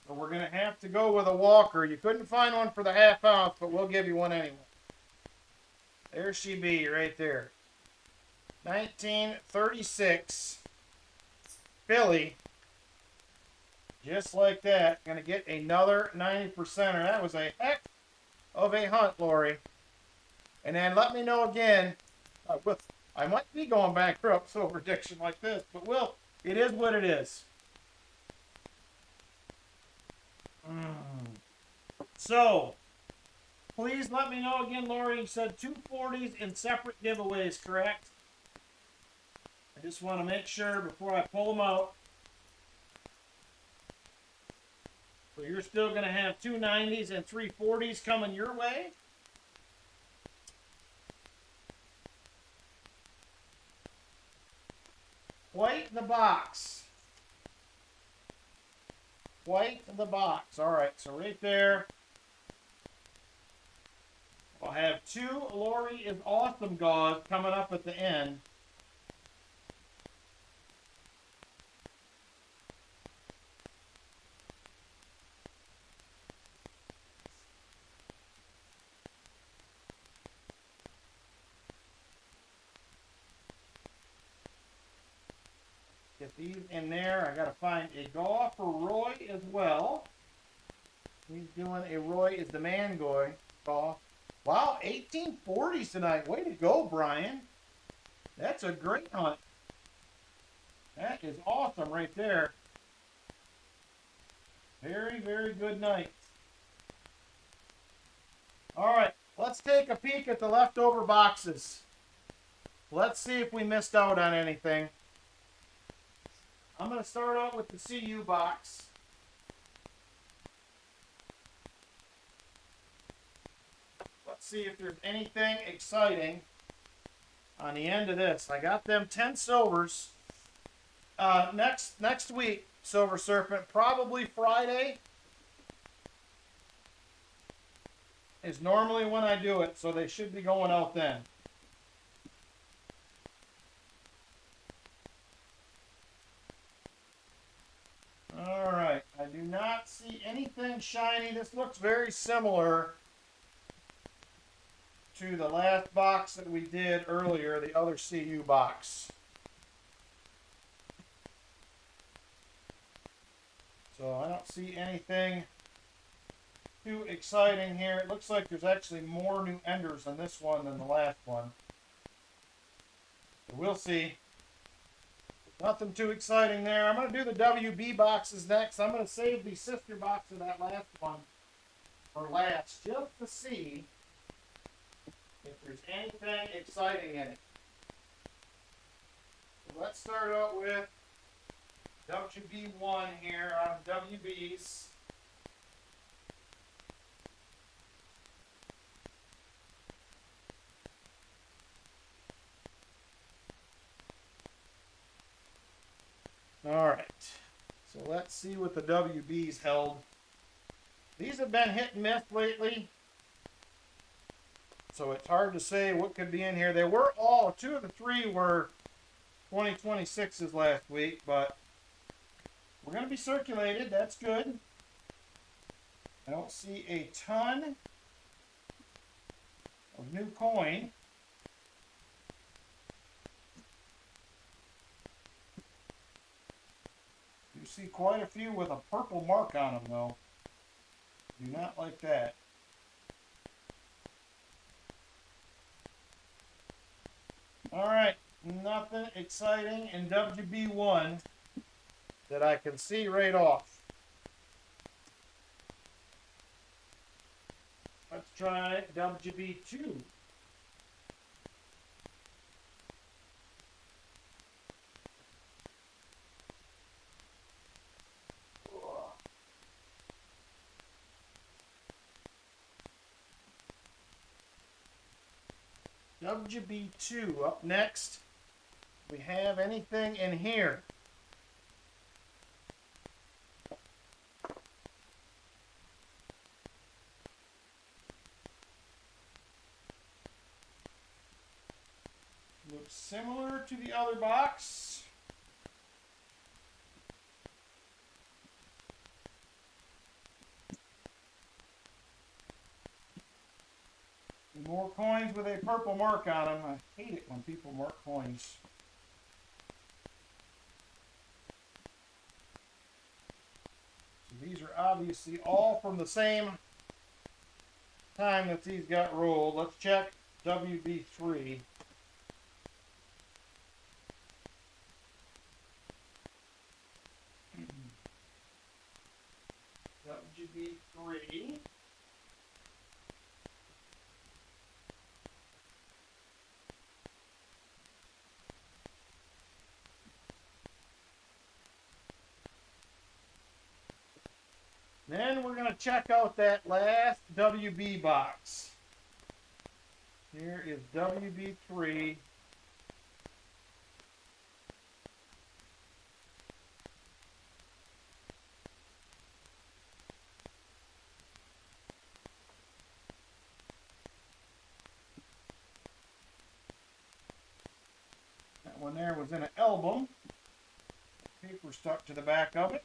So we're going to have to go with a walker. You couldn't find one for the half ounce, but we'll give you one anyway. There she be, right there. 1936 Philly. Just like that. Going to get another 90%er. That was a heck of a hunt, Lori. And then let me know again. I might be going bankrupt so prediction like this, but it is what it is. So, please let me know again, Lori. You said 240s in separate giveaways, correct? I just want to make sure before I pull them out. So you're still going to have 290s and 340s coming your way. White the box. White the box. All right, so right there. I'll have 2 Lori is Awesome gauze coming up at the end. Get these in there. I got to find a golf for Roy as well. He's doing a Roy is the man golf. Wow, 1840s tonight. Way to go, Brian. That's a great hunt. That is awesome right there. Very, very good night. All right, let's take a peek at the leftover boxes. Let's see if we missed out on anything. I'm going to start out with the CU box. Let's see if there's anything exciting on the end of this. I got them 10 silvers. Next week, Silver Serpent, probably Friday is normally when I do it, so they should be going out then. All right, I do not see anything shiny. This looks very similar to the last box that we did earlier, the other CU box. So I don't see anything too exciting here. It looks like there's actually more new enders in this one than the last one. So we'll see. Nothing too exciting there. I'm going to do the WB boxes next. I'm going to save the sister box of that last one for last, just to see if there's anything exciting in it. So let's start out with WB1 here on WBs. All right, so let's see what the WBs held. These have been hit and miss lately, so it's hard to say what could be in here. They were all, 2 of the 3 were 2026s last week, but we're going to be circulated. That's good. I don't see a ton of new coin. You see quite a few with a purple mark on them, though. Do not like that. All right, nothing exciting in WB1 that I can see right off. Let's try WB2. WB2 up next. Do we have anything in here? Looks similar to the other box. More coins with a purple mark on them. I hate it when people mark coins. So these are obviously all from the same time that these got rolled. Let's check WB3. WB3. Then we're going to check out that last WB box. Here is WB3. That one there was in an album. Paper stuck to the back of it.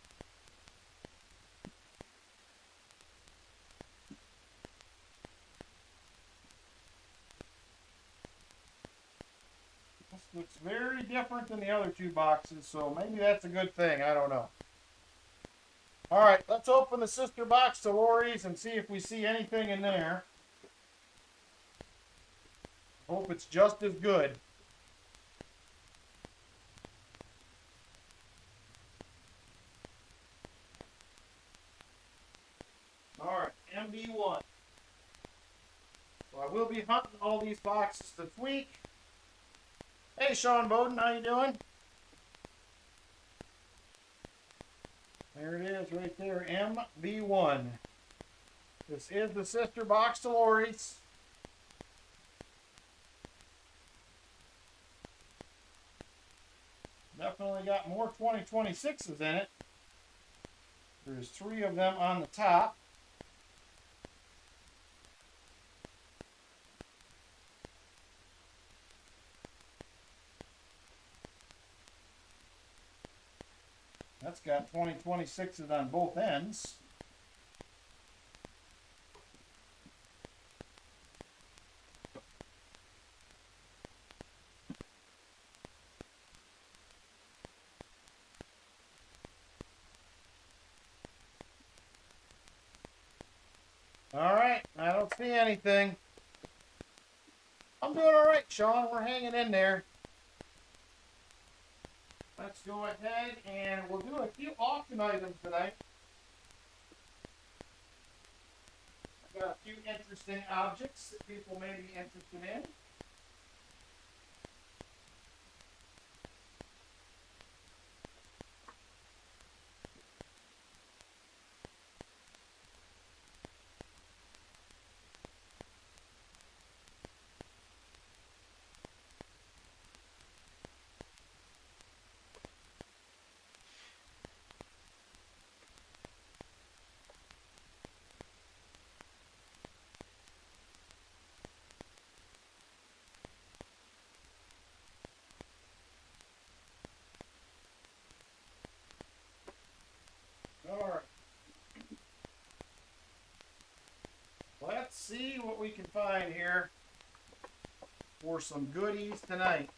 Looks very different than the other two boxes, so maybe that's a good thing. I don't know. All right, let's open the sister box to Lori's and see if we see anything in there. Hope it's just as good. All right, MB1. So I will be hunting all these boxes this week. Hey, Sean Bowden, how you doing? There it is right there, MB1. This is the sister box to Lori's. Definitely got more 2026s in it. There's 3 of them on the top. That's got 2026s on both ends. All right, I don't see anything. I'm doing all right, Sean. We're hanging in there. Let's go ahead and we'll do a few auction items tonight. I've got a few interesting objects that people may be interested in. All right. Let's see what we can find here for some goodies tonight.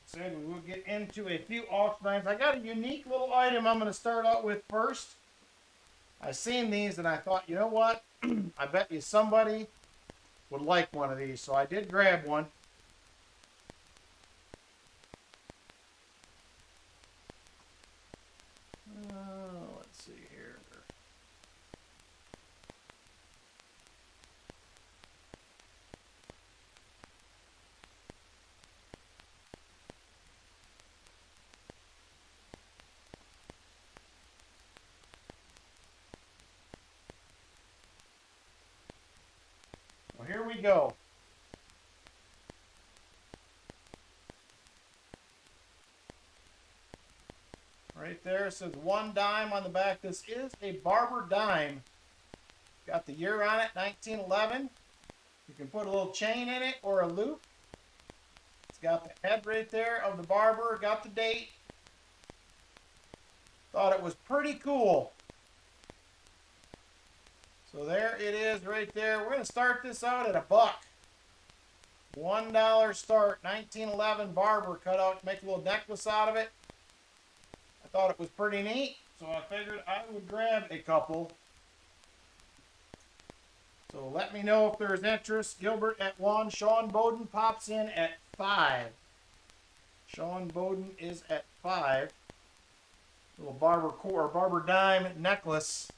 Said we will get into a few auction items. I got a unique little item I'm going to start out with first. I seen these and I thought, you know what? I bet you somebody would like one of these. So I did grab one. Let's see here. Well, here we go. Right there, it says 1 dime on the back. This is a Barber dime. Got the year on it, 1911. You can put a little chain in it or a loop. It's got the head right there of the Barber. Got the date. Thought it was pretty cool. So there it is right there. We're going to start this out at $1. $1 start, 1911 Barber cut out to make a little necklace out of it. I thought it was pretty neat, so I figured I would grab a couple. So let me know if there's interest. Gilbert at 1. Sean Bowden pops in at 5. Sean Bowden is at 5. Little Barber dime necklace.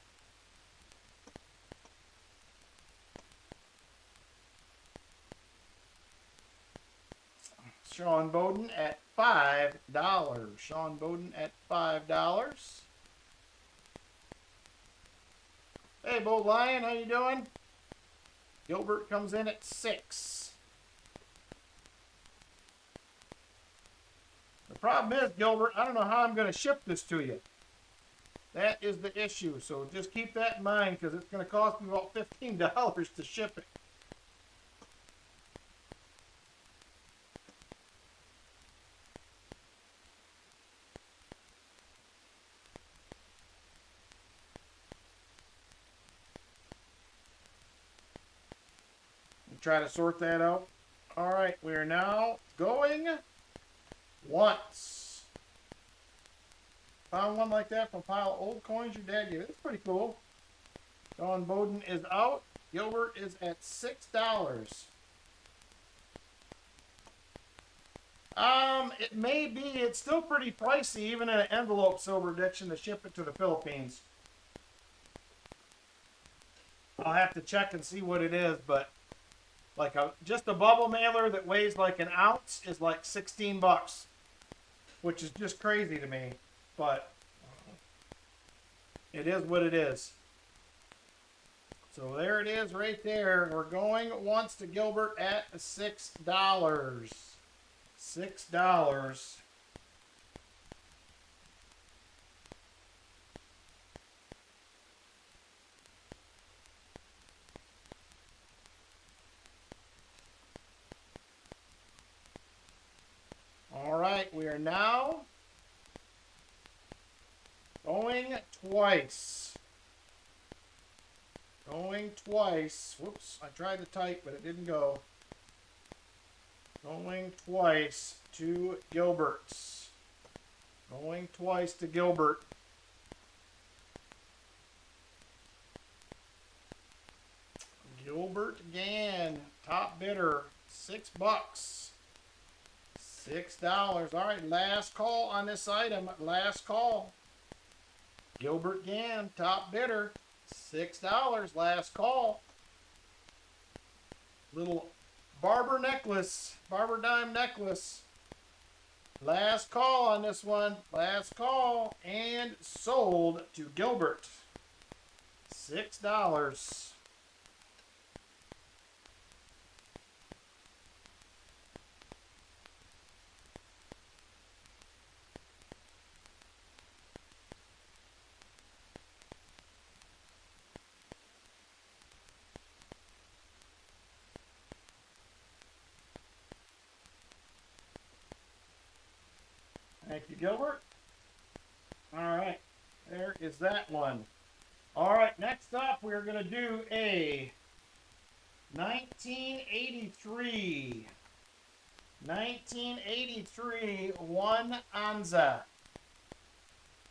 Sean Bowden at $5. Sean Bowden at $5. Hey, Bo Lion, how you doing? Gilbert comes in at 6. The problem is, Gilbert, I don't know how I'm going to ship this to you. That is the issue. So just keep that in mind, because it's going to cost me about $15 to ship it. Try to sort that out. All right, we are now going once. Found one like that from a pile of old coins your dad gave. It's pretty cool. Sean Bowden is out. Gilbert is at $6. It may be. It's still pretty pricey, even in an envelope, Silver Addiction, to ship it to the Philippines. I'll have to check and see what it is, but like just a bubble mailer that weighs like an ounce is like $16, which is just crazy to me, but it is what it is. So there it is right there. We're going once to Gilbert at $6. $6. All right, we are now going twice. Going twice. Whoops, I tried to type, but it didn't go. Going twice to Gilbert's. Going twice to Gilbert. Gilbert again, top bidder, $6. $6. All right, last call on this item. Last call. Gilbert Gann, top bidder. $6. Last call. Little Barber necklace. Barber dime necklace. Last call on this one. Last call. And sold to Gilbert. $6. Thank you, Gilbert. All right, there is that one. All right, next up, we're going to do a 1983 1 Onza.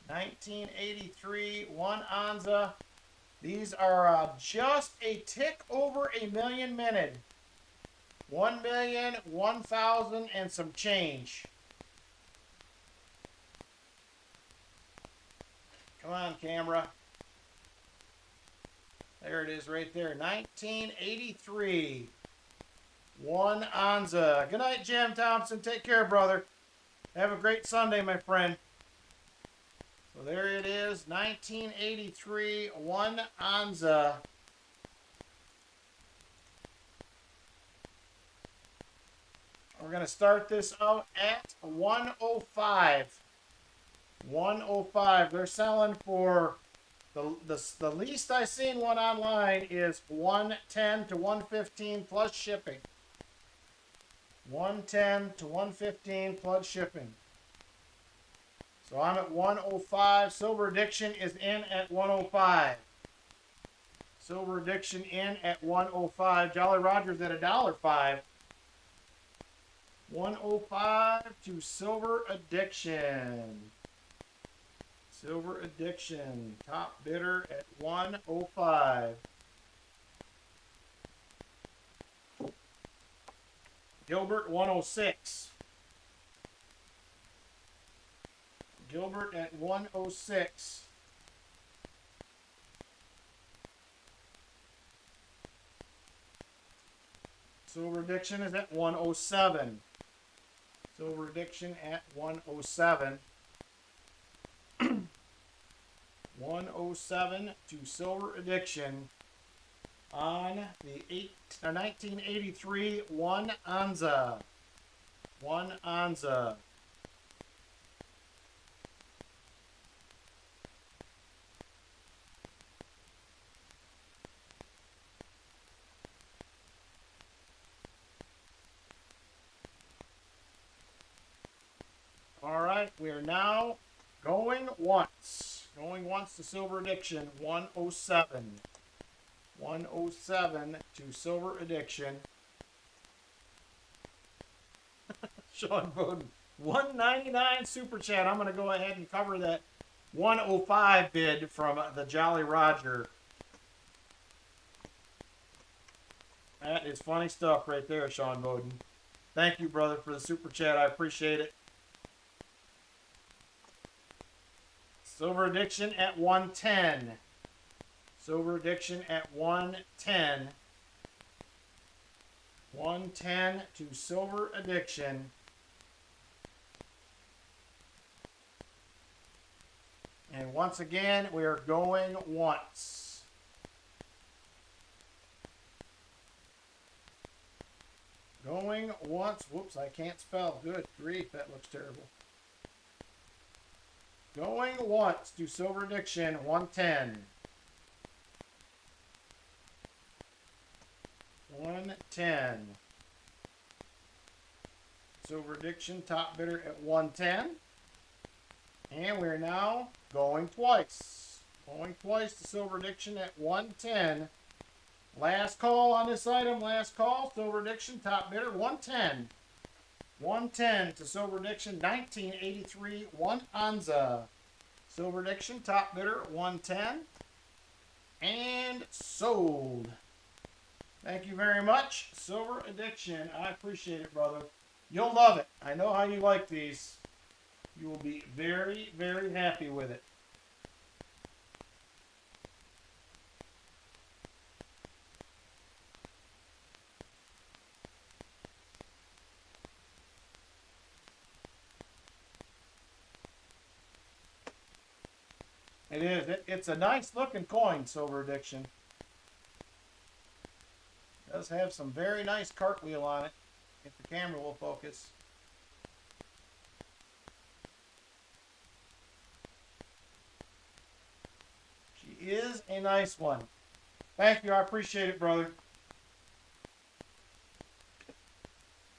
1983 1 Onza. These are just a tick over a million minted. 1,001,000 and some change. Come on, camera. There it is right there. 1983. One Anza. Good night, Jim Thompson. Take care, brother. Have a great Sunday, my friend. So there it is. 1983. One Anza. We're going to start this out at 105. 105. They're selling for the least I seen one online is 110 to 115 plus shipping. 110 to 115 plus shipping. So I'm at 105. Silver Addiction is in at 105. Silver Addiction in at 105. Jolly Roger's at $1.05. 105 to Silver Addiction. Silver Addiction, top bidder at 105. Gilbert 106. Gilbert at 106. Silver Addiction is at 107. Silver Addiction at 107. 107 to Silver Addiction on the 1983 One Anza. One Anza. All right, we are now going once. Going once to Silver Addiction, 107. 107 to Silver Addiction. Sean Bowden, 199 super chat. I'm going to go ahead and cover that 105 bid from the Jolly Roger. That is funny stuff right there, Sean Bowden. Thank you, brother, for the super chat. I appreciate it. Silver Addiction at 110. Silver Addiction at 110. 110 to Silver Addiction. And once again, we are going once. Going once. Whoops, I can't spell. Good grief, that looks terrible. Going once to Silver Addiction, 110. 110. Silver Addiction, top bidder at 110. And we're now going twice. Going twice to Silver Addiction at 110. Last call on this item, last call. Silver Addiction, top bidder, 110. 110 to Silver Addiction, 1983, One Anza. Silver Addiction, top bidder, 110. And sold. Thank you very much, Silver Addiction. I appreciate it, brother. You'll love it. I know how you like these. You will be very, very happy with it. It is. It's a nice looking coin, Silver Addiction. It does have some very nice cartwheel on it, if the camera will focus. She is a nice one. Thank you. I appreciate it, brother.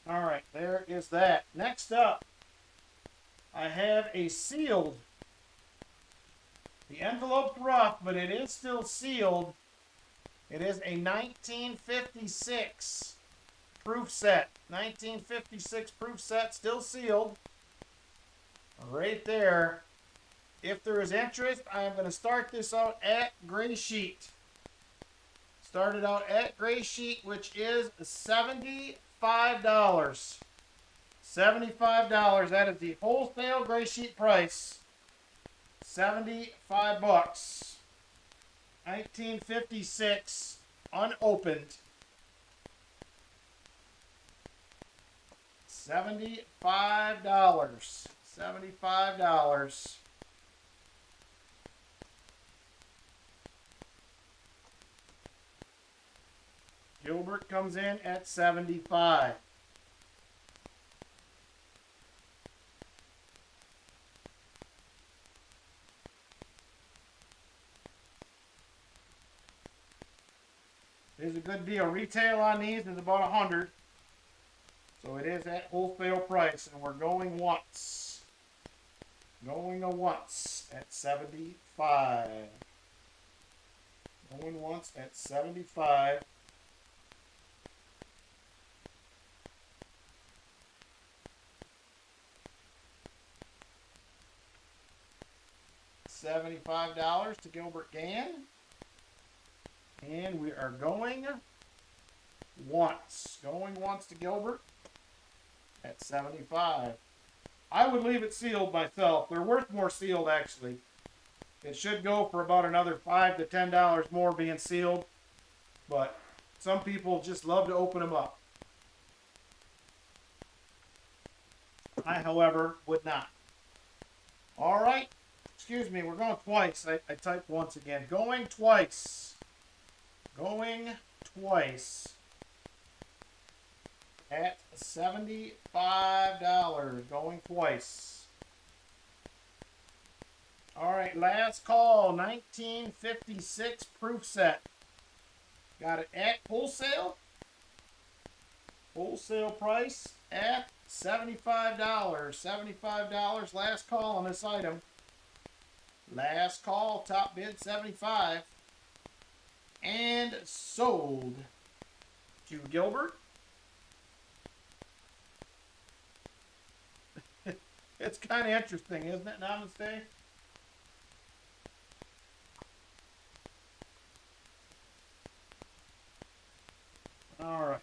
All right, there is that. Next up, I have a sealed. The envelope's rough, but it is still sealed. It is a 1956 proof set. 1956 proof set, still sealed. Right there. If there is interest, I am going to start this out at gray sheet. Started out at gray sheet, which is $75. $75. That is the wholesale gray sheet price. 75 bucks. 1956, unopened. $75. $75. Gilbert comes in at 75. Here's a good deal. Retail on these is about 100. So it is at wholesale price, and we're going once. Going a once at 75. Going once at 75. $75 to Gilbert Gann. And we are going once. Going once to Gilbert at 75. I would leave it sealed myself. They're worth more sealed, actually. It should go for about another $5 to $10 more being sealed. But some people just love to open them up. I, however, would not. All right. Excuse me, we're going twice. I typed once again. Going twice. Going twice. At $75. Going twice. All right, last call. 1956 proof set. Got it at wholesale. Wholesale price at $75. $75. Last call on this item. Last call, top bid 75. And sold to Gilbert. It's kind of interesting, isn't it, Namaste? All right.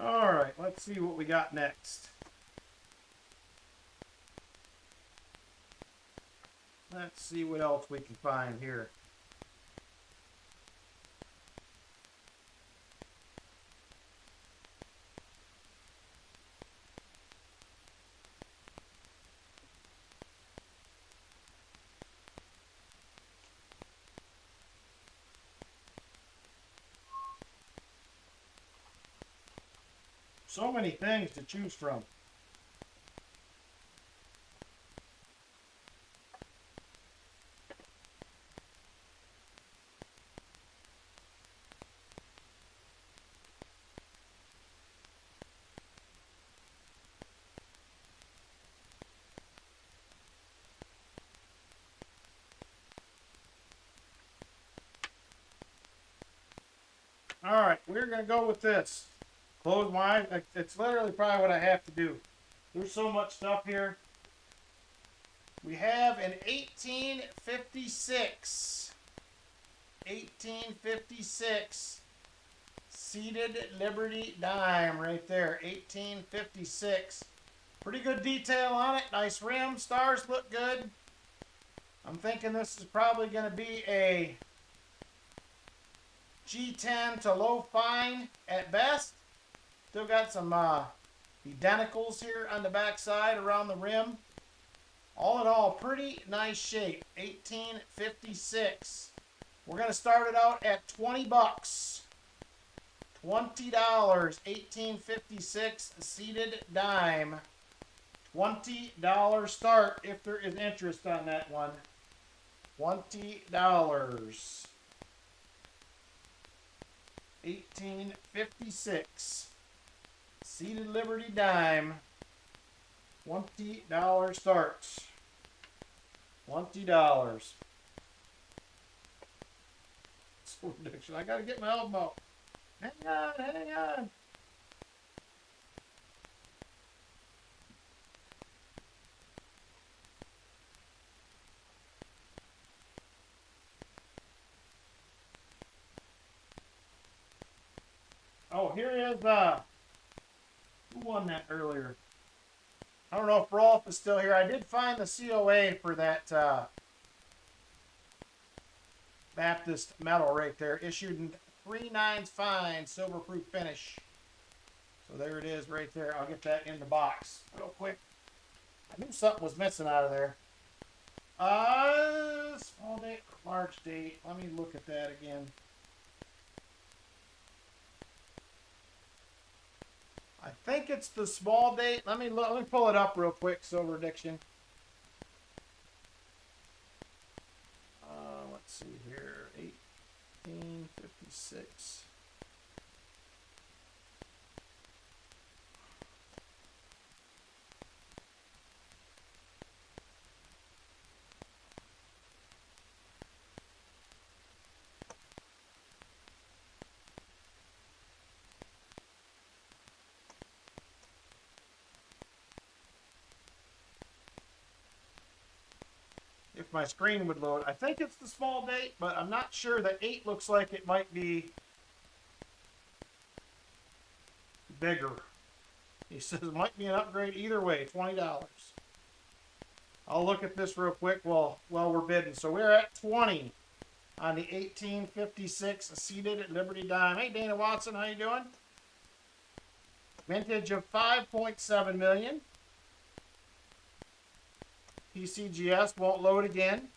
All right, let's see what we got next. Let's see what else we can find here. So many things to choose from. All right, we're going to go with this. Close my eyes. It's literally probably what I have to do. There's so much stuff here. We have an 1856. 1856 seated Liberty dime right there. 1856. Pretty good detail on it. Nice rim. Stars look good. I'm thinking this is probably going to be a G10 to low fine at best. Still got some identicals here on the back side around the rim. All in all, pretty nice shape. 1856. We're going to start it out at 20 bucks. $20. 1856 seated dime. $20 start if there is interest on that one. $20. 1856 seated Liberty dime. $20 starts. $20. Silver addiction. I gotta get my elbow. Hang on, hang on. Oh, here is who won that earlier? I don't know if Rolf is still here. I did find the COA for that Baptist metal right there. Issued in 3/9 fine, silver proof finish. So there it is right there. I'll get that in the box real quick. I knew something was missing out of there. Small date, large date. Let me look at that again. I think it's the small date. Let me pull it up real quick. Silver addiction. Let's see here. 1856. If my screen would load. I think it's the small date, but I'm not sure. The 8 looks like it might be bigger. He says it might be an upgrade either way, $20. I'll look at this real quick while we're bidding. So we're at 20 on the 1856 seated at Liberty Dime. Hey, Dana Watson, how you doing? Vintage of 5.7 million. PCGS won't load again.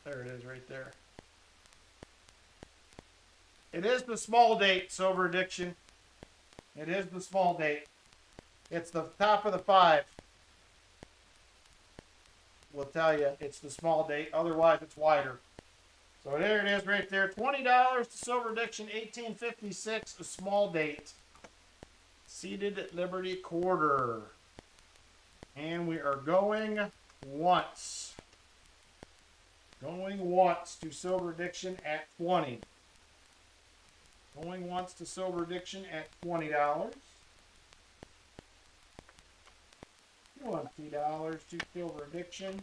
There it is right there. It is the small date, Silver Addiction. It is the small date. It's the top of the 5. We'll tell you it's the small date. Otherwise, it's wider. So there it is right there. $20 to Silver Addiction, 1856, a small date. Seated at Liberty Quarter. And we are going once. Going once to Silver Addiction at 20. Going once to Silver Addiction at $20. $20 to Silver Addiction.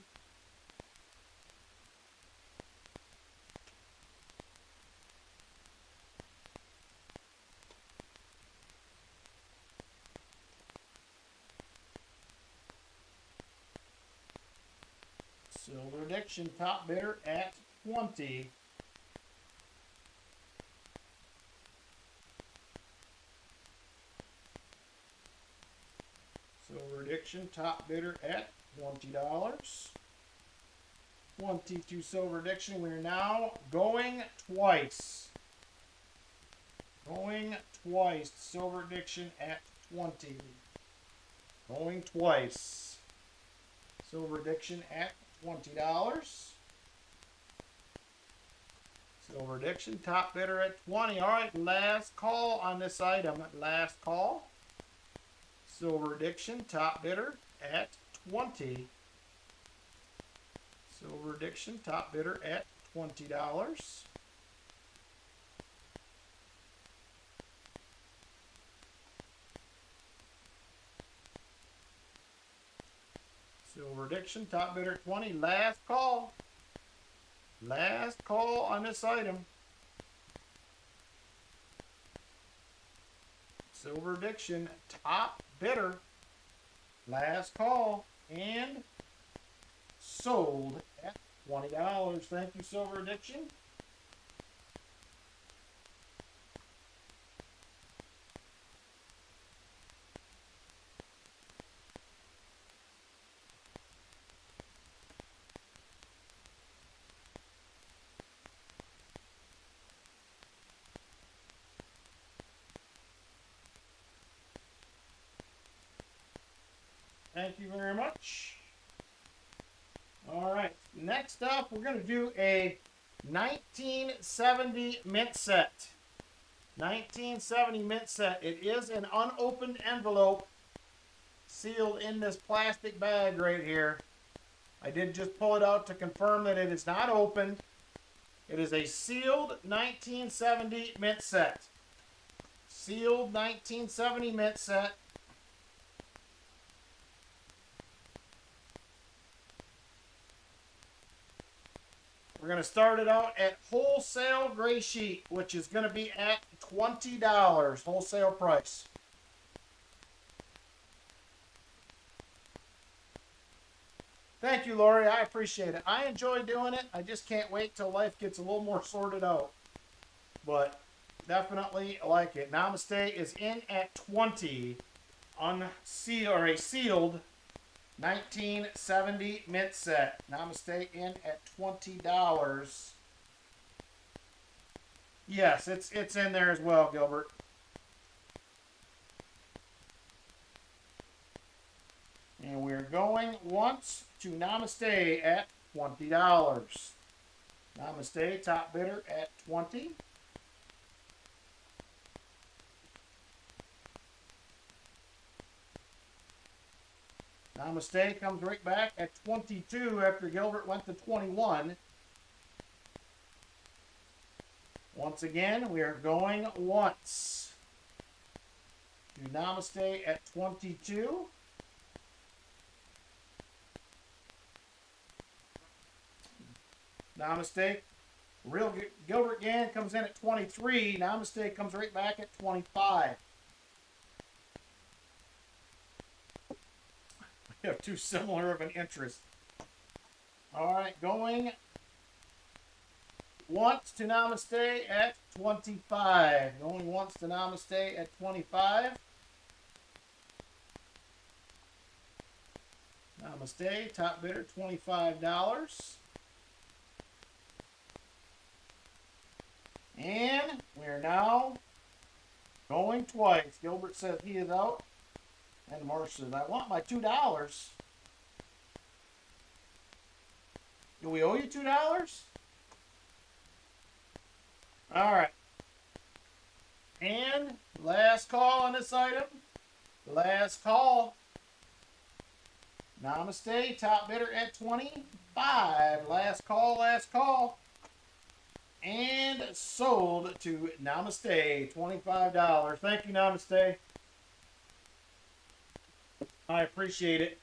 Silver Addiction, top bidder at 20. Silver Addiction, top bidder at $20. 22 Silver Addiction. We're now going twice. Going twice. Silver Addiction at 20. Going twice. Silver Addiction at $20. Silver Addiction, top bidder at 20. All right, last call on this item. Last call. Silver Addiction, top bidder at 20. Silver Addiction, top bidder at $20. Silver Addiction, top bidder at 20. Last call. Last call on this item. Silver Addiction, top bidder. Last call. And sold at $20. Thank you, Silver Addiction. Thank you very much. All right, next up, we're going to do a 1970 mint set. 1970 mint set. It is an unopened envelope sealed in this plastic bag right here. I did just pull it out to confirm that it is not opened. It is a sealed 1970 mint set. Sealed 1970 mint set. We're going to start it out at wholesale gray sheet, which is going to be at $20 wholesale price. Thank you, Lori. I appreciate it. I enjoy doing it. I just can't wait till life gets a little more sorted out. But definitely like it. Namaste is in at 20 unsealed or a sealed 1970 mint set. Namaste in at $20. Yes, it's in there as well, Gilbert. And we're going once to Namaste at $20. Namaste, top bidder at 20. Namaste comes right back at 22 after Gilbert went to 21. Once again, we are going once to Namaste at 22. Namaste. Real Gilbert Gann comes in at 23. Namaste comes right back at 25. We have too similar of an interest. All right, going once to Namaste at 25. Going once to Namaste at 25. Namaste, top bidder, $25. And we're now going twice. Gilbert says he is out. And Marsh says, I want my $2. Do we owe you $2? All right. And last call on this item. Last call. Namaste, top bidder at 25. Last call, last call. And sold to Namaste, $25. Thank you, Namaste. I appreciate it.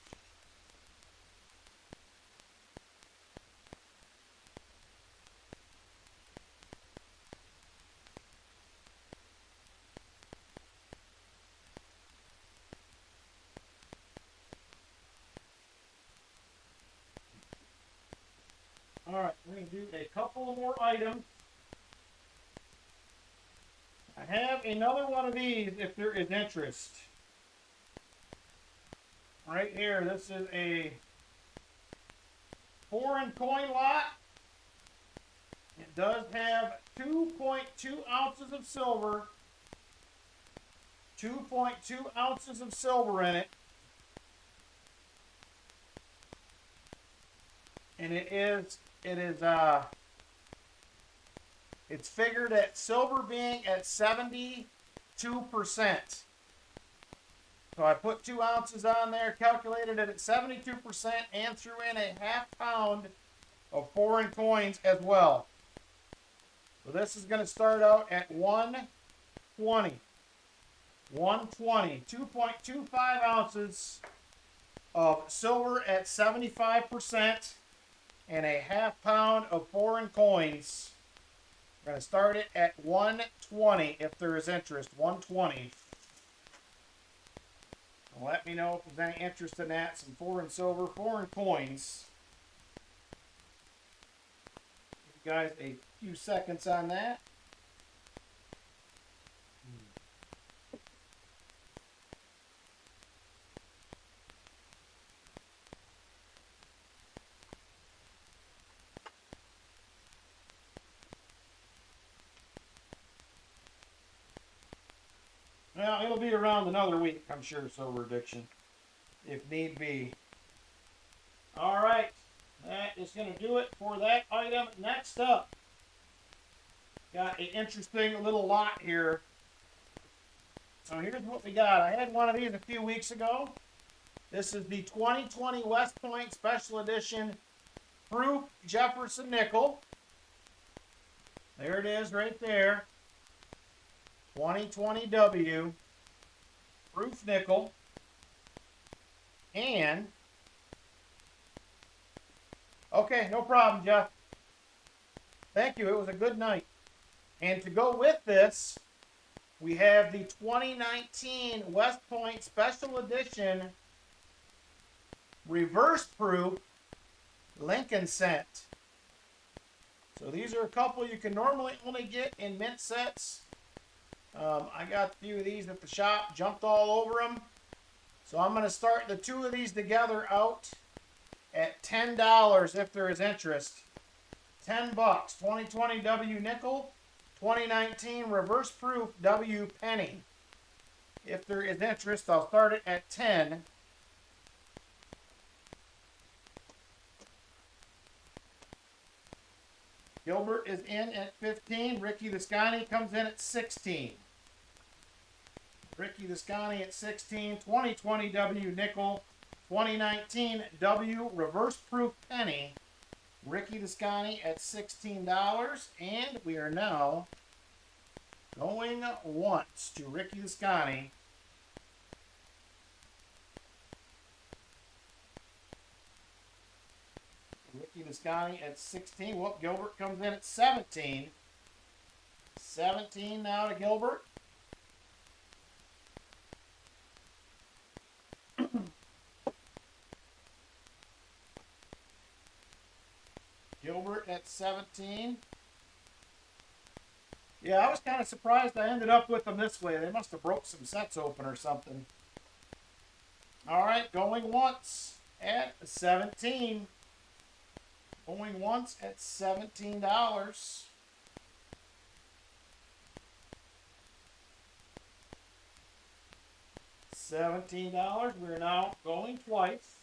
All right, we're going to do a couple more items. I have another one of these if there is interest. Right here, this is a foreign coin lot. It does have 2.2 ounces of silver. 2.2 ounces of silver in it. And it's figured at silver being at 72%. So I put 2 ounces on there, calculated it at 72%, and threw in a ½ pound of foreign coins as well. So this is going to start out at 120. 120. 2.25 ounces of silver at 75%, and a ½ pound of foreign coins. We're going to start it at 120 if there is interest. 120. Let me know if there's any interest in that. Some foreign silver, foreign coins. Give you guys a few seconds on that. Well, it'll be around another week, I'm sure, Silver Addiction, if need be. All right, that is going to do it for that item. Next up, Got an interesting little lot here. So here's what we got. I had one of these a few weeks ago. This is the 2020 West Point Special Edition Proof Jefferson Nickel. There it is right there. 2020 W. Proof nickel. And, okay, no problem, Jeff. Thank you. It was a good night. And to go with this, we have the 2019 West Point Special Edition Reverse Proof Lincoln Cent. So these are a couple you can normally only get in mint sets. I got a few of these at the shop, jumped all over them. So I'm going to start the two of these together out at $10 if there is interest. $10, 2020 W nickel, 2019 reverse proof W penny. If there is interest, I'll start it at 10. Gilbert is in at 15. Ricky Viscani comes in at 16. Ricky Viscani at 16. 2020 W nickel. 2019 W reverse proof penny. Ricky Viscani at $16. And we are now going once to Ricky Viscani. Ricky Viscani at 16. Whoop, Gilbert comes in at 17. 17 now to Gilbert. Gilbert at 17. Yeah, I was kind of surprised I ended up with them this way. They must have broke some sets open or something. All right, going once at 17. Going once at $17. $17. We're now going twice.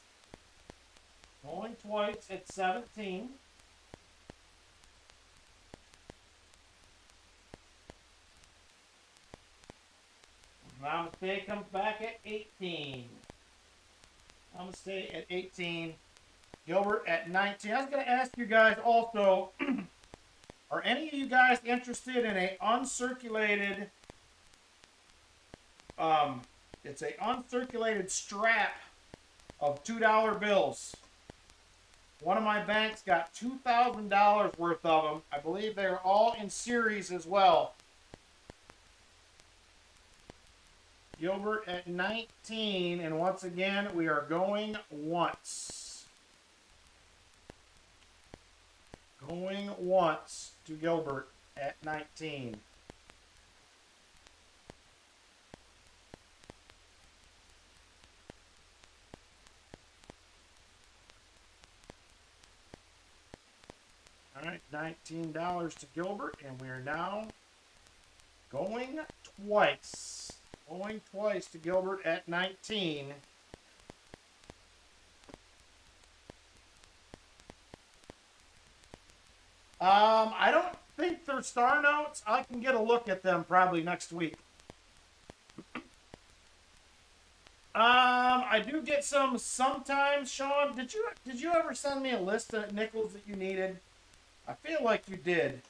Going twice at 17. Namaste comes back at 18. Namaste at 18. Gilbert at 19. I was going to ask you guys also, are any of you guys interested in a uncirculated, it's a uncirculated strap of $2 bills? One of my banks got $2,000 worth of them. I believe they're all in series as well. Gilbert at 19, and once again, we are going once. Going once to Gilbert at 19. All right, $19 to Gilbert, and we are now going twice. Going twice to Gilbert at 19. I don't think they're star notes. I can get a look at them probably next week. I do get some sometimes, Sean. Did you ever send me a list of nickels that you needed? I feel like you did.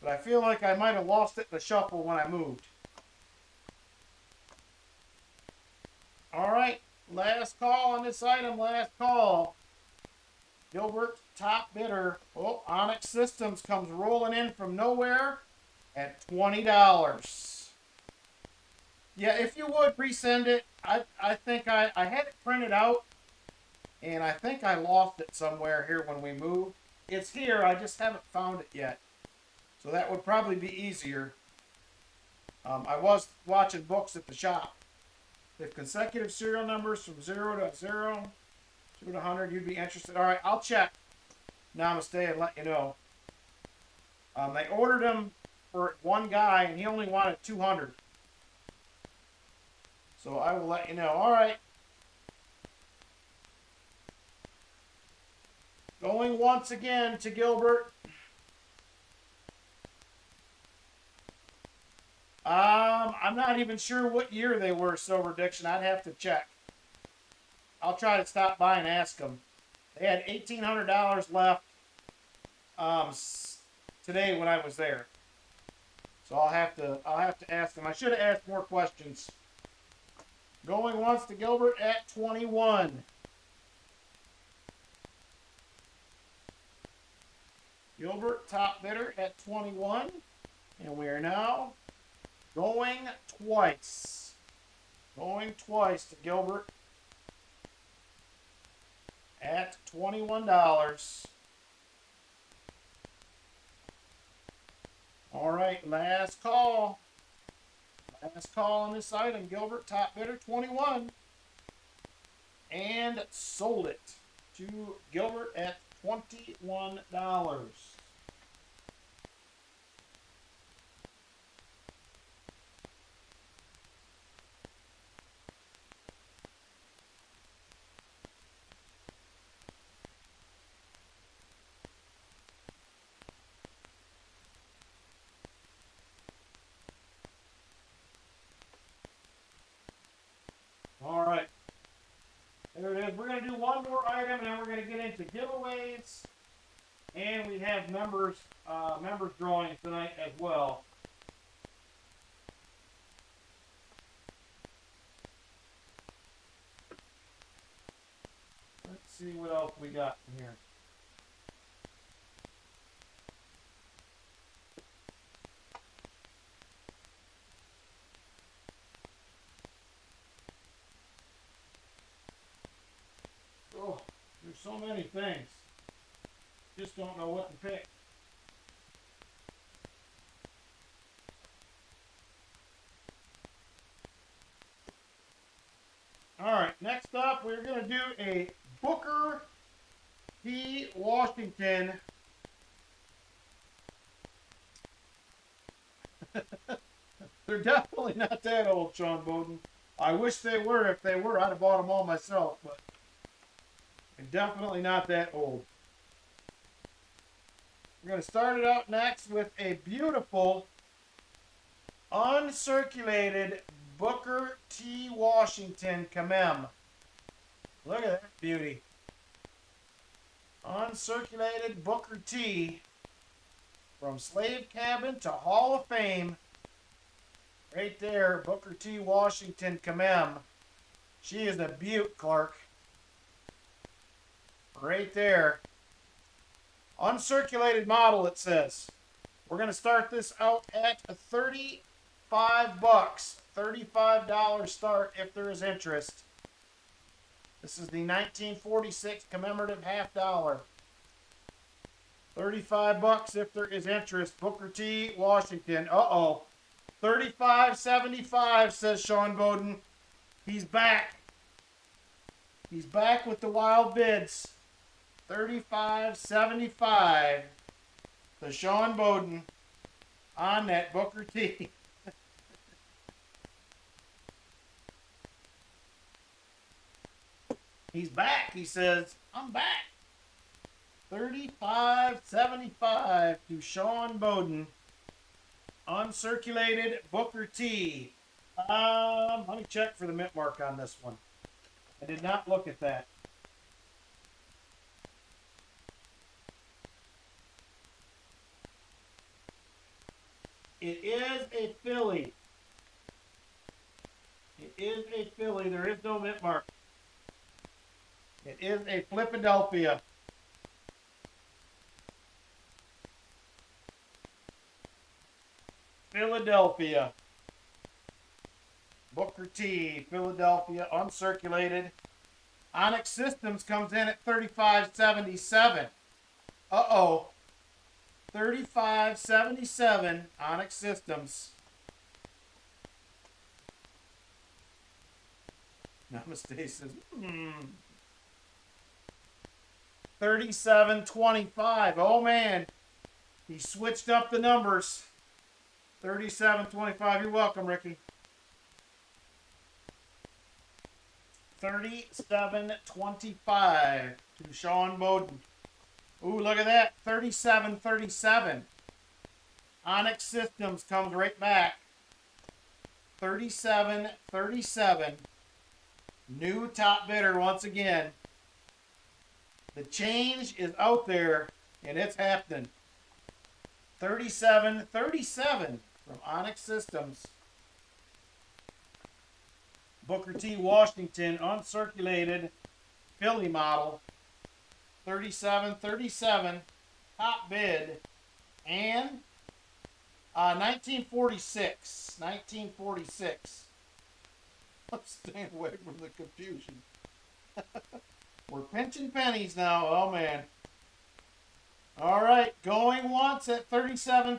But I feel like I might have lost it in the shuffle when I moved. All right, last call on this item, last call. Gilbert, top bidder. Oh, Onyx Systems comes rolling in from nowhere at $20. Yeah, if you would, resend it. I think I had it printed out, and I think I lost it somewhere here when we moved. It's here, I just haven't found it yet. So that would probably be easier. I was watching books at the shop. If consecutive serial numbers from 0 to 0 to 100, you'd be interested. All right, I'll check. Namaste and let you know. They ordered them for one guy, and he only wanted 200. So I will let you know. All right. Going once again to Gilbert. I'm not even sure what year they were, Silver Diction. I'd have to check. I'll try to stop by and ask them. They had $1,800 left today when I was there. So I'll have to ask them. I should have asked more questions. Going once to Gilbert at 21. Gilbert, top bidder at 21. And we are now going twice. Going twice to Gilbert at $21. All right, last call. Last call on this item. Gilbert, top bidder, 21. And sold it to Gilbert at $21. All right. There it is. We're going to do one more item, and then we're going to get into giveaways. And we have members drawings tonight as well. Let's see what else we got in here. Oh, there's so many things. Just don't know what to pick. All right, next up, we're going to do a Booker T. Washington. They're definitely not that old, Sean Bowden. I wish they were. If they were, I'd have bought them all myself, but they're definitely not that old. We're going to start it out next with a beautiful uncirculated Booker T. Washington Kamem. Look at that beauty. Uncirculated Booker T. From Slave Cabin to Hall of Fame. Right there, Booker T. Washington Kamem. She is a beaut, Clark. Right there. Uncirculated model, it says. We're going to start this out at $35. $35 start if there is interest. This is the 1946 commemorative half dollar. $35 if there is interest. Booker T. Washington. Uh-oh. $35.75, says Sean Bowden. He's back. He's back with the wild bids. $35.75 to Sean Bowden on that Booker T. He's back. He says, I'm back. $35.75 to Sean Bowden. Uncirculated Booker T. Let me check for the mint mark on this one. I did not look at that. It is a Philly. It is a Philly. There is no mint mark. It is a Philadelphia. Philadelphia. Booker T. Philadelphia. Uncirculated. Onyx Systems comes in at $35.77. Uh-oh. $35.77. Onyx Systems. Namaste says, $37.25. Oh man, he switched up the numbers. $37.25. You're welcome, Ricky. $37.25 to Sean Bowden. Ooh, look at that. $37.37. Onyx Systems comes right back. 37. New top bidder once again. The change is out there and it's happening. 37 from Onyx Systems. Booker T. Washington, uncirculated, Philly model. 37, top bid, and 1946. Let's stay away from the confusion. We're pinching pennies now. Oh, man. All right. Going once at 37.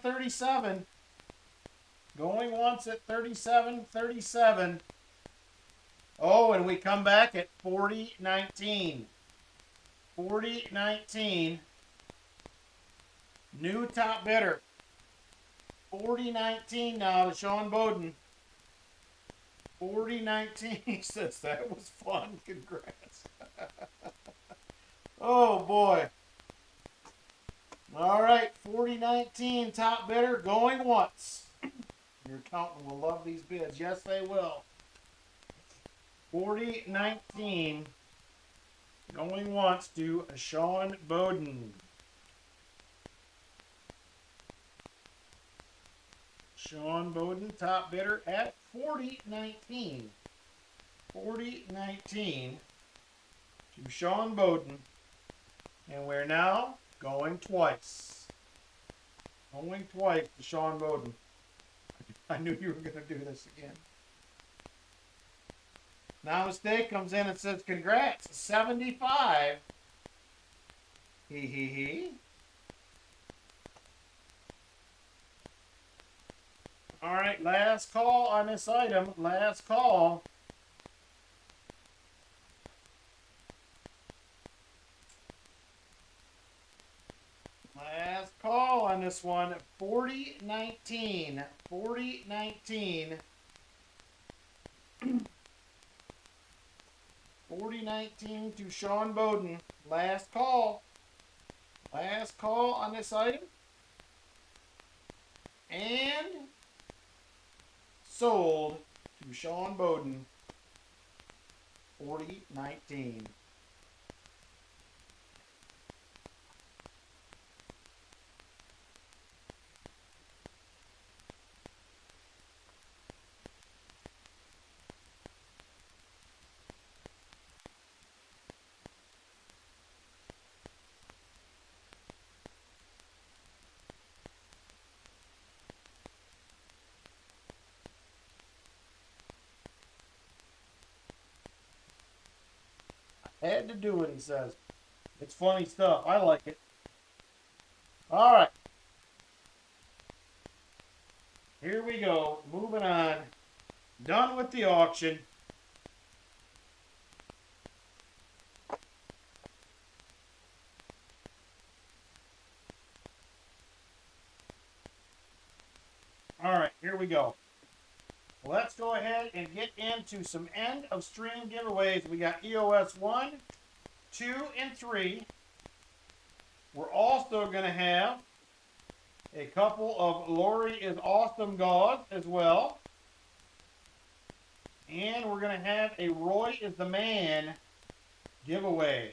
Going once at 37. Oh, and we come back at 4019. 4019. New top bidder. 4019 now to Sean Bowden. 4019. He says that was fun. Congrats. Oh boy. All right, 4019 top bidder going once. Your accountant will love these bids. Yes, they will. 4019 going once to Sean Bowden. Sean Bowden, top bidder at 4019. 4019 to Sean Bowden. And we're now going twice. Going twice to Sean Bowden. I knew you were going to do this again. Now mistake comes in and says, congrats, 75. He. All right, last call on this item. Last call. Last call on this one. 4019. 4019. 4019 to Sean Bowden. Last call. Last call on this item. And sold to Sean Bowden. 4019. Had to do it, he says. It's funny stuff. I like it. All right. Here we go. Moving on. Done with the auction. All right, here we go. Let's go ahead and get into some end of stream giveaways. We got EOS 1, 2, and 3. We're also going to have a couple of Lori is Awesome gauze as well. And we're going to have a Roy is the Man giveaway.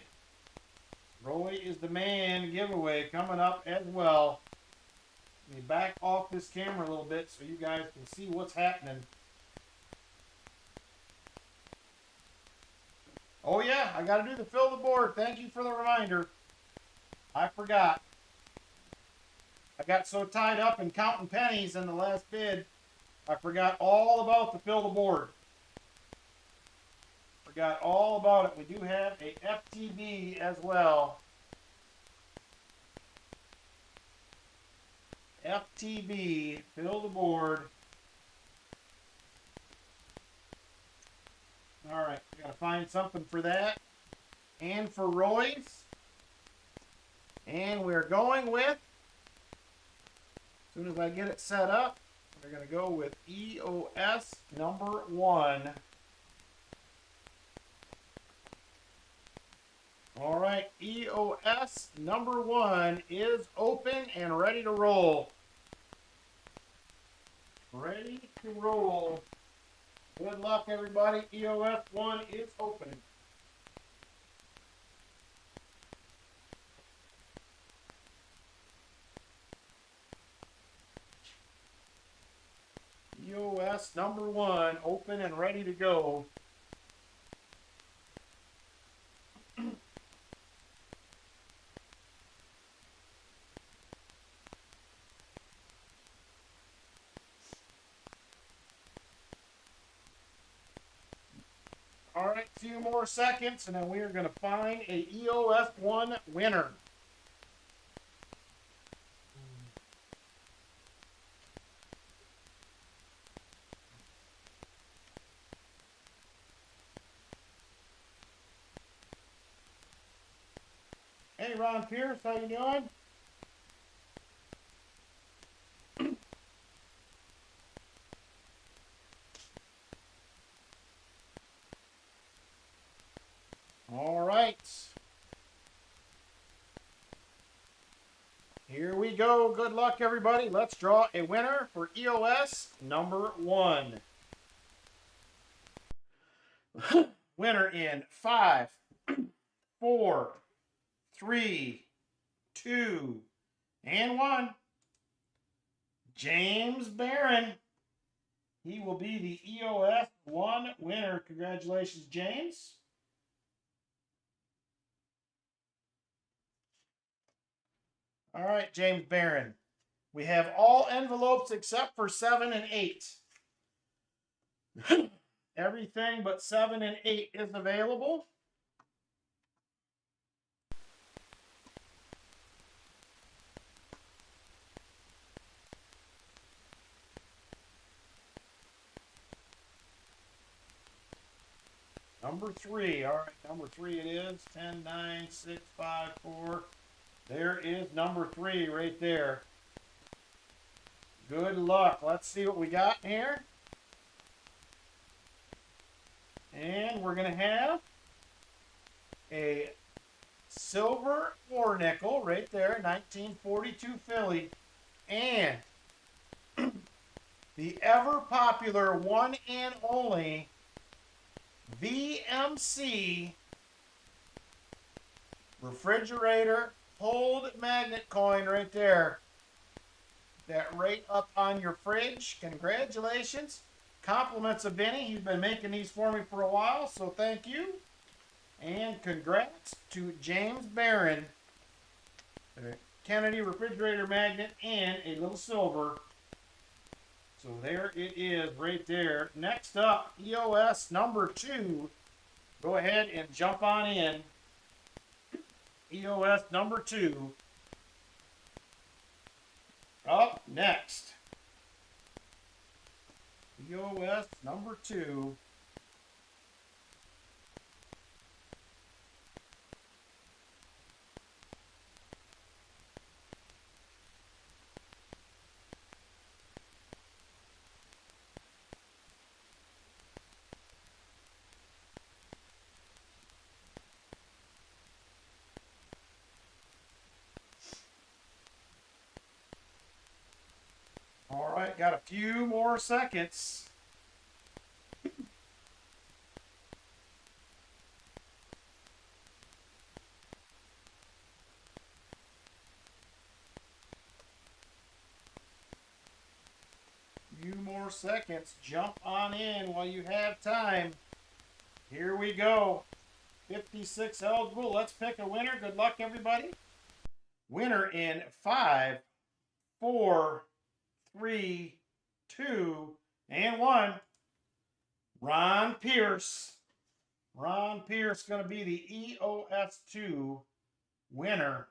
Roy is the Man giveaway coming up as well. Let me back off this camera a little bit so you guys can see what's happening. Oh yeah, I got to do the fill the board. Thank you for the reminder. I forgot. I got so tied up in counting pennies in the last bid, I forgot all about the fill the board. Forgot all about it. We do have a FTB as well. FTB, fill the board. All right, we gotta find something for that. And for Roy's. And we're going with, as soon as I get it set up, we're gonna go with EOS number 1. All right, EOS number 1 is open and ready to roll. Ready to roll. Good luck, everybody. EOS 1 is open. EOS number 1, open and ready to go. All right, 2 more seconds, and then we are going to find a EOS 1 winner. Hey, Ron Pierce, how you doing? All right. Here we go. Good luck, everybody. Let's draw a winner for EOS number 1. Winner in 5, 4, 3, 2, and 1. James Barron. He will be the EOS 1 winner. Congratulations, James. All right, James Barron. We have all envelopes except for 7 and 8. Everything but 7 and 8 is available. Number 3. All right, number 3 it is. 10, 9, 6, 5, 4. There is number 3 right there. Good luck. Let's see what we got here. And we're going to have a silver war nickel right there, 1942 Philly. And the ever popular one and only VMC refrigerator hold magnet coin right there. That right up on your fridge. Congratulations. Compliments of Benny. He's been making these for me for a while, so thank you. And congrats to James Barron. A Kennedy refrigerator magnet and a little silver. So there it is right there. Next up, EOS number 2. Go ahead and jump on in. EOS number 2. Up next. EOS number 2. All right, got a few more seconds. Few more seconds. Jump on in while you have time. Here we go. 56 eligible. Let's pick a winner. Good luck, everybody. Winner in 5, 4, 3, 2, and 1. Ron Pierce. Ron Pierce going to be the EOS 2 winner.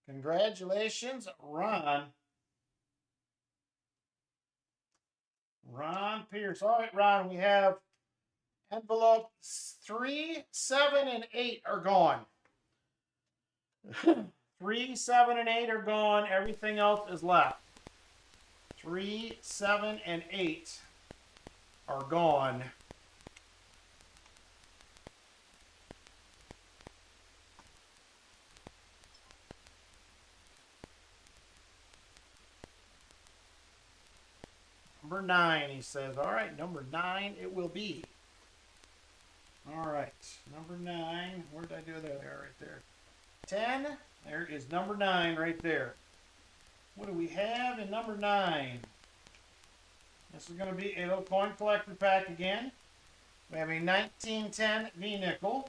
Congratulations, Ron. Ron Pierce. All right, Ron, we have envelope 3, 7, and 8 are gone. 3, 7, and 8 are gone. Everything else is left. 3, 7, and 8 are gone. Number 9, he says. All right, number 9 it will be. All right, number 9. Where did I do that? There, right there. 10. There is number 9 right there. What do we have in number 9? This is going to be a little coin collector pack again. We have a 1910 V-nickel.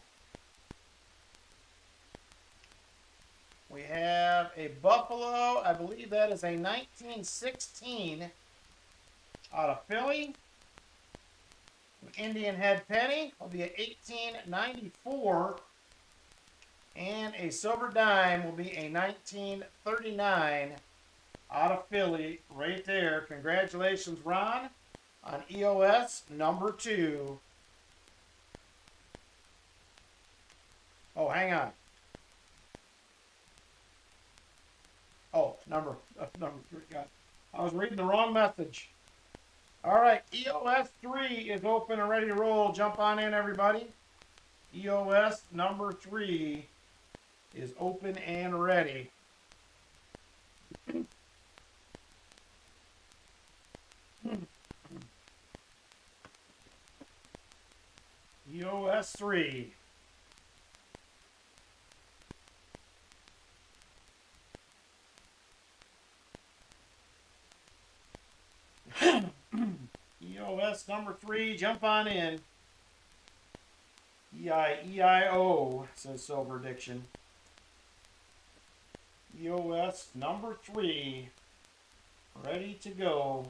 We have a Buffalo. I believe that is a 1916 out of Philly. An Indian head penny will be a 1894. And a silver dime will be a 1939 out of Philly right there. Congratulations, Ron, on EOS number 2. Oh, hang on. Oh, number 3. God, I was reading the wrong message. All right, EOS 3 is open and ready to roll. Jump on in, everybody. EOS number 3 is open and ready. EOS 3. EOS number 3, jump on in. E-I-E-I-O, says Silver Addiction. EOS number 3, ready to go.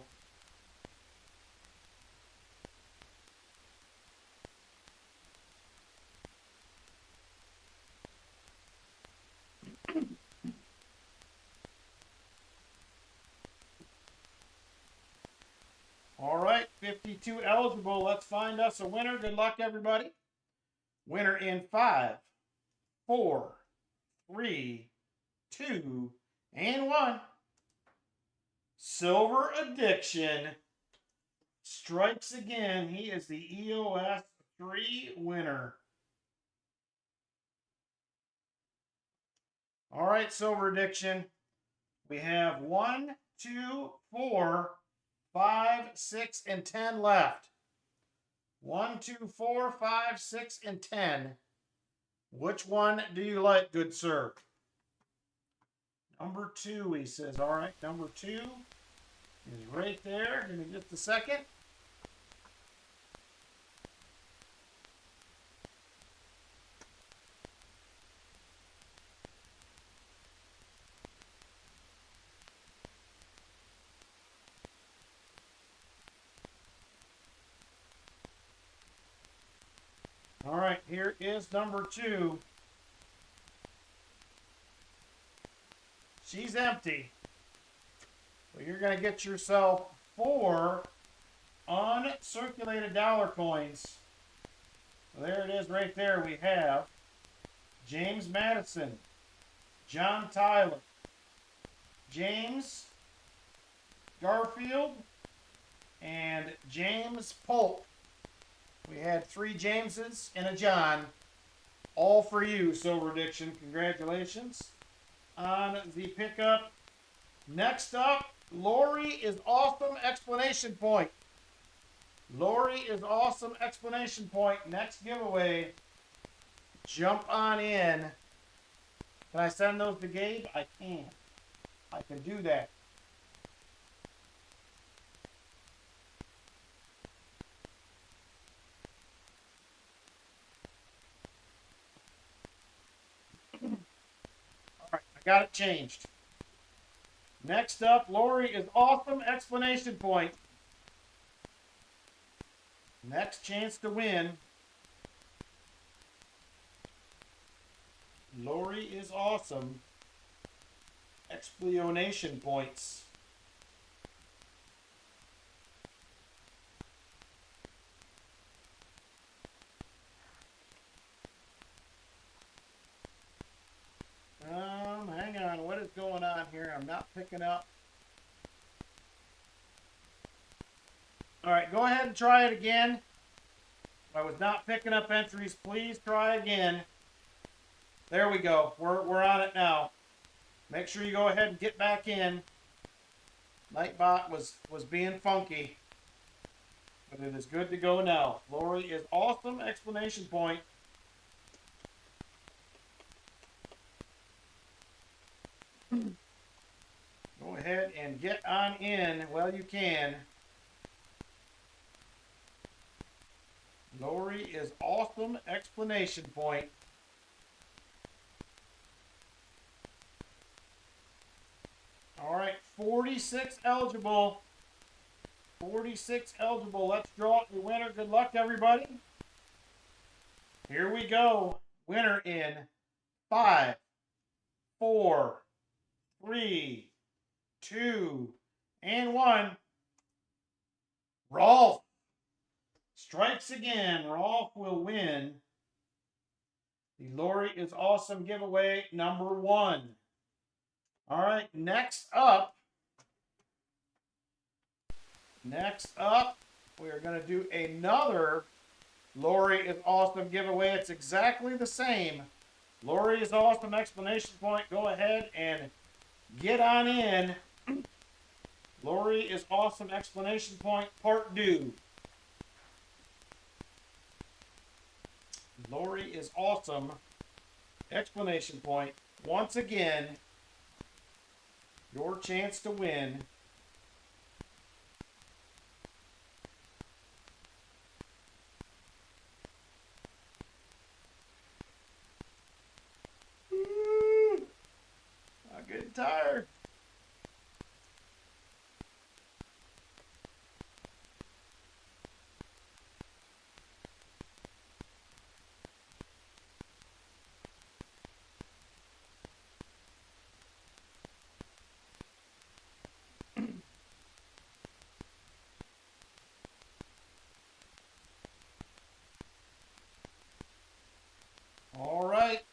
All right, 52 eligible. Let's find us a winner. Good luck, everybody. Winner in 5, 4, 3, 2, and 1. Silver Addiction strikes again. He is the EOS 3 winner. All right, Silver Addiction. We have 1, 2, 4, 5, 6, and 10 left. 1, 2, 4, 5, 6, and 10. Which one do you like, good sir? Number 2, he says. All right, number 2 is right there. Give me just a second. All right, here is number 2. She's empty. So you're going to get yourself 4 uncirculated dollar coins. So there it is right there. We have James Madison, John Tyler, James Garfield, and James Polk. We had 3 Jameses and a John. All for you, Silver Addiction. Congratulations on the pickup. Next up, Lori is awesome! Explanation point. Lori is awesome! Explanation point. Next giveaway. Jump on in. Can I send those to Gabe? I can. I can do that. Got it changed. Next up, Lori is awesome! Explanation point. Next chance to win. Lori is awesome! Explanation points. Hang on. What is going on here? I'm not picking up. All right, go ahead and try it again. If I was not picking up entries, please try again. There we go. We're on it now. Make sure you go ahead and get back in. Nightbot was being funky. but it is good to go now. Lori is awesome! Explanation point. Go ahead and get on in while you can. Lori is awesome! Explanation point. All right, 46 eligible. 46 eligible. Let's draw a winner. Good luck, everybody. Here we go. Winner in 5, 4, 3, 2, and 1. Rolf strikes again. Rolf will win the Lori is Awesome giveaway number 1. All right, next up, we are going to do another Lori is Awesome giveaway. It's exactly the same. Lori is Awesome! Explanation point. Go ahead and get on in. Lori is Awesome! Explanation point part 2. Lori is Awesome! Explanation point. Once again, your chance to win. Woo! I'm getting tired. All right,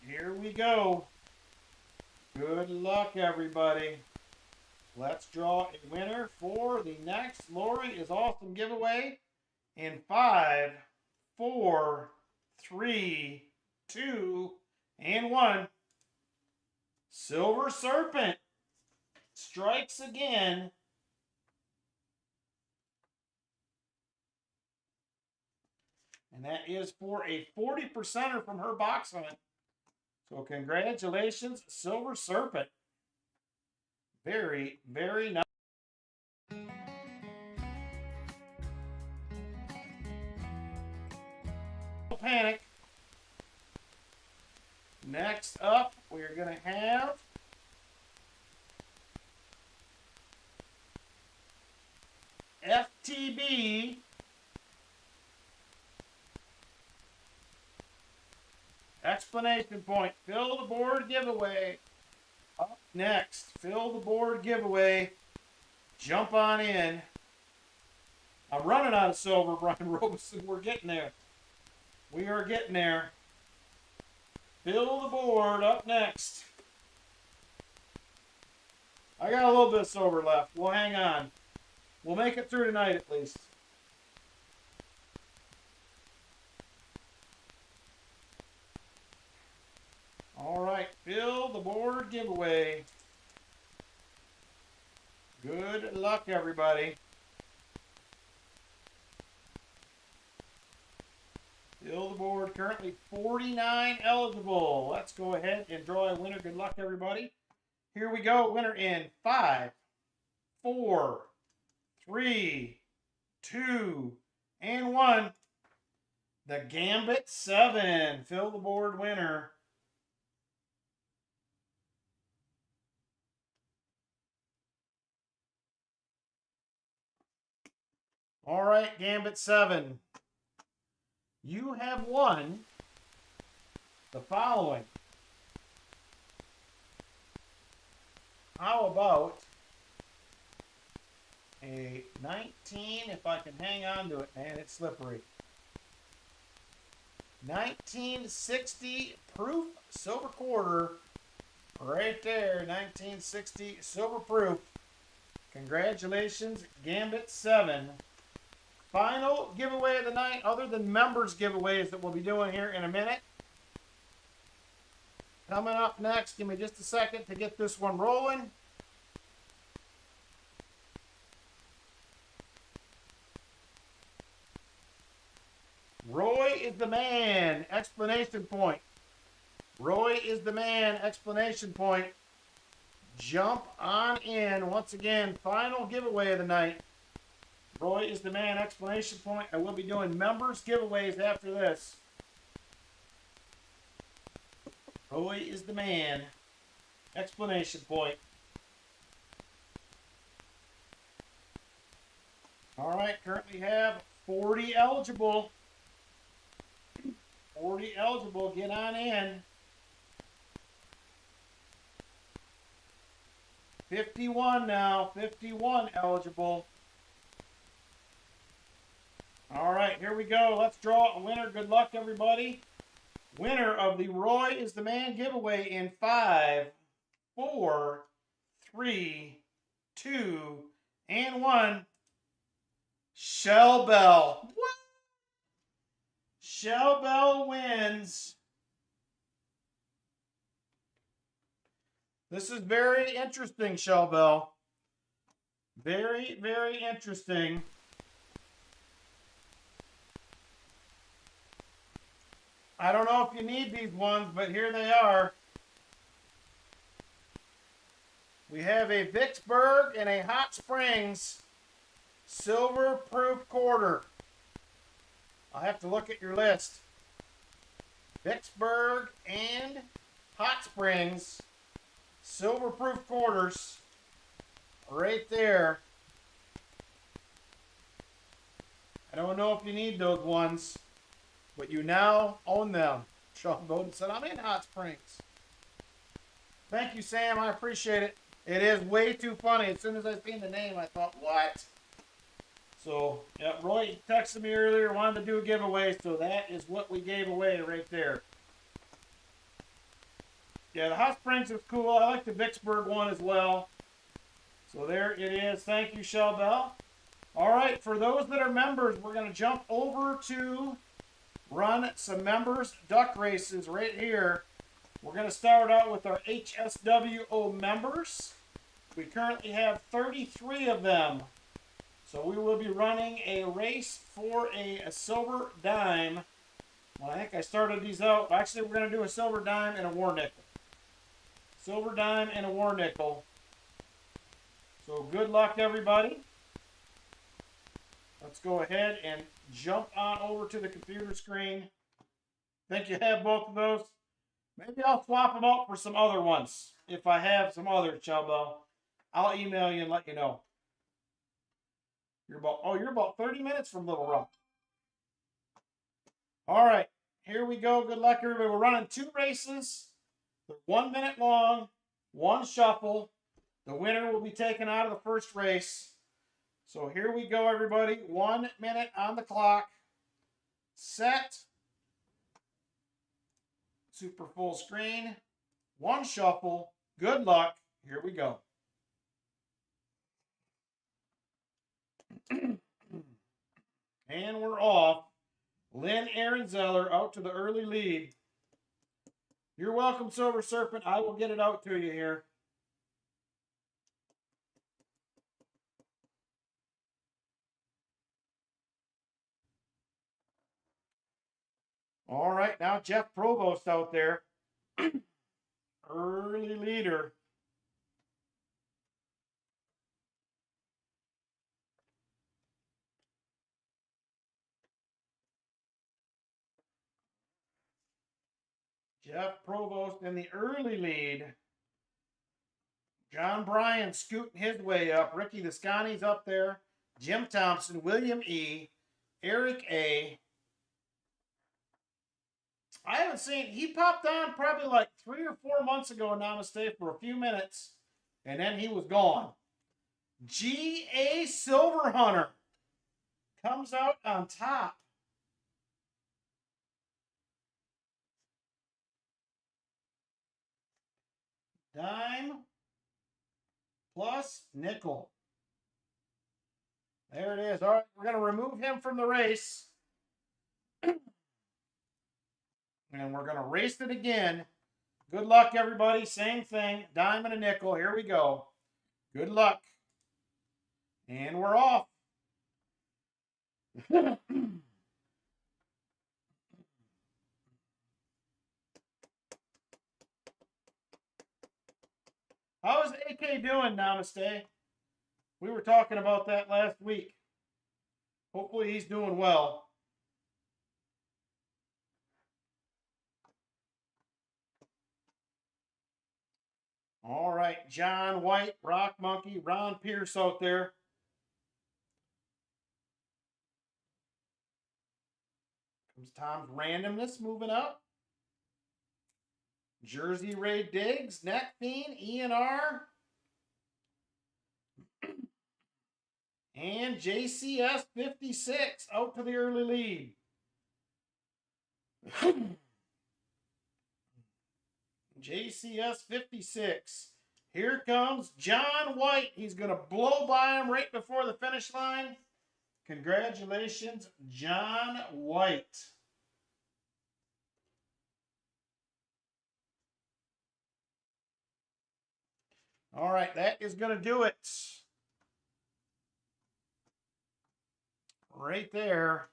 here we go. Good luck, everybody. Let's draw a winner for the next Lori is Awesome giveaway in 5, 4, 3, 2, and 1. Silver Serpent strikes again. And that is for a 40%er from her box hunt. So congratulations, Silver Serpent. Very, very nice. No panic. Next up, we're going to have FTB. Explanation point. Fill the board giveaway. Up next, fill the board giveaway. Jump on in. I'm running out of silver, Brian Robeson. We're getting there. We are getting there. Fill the board up next. I got a little bit of silver left. We'll hang on. We'll make it through tonight at least. All right, fill the board giveaway. Good luck, everybody. Fill the board. Currently 49 eligible. Let's go ahead and draw a winner. Good luck, everybody. Here we go. Winner in 5, 4, 3, 2, and 1. The Gambit 7. Fill the board winner. All right, Gambit 7. You have won the following. How about a 19, if I can hang on to it, man, it's slippery. 1960 proof silver quarter. Right there, 1960 silver proof. Congratulations, Gambit 7. Final giveaway of the night, other than members giveaways that we'll be doing here in a minute. Coming up next, give me just a second to get this one rolling. Roy is the man! Explanation point. Roy is the man! Explanation point. Jump on in. Once again, final giveaway of the night. Roy is the man! Explanation point. I will be doing members giveaways after this. Roy is the man! Explanation point. All right, currently have 40 eligible. 40 eligible. Get on in. 51 now. 51 eligible. All right, here we go. Let's draw a winner. Good luck, everybody. Winner of the Roy is the Man giveaway in 5, 4, 3, 2, and 1. Shell Bell. What? Shell Bell wins. This is very interesting, Shell Bell. Very, very interesting. I don't know if you need these ones, but here they are. We have a Vicksburg and a Hot Springs silver proof quarter. I'll have to look at your list. Vicksburg and Hot Springs silver proof quarters right there. I don't know if you need those ones, but you now own them. Sean Bowden said, I'm in Hot Springs. Thank you, Sam. I appreciate it. It is way too funny. As soon as I seen the name, I thought, what? So, yeah, Roy texted me earlier, wanted to do a giveaway, so that is what we gave away right there. Yeah, the Hot Springs is cool. I like the Vicksburg one as well. So there it is. Thank you, Shell Bell. All right, for those that are members, we're going to jump over to run some members duck races right here. We're going to start out with our HSWO members. We currently have 33 of them. So we will be running a race for a silver dime. Well, I think I started these out. Actually, we're going to do a silver dime and a war nickel. Silver dime and a war nickel. So good luck, everybody. Let's go ahead and jump on over to the computer screen. Think you have both of those? Maybe I'll swap them out for some other ones. If I have some others, Chelbo, I'll email you and let you know. You're about 30 minutes from Little Rock. All right, here we go. Good luck, everybody. We're running 2 races. They're 1 minute long, 1 shuffle. The winner will be taken out of the first race. So here we go, everybody. 1 minute on the clock. Set. Super full screen. 1 shuffle. Good luck. Here we go. And we're off. Lynn Ehrenzeller out to the early lead. You're welcome, Silver Serpent. I will get it out to you here. All right, now Jeff Provost out there. Early leader. Jeff Provost in the early lead. John Bryan scooting his way up. Ricky Visconti's up there. Jim Thompson, William E., Eric A. I haven't seen, he popped on probably like 3 or 4 months ago in Namaste for a few minutes, and then he was gone. G.A. Silverhunter comes out on top. Dime plus nickel. There it is. All right, we're going to remove him from the race. And we're going to race it again. Good luck, everybody. Same thing. Dime and a nickel. Here we go. Good luck. And we're off. AK doing, Namaste? We were talking about that last week. Hopefully he's doing well. All right, John White, Rock Monkey, Ron Pierce out there. Comes Tom's randomness moving up. Jersey Ray Diggs, Net Fiend, ENR, and JCS 56 out to the early lead. JCS 56. Here comes John White. He's going to blow by him right before the finish line. Congratulations, John White. All right, that is going to do it. Right there.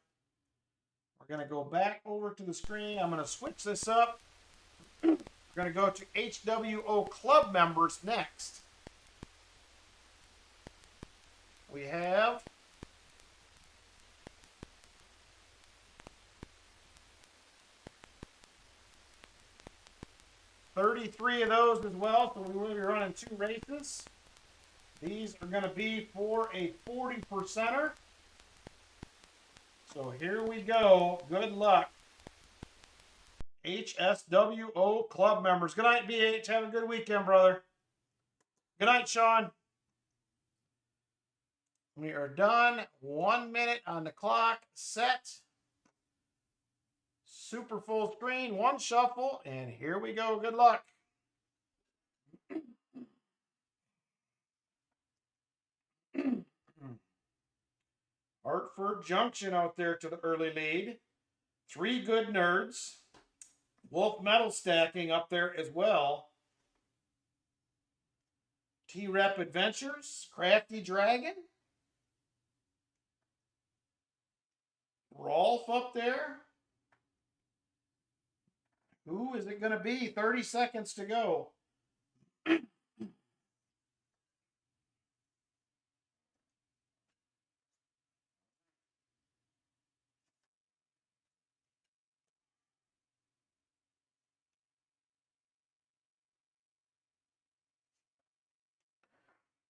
We're going to go back over to the screen. I'm going to switch this up. We're going to go to HWO Club members next. We have $33 of those as well, so we will be running 2 races. These are going to be for a 40%er. So here we go. Good luck. HSWO Club members. Good night, BH. Have a good weekend, brother. Good night, Sean. We are done. 1 minute on the clock. Set. Super full screen. 1 shuffle. And here we go. Good luck. Hartford Junction out there to the early lead. 3 Good Nerds. Wolf Metal stacking up there as well. T-Rep Adventures. Crafty Dragon. Rolf up there. Who is it going to be? 30 seconds to go.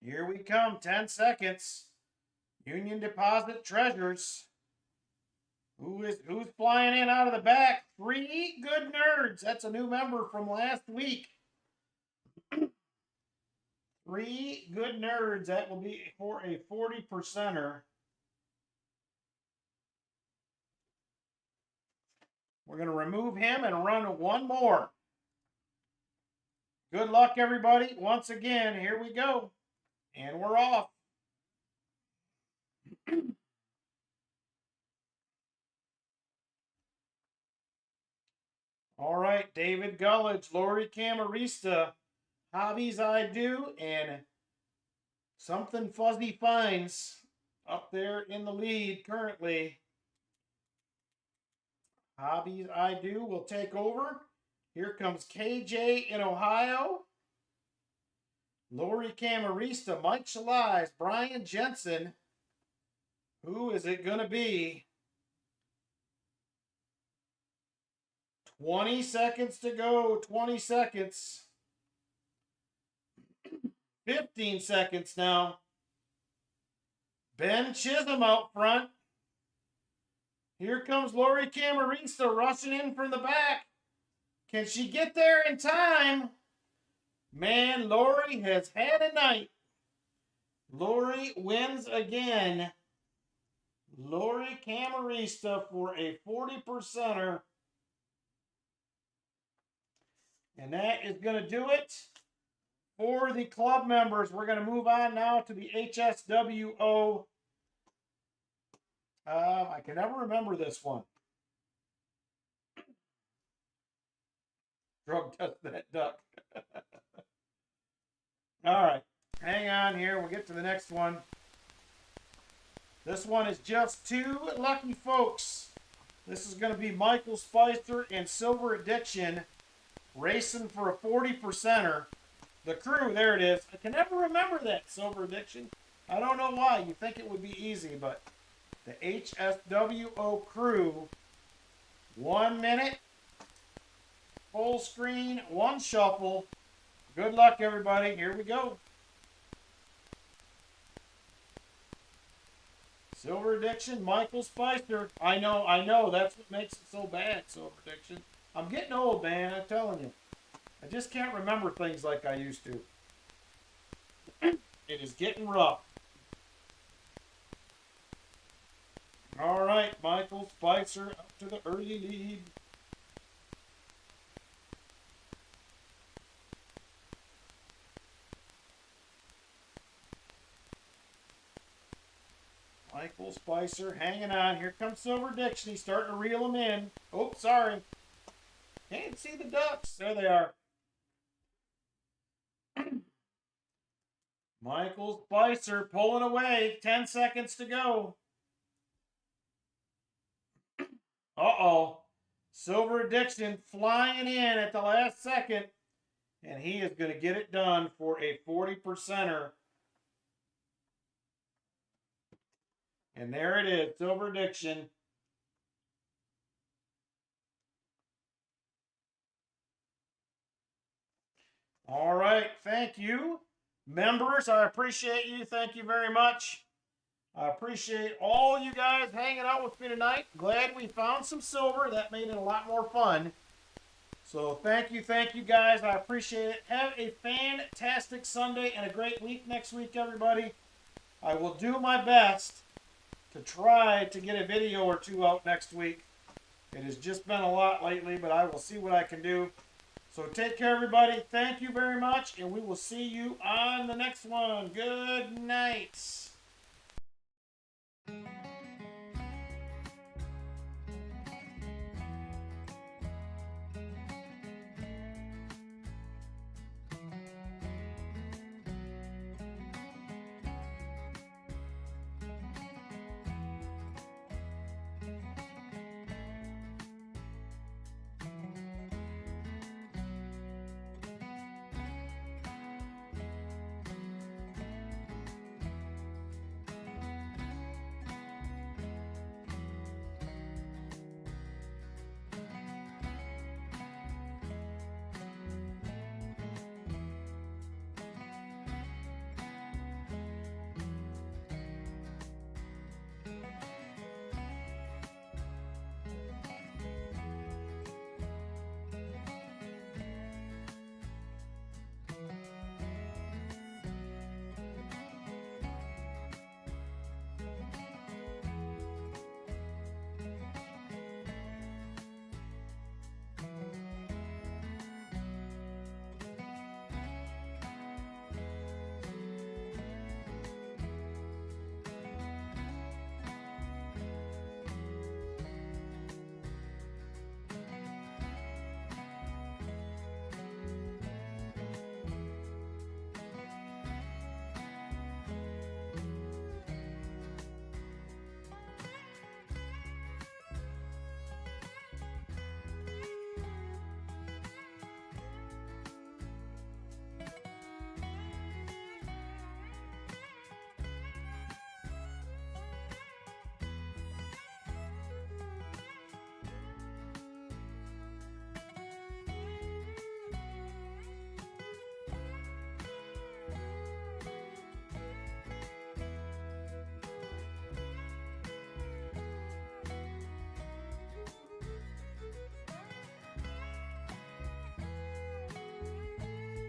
Here we come, 10 seconds. Union Deposit Treasures. Who's flying in out of the back? 3 Good Nerds. That's a new member from last week. 3 Good Nerds. That will be for a 40%er. We're going to remove him and run 1 more. Good luck, everybody. Once again, here we go. And we're off. All right, David Gullidge, Lori Camarista, Hobbies I Do, and Something Fuzzy Finds up there in the lead currently. Hobbies I Do will take over. Here comes KJ in Ohio. Lori Camarista, Mike Shalais, Brian Jensen. Who is it going to be? 20 seconds to go. 20 seconds. 15 seconds now. Ben Chisholm out front. Here comes Lori Camarista rushing in from the back. Can she get there in time? Man, Lori has had a night. Lori wins again. Lori Camarista for a 40%er. And that is going to do it for the club members. We're going to move on now to the HSWO. I can never remember this one. Drug test that duck. All right. Hang on here. We'll get to the next one. This one is just 2 lucky folks. This is going to be Michael Spicer and Silver Addiction racing for a 40%er. The Crew, there it is. I can never remember that, Silver Addiction. I don't know why. You think it would be easy, but the HSWO Crew, 1 minute, full screen, 1 shuffle. Good luck, everybody. Here we go. Silver Addiction, Michael Spicer. I know. That's what makes it so bad, Silver Addiction. I'm getting old, man. I'm telling you. I just can't remember things like I used to. It is getting rough. All right, Michael Spicer up to the early lead. Michael Spicer hanging on. Here comes Silver Addiction. He's starting to reel them in. Oh, sorry. Can't see the ducks. There they are. Michael Spicer pulling away. 10 seconds to go. Uh-oh. Silver Addiction flying in at the last second. And he is going to get it done for a 40%er. And there it is. Silver Addiction. All right. Thank you. Members, I appreciate you. Thank you very much. I appreciate all you guys hanging out with me tonight. Glad we found some silver. That made it a lot more fun. So thank you guys. I appreciate it. Have a fantastic Sunday and a great week next week, everybody. I will do my best to try to get a video or 2 out next week. It has just been a lot lately, but I will see what I can do. So take care, everybody. Thank you very much, and we will see you on the next one. Good night.